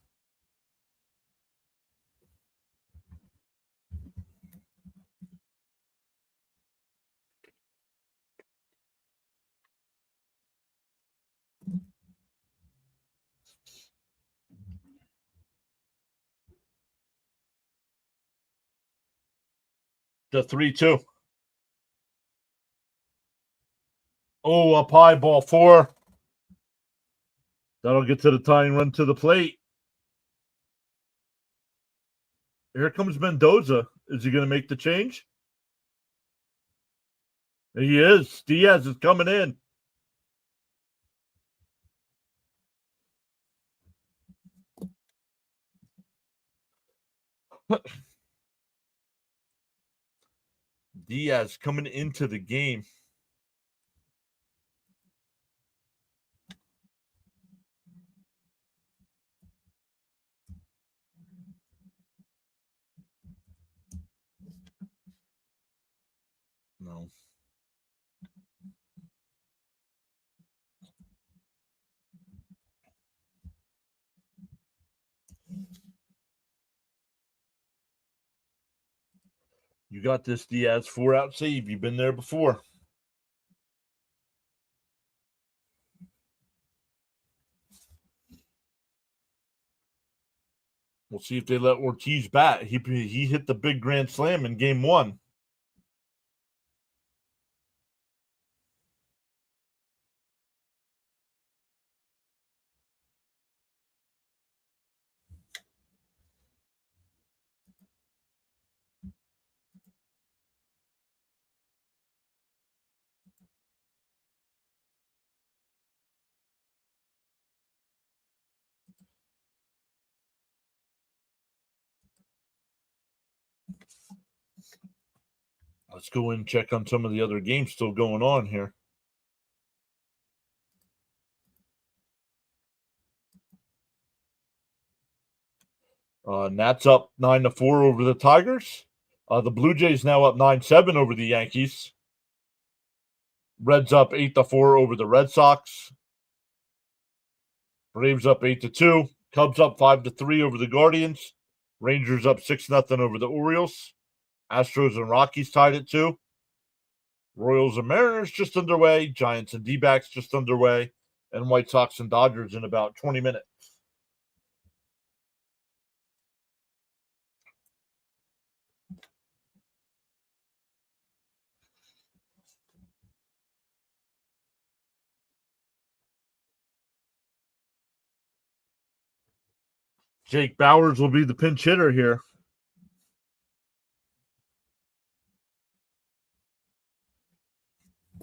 The 3-2. Oh, up high, ball 4. That'll get to the tying run to the plate. Here comes Mendoza. Is he going to make the change? He is. Diaz is coming in. Diaz coming into the game. No. You got this, Diaz. 4-out save. You've been there before. We'll see if they let Ortiz bat. He hit the big grand slam in game 1. Let's go and check on some of the other games still going on here. Nats up 9-4 over the Tigers. The Blue Jays now up 9-7 over the Yankees. Reds up 8-4 over the Red Sox. Braves up 8-2. Cubs up 5-3 over the Guardians. Rangers up 6-0 over the Orioles. Astros and Rockies tied at 2. Royals and Mariners just underway. Giants and D-backs just underway. And White Sox and Dodgers in about 20 minutes. Jake Bauers will be the pinch hitter here.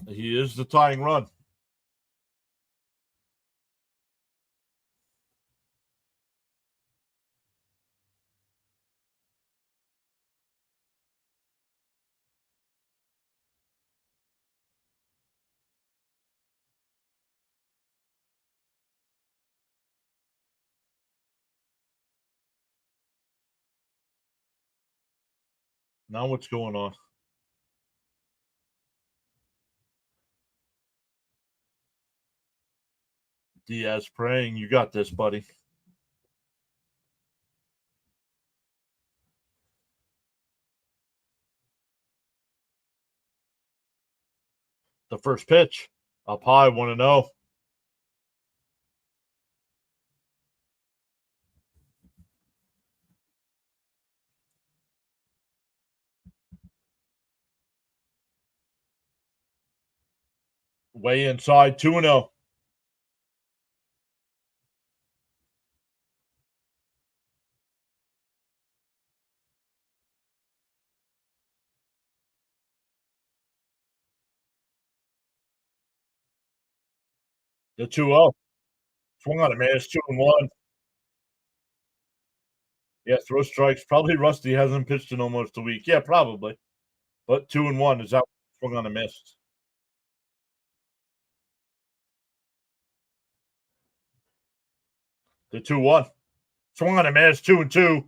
He is the tying run. Now what's going on? Diaz praying. You got this, buddy. The first pitch. Up high, 1-0. Way inside, 2-0. The 2-0. Swung on a man. It's 2-1. Yeah, throw strikes. Probably Rusty hasn't pitched in almost a week. Yeah, probably. But 2-1 is out. Swung on a miss. The 2-1. Swung on a miss. 2-2.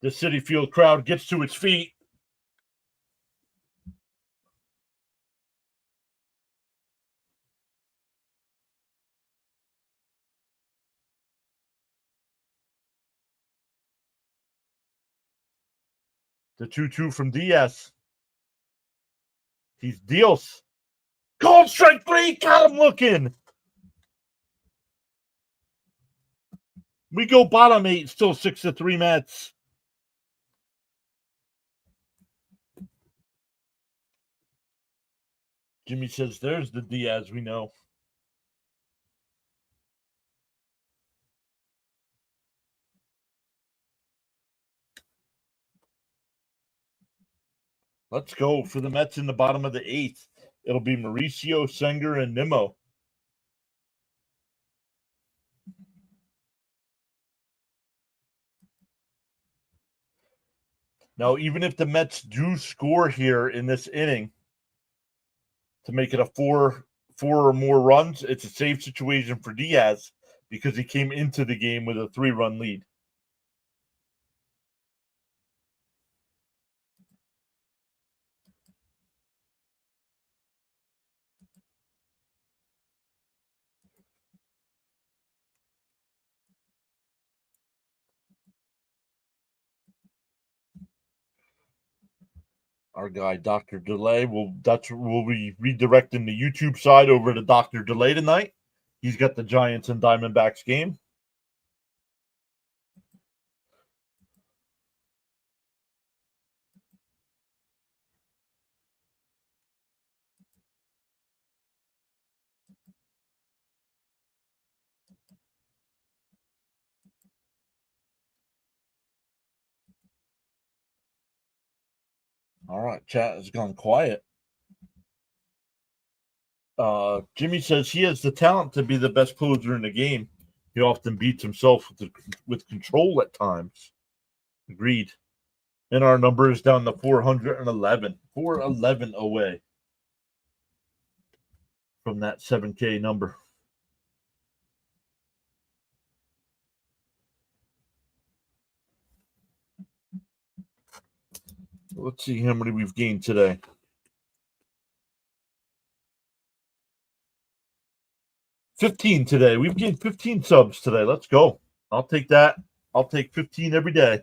The Citi Field crowd gets to its feet. The 2-2 from Diaz. He deals. Cold strike 3. Got him looking. We go bottom 8. Still 6-3 Mets. Jimmy says there's the Diaz we know. Let's go for the Mets in the bottom of the 8th. It'll be Mauricio, Senger, and Nimmo. Now, even if the Mets do score here in this inning to make it a four or more runs, it's a safe situation for Diaz because he came into the game with a 3-run lead. Our guy, Dr. Delay, we'll be redirecting the YouTube side over to Dr. Delay tonight. He's got the Giants and Diamondbacks game. All right, chat has gone quiet. Jimmy says he has the talent to be the best closer in the game. He often beats himself with control at times. Agreed. And our number is down to 411. 411 away from that 7K number. Let's see how many we've gained today. 15 today. We've gained 15 subs today. Let's go. I'll take that. I'll take 15 every day.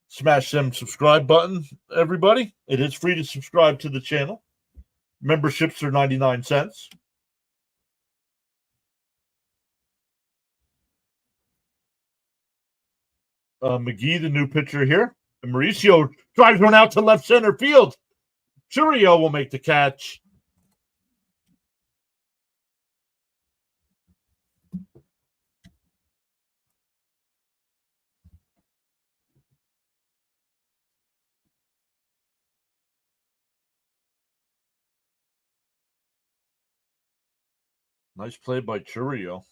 Smash them subscribe button, everybody. It is free to subscribe to the channel. Memberships are 99 cents. McGee, the new pitcher here. And Mauricio drives one out to left center field. Churio will make the catch. Nice play by Churio.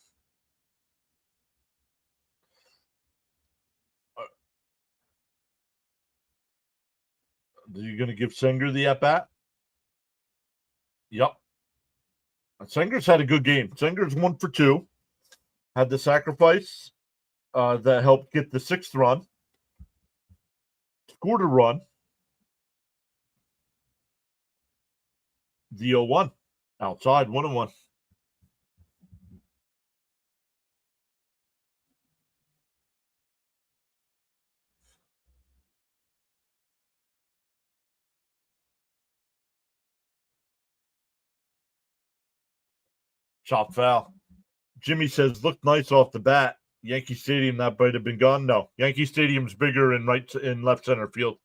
Are you going to give Senger the at-bat? Yep. Senger's had a good game. Senger's 1 for 2. Had the sacrifice that helped get the 6th run. Scored a run. The 0-1. Outside, 1-1. Chop foul. Jimmy says, looked nice off the bat. Yankee Stadium, that might have been gone. No, Yankee Stadium's bigger in left center field.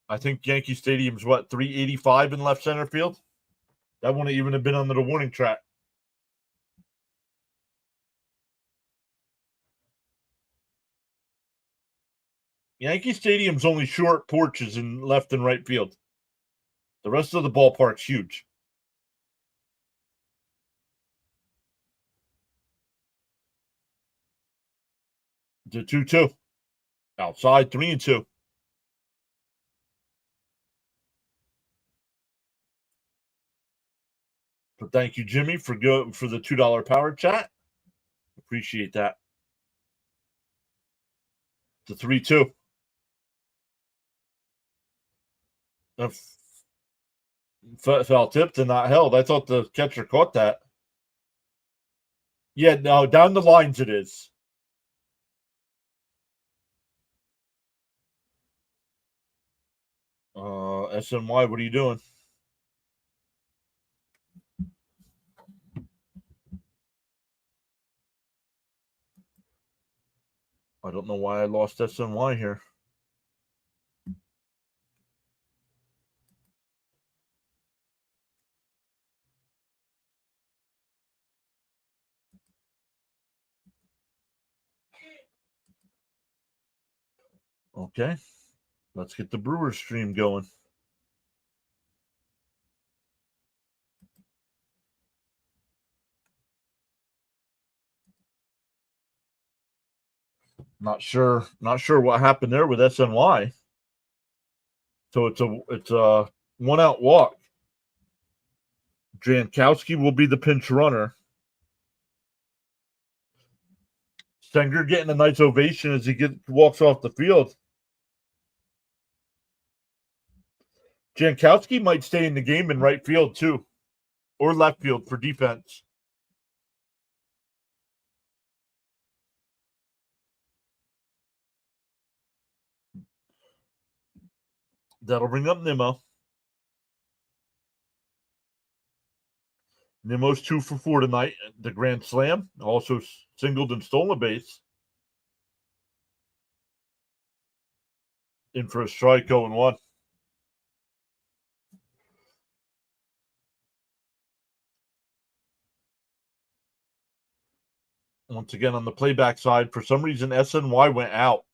I think Yankee Stadium's 385 in left center field. That wouldn't even have been under the warning track. Yankee Stadium's only short porches in left and right field. The rest of the ballpark's huge. The 2-2. Outside, 3-2. But thank you, Jimmy, for the $2 power chat. Appreciate that. The 3-2. Foul tipped and not held. I thought the catcher caught that. Yeah, no, down the lines it is. SNY, what are you doing? I don't know why I lost SNY here. Okay. Let's get the Brewers stream going. Not sure what happened there with SNY. So it's a 1-out walk. Jankowski will be the pinch runner. Stenger getting a nice ovation as he walks off the field. Jankowski might stay in the game in right field too, or left field for defense. That'll bring up Nimmo. Nimmo's 2 for 4 tonight. The grand slam, also singled and stolen a base. In for a strike, 0-1. Once again, on the playback side, for some reason, SNY went out.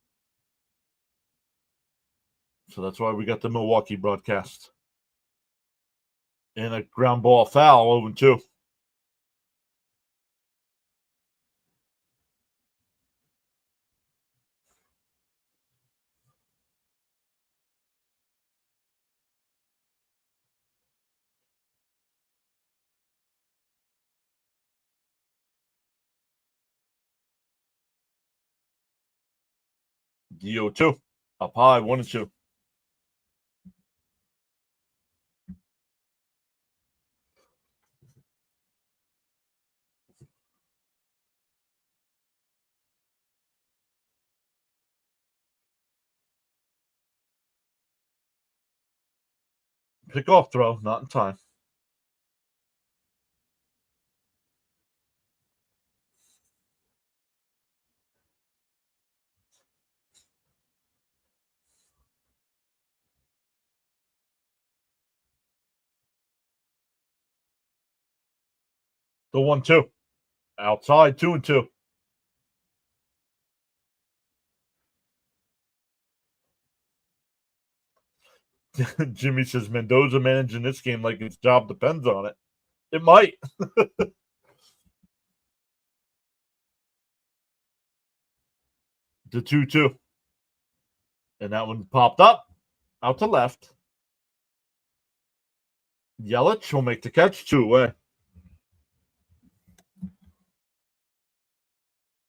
So that's why we got the Milwaukee broadcast. And a ground ball foul, 0-2. DO2. Up high, 1 and 2. Pick-off throw, not in time. The 1-2. Outside, 2 and 2. Jimmy says Mendoza managing this game like his job depends on it. It might. The 2-2. And that one popped up. Out to left. Yelich will make the catch, 2 away.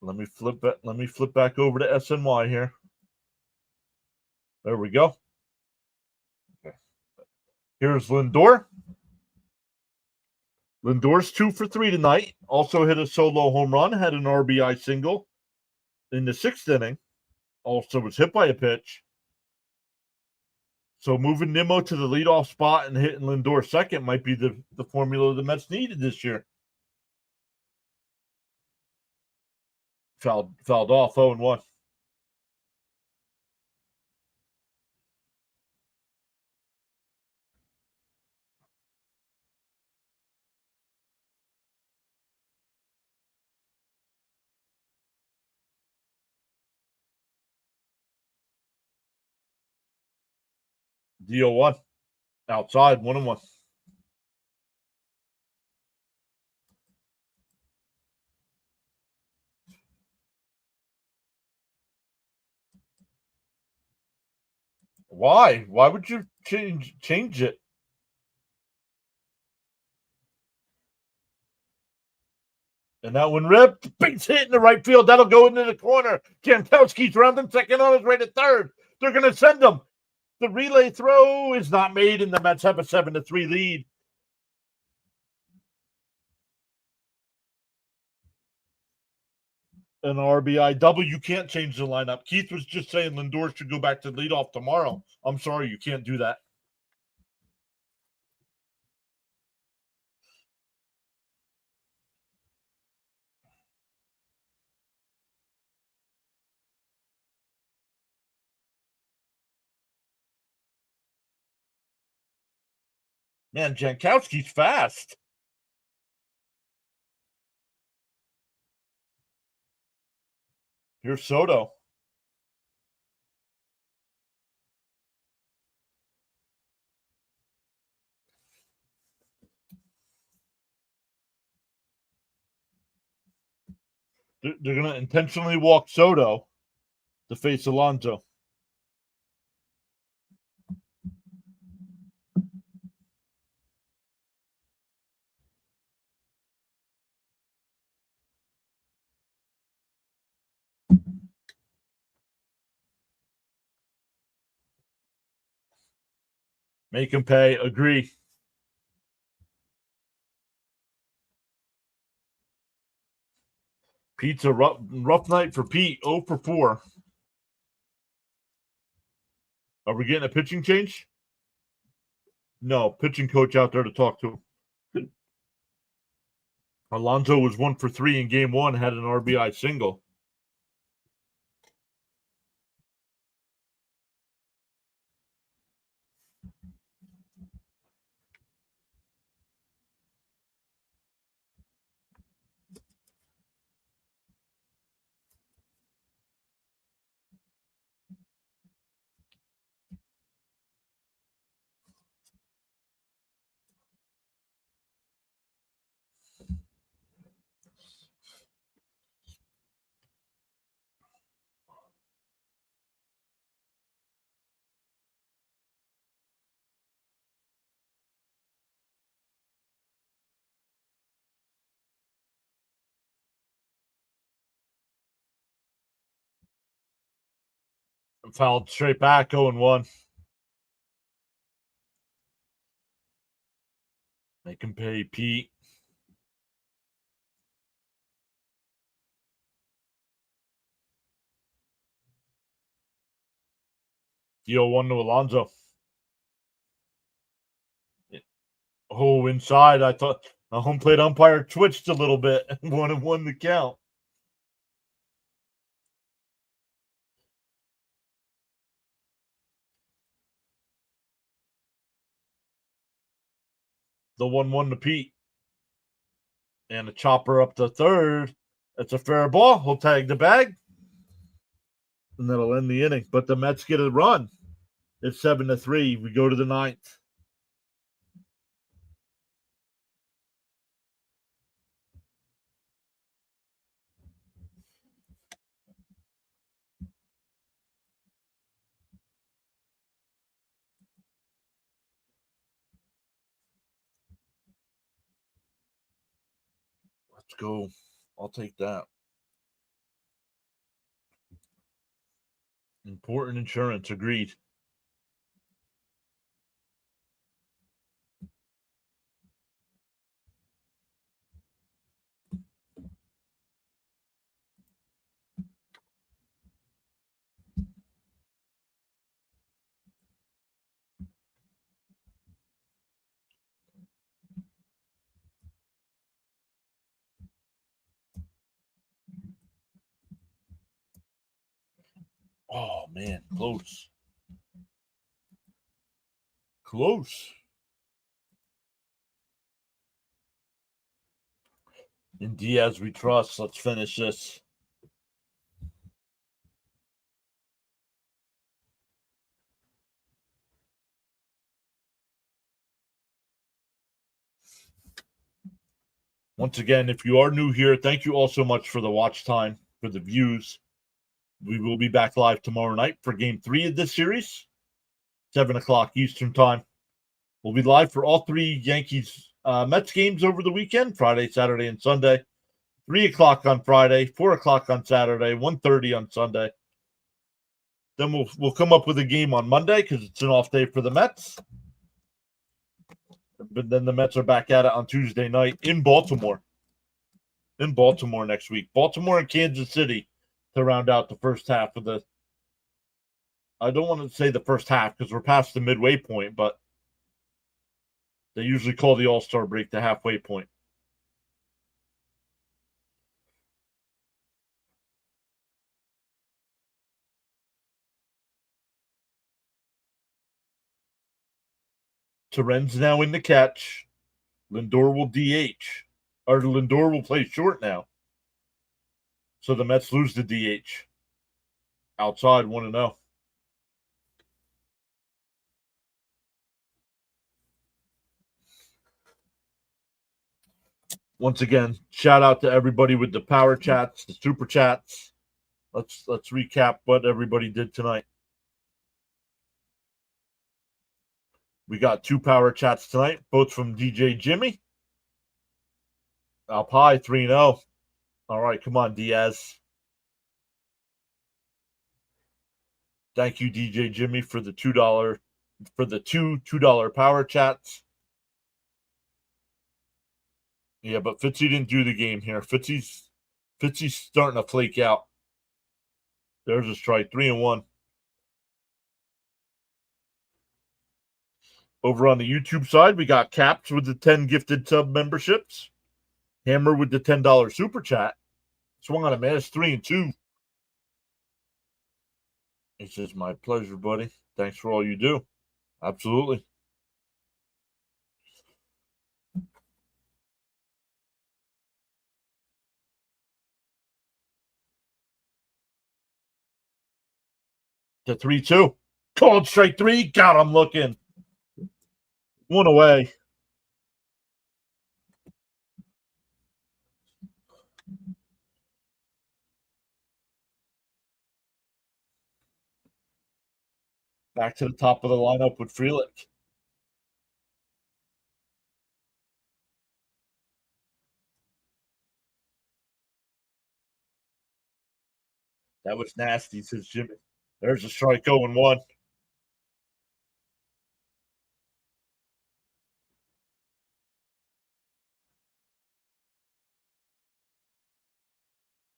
Let me flip back over to SNY here. There we go. Okay. Here's Lindor. Lindor's 2 for 3 tonight. Also hit a solo home run, had an RBI single in the 6th inning. Also was hit by a pitch. So moving Nimmo to the leadoff spot and hitting Lindor second might be the formula the Mets needed this year. Fouled off, 0-1. DO1. Outside, 1-1. Why? Why would you change it? And that one ripped. Base hit in the right field. That'll go into the corner. Jankowski's rounding second on his way to third. They're going to send him. The relay throw is not made, and the Mets have a 7-3 lead. An RBI double. You can't change the lineup. Keith was just saying Lindor should go back to leadoff tomorrow. I'm sorry, you can't do that. Man, Jankowski's fast. Here's Soto. They're going to intentionally walk Soto to face Alonso. Make him pay. Agree. Pete's a rough night for Pete. 0 for 4. Are we getting a pitching change? No, pitching coach out there to talk to him. Alonso was 1 for 3 in game 1, had an RBI single. Fouled straight back, 0-1. They can pay Pete. The 0-1 to Alonso. Oh, inside. I thought the home plate umpire twitched a little bit and won the count. The 1-1 to Pete. And a chopper up to third. That's a fair ball. He'll tag the bag. And that'll end the inning. But the Mets get a run. It's 7-3. We go to the ninth. Let's go. I'll take that. Important insurance. Agreed. Oh, man. Close. Close. In Diaz, we trust. Let's finish this. Once again, if you are new here, thank you all so much for the watch time, for the views. We will be back live tomorrow night for game 3 of this series, 7 o'clock Eastern time. We'll be live for all 3 Yankees Mets games over the weekend, Friday, Saturday, and Sunday. 3 o'clock on Friday, 4 o'clock on Saturday, 1:30 on Sunday. Then we'll come up with a game on Monday because it's an off day for the Mets. But then the Mets are back at it on Tuesday night in Baltimore. In Baltimore next week. Baltimore and Kansas City to round out the first half of the. I don't want to say the first half because we're past the midway point, but they usually call the All-Star break the halfway point. Teren's now in the catch. Lindor will DH. Or Lindor will play short now. So the Mets lose the DH. Outside 1-0. Once again, shout out to everybody with the power chats, the super chats. Let's recap what everybody did tonight. We got 2 power chats tonight, both from DJ Jimmy. Alpie 3-0. All right, come on, Diaz. Thank you, DJ Jimmy, for the $2 for the $2 power chats. Yeah, but Fitzy didn't do the game here. Fitzy's starting to flake out. There's a strike, 3-1. Over on the YouTube side, we got Caps with the 10 gifted sub memberships. Hammer with the $10 super chat. Swung on a man. It's 3-2. He says, my pleasure, buddy. Thanks for all you do. Absolutely. To 3-2. Called strike 3. God, I'm looking. 1 away. Back to the top of the lineup with Frelick. That was nasty, says Jimmy. There's a strike 0-1.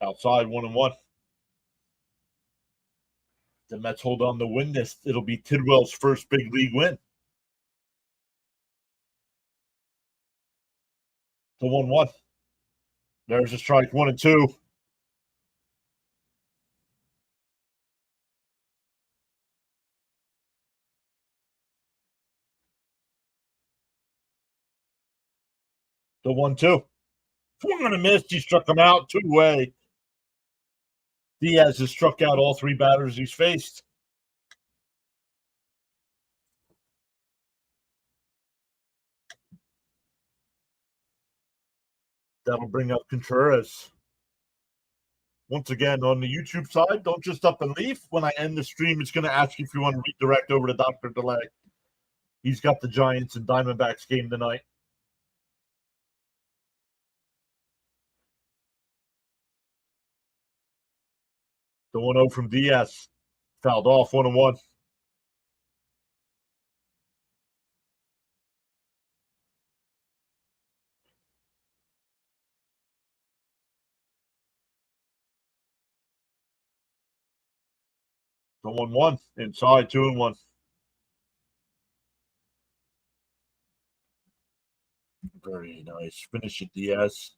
Outside 1-1. The Mets hold on to win this. It'll be Tidwell's first big league win. The 1-1. There's a strike 1-2. The 1-2. Swung on a miss. He struck him out 2-way. Diaz has struck out all 3 batters he's faced. That'll bring up Contreras. Once again, on the YouTube side, don't just up and leave. When I end the stream, it's going to ask you if you want to redirect over to Dr. Delay. He's got the Giants and Diamondbacks game tonight. The 1-0 from Diaz. Fouled off 1-1. The 1-1. Inside 2-1. Very nice. Finish it, Diaz.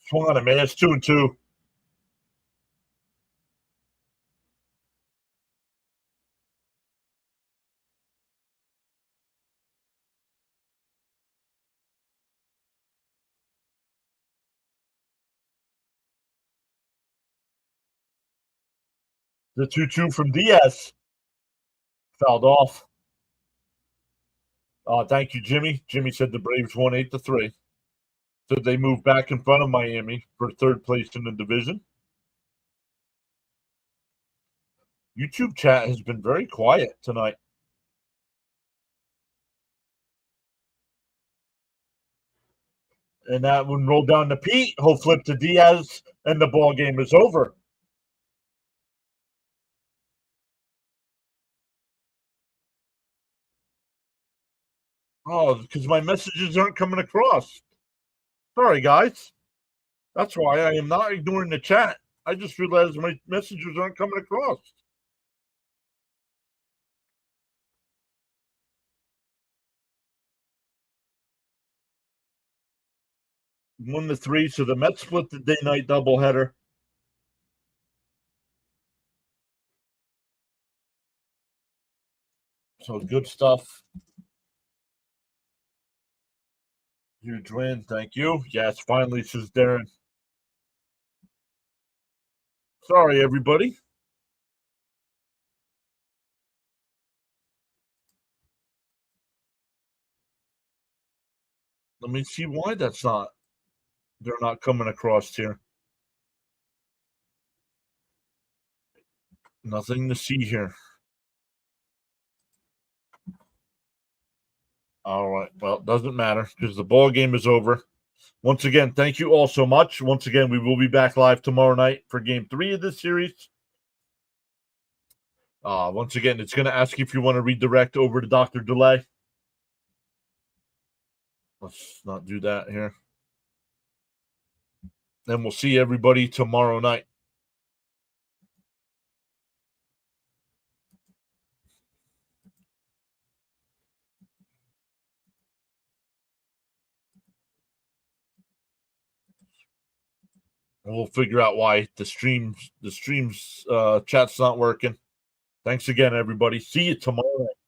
Swung on a miss. 2-2. The 2-2 from Diaz. Fouled off. Thank you, Jimmy. Jimmy said the Braves won 8-3. So they move back in front of Miami for 3rd place in the division. YouTube chat has been very quiet tonight. And that one rolled down to Pete. He'll flip to Diaz, and the ball game is over. Oh, because my messages aren't coming across. Sorry, guys. That's why I am not ignoring the chat. I just realized my messages aren't coming across. 1-3, so the Mets split the day-night doubleheader. So good stuff. Huge win. Thank you. Yes, finally, says Darren. Sorry, everybody. Let me see why they're not coming across here. Nothing to see here. All right. Well, it doesn't matter because the ball game is over. Once again, thank you all so much. Once again, we will be back live tomorrow night for game 3 of this series. Once again, it's going to ask you if you want to redirect over to Dr. Delay. Let's not do that here. And we'll see everybody tomorrow night. And we'll figure out why the stream's chat's not working. Thanks again, everybody. See you tomorrow night.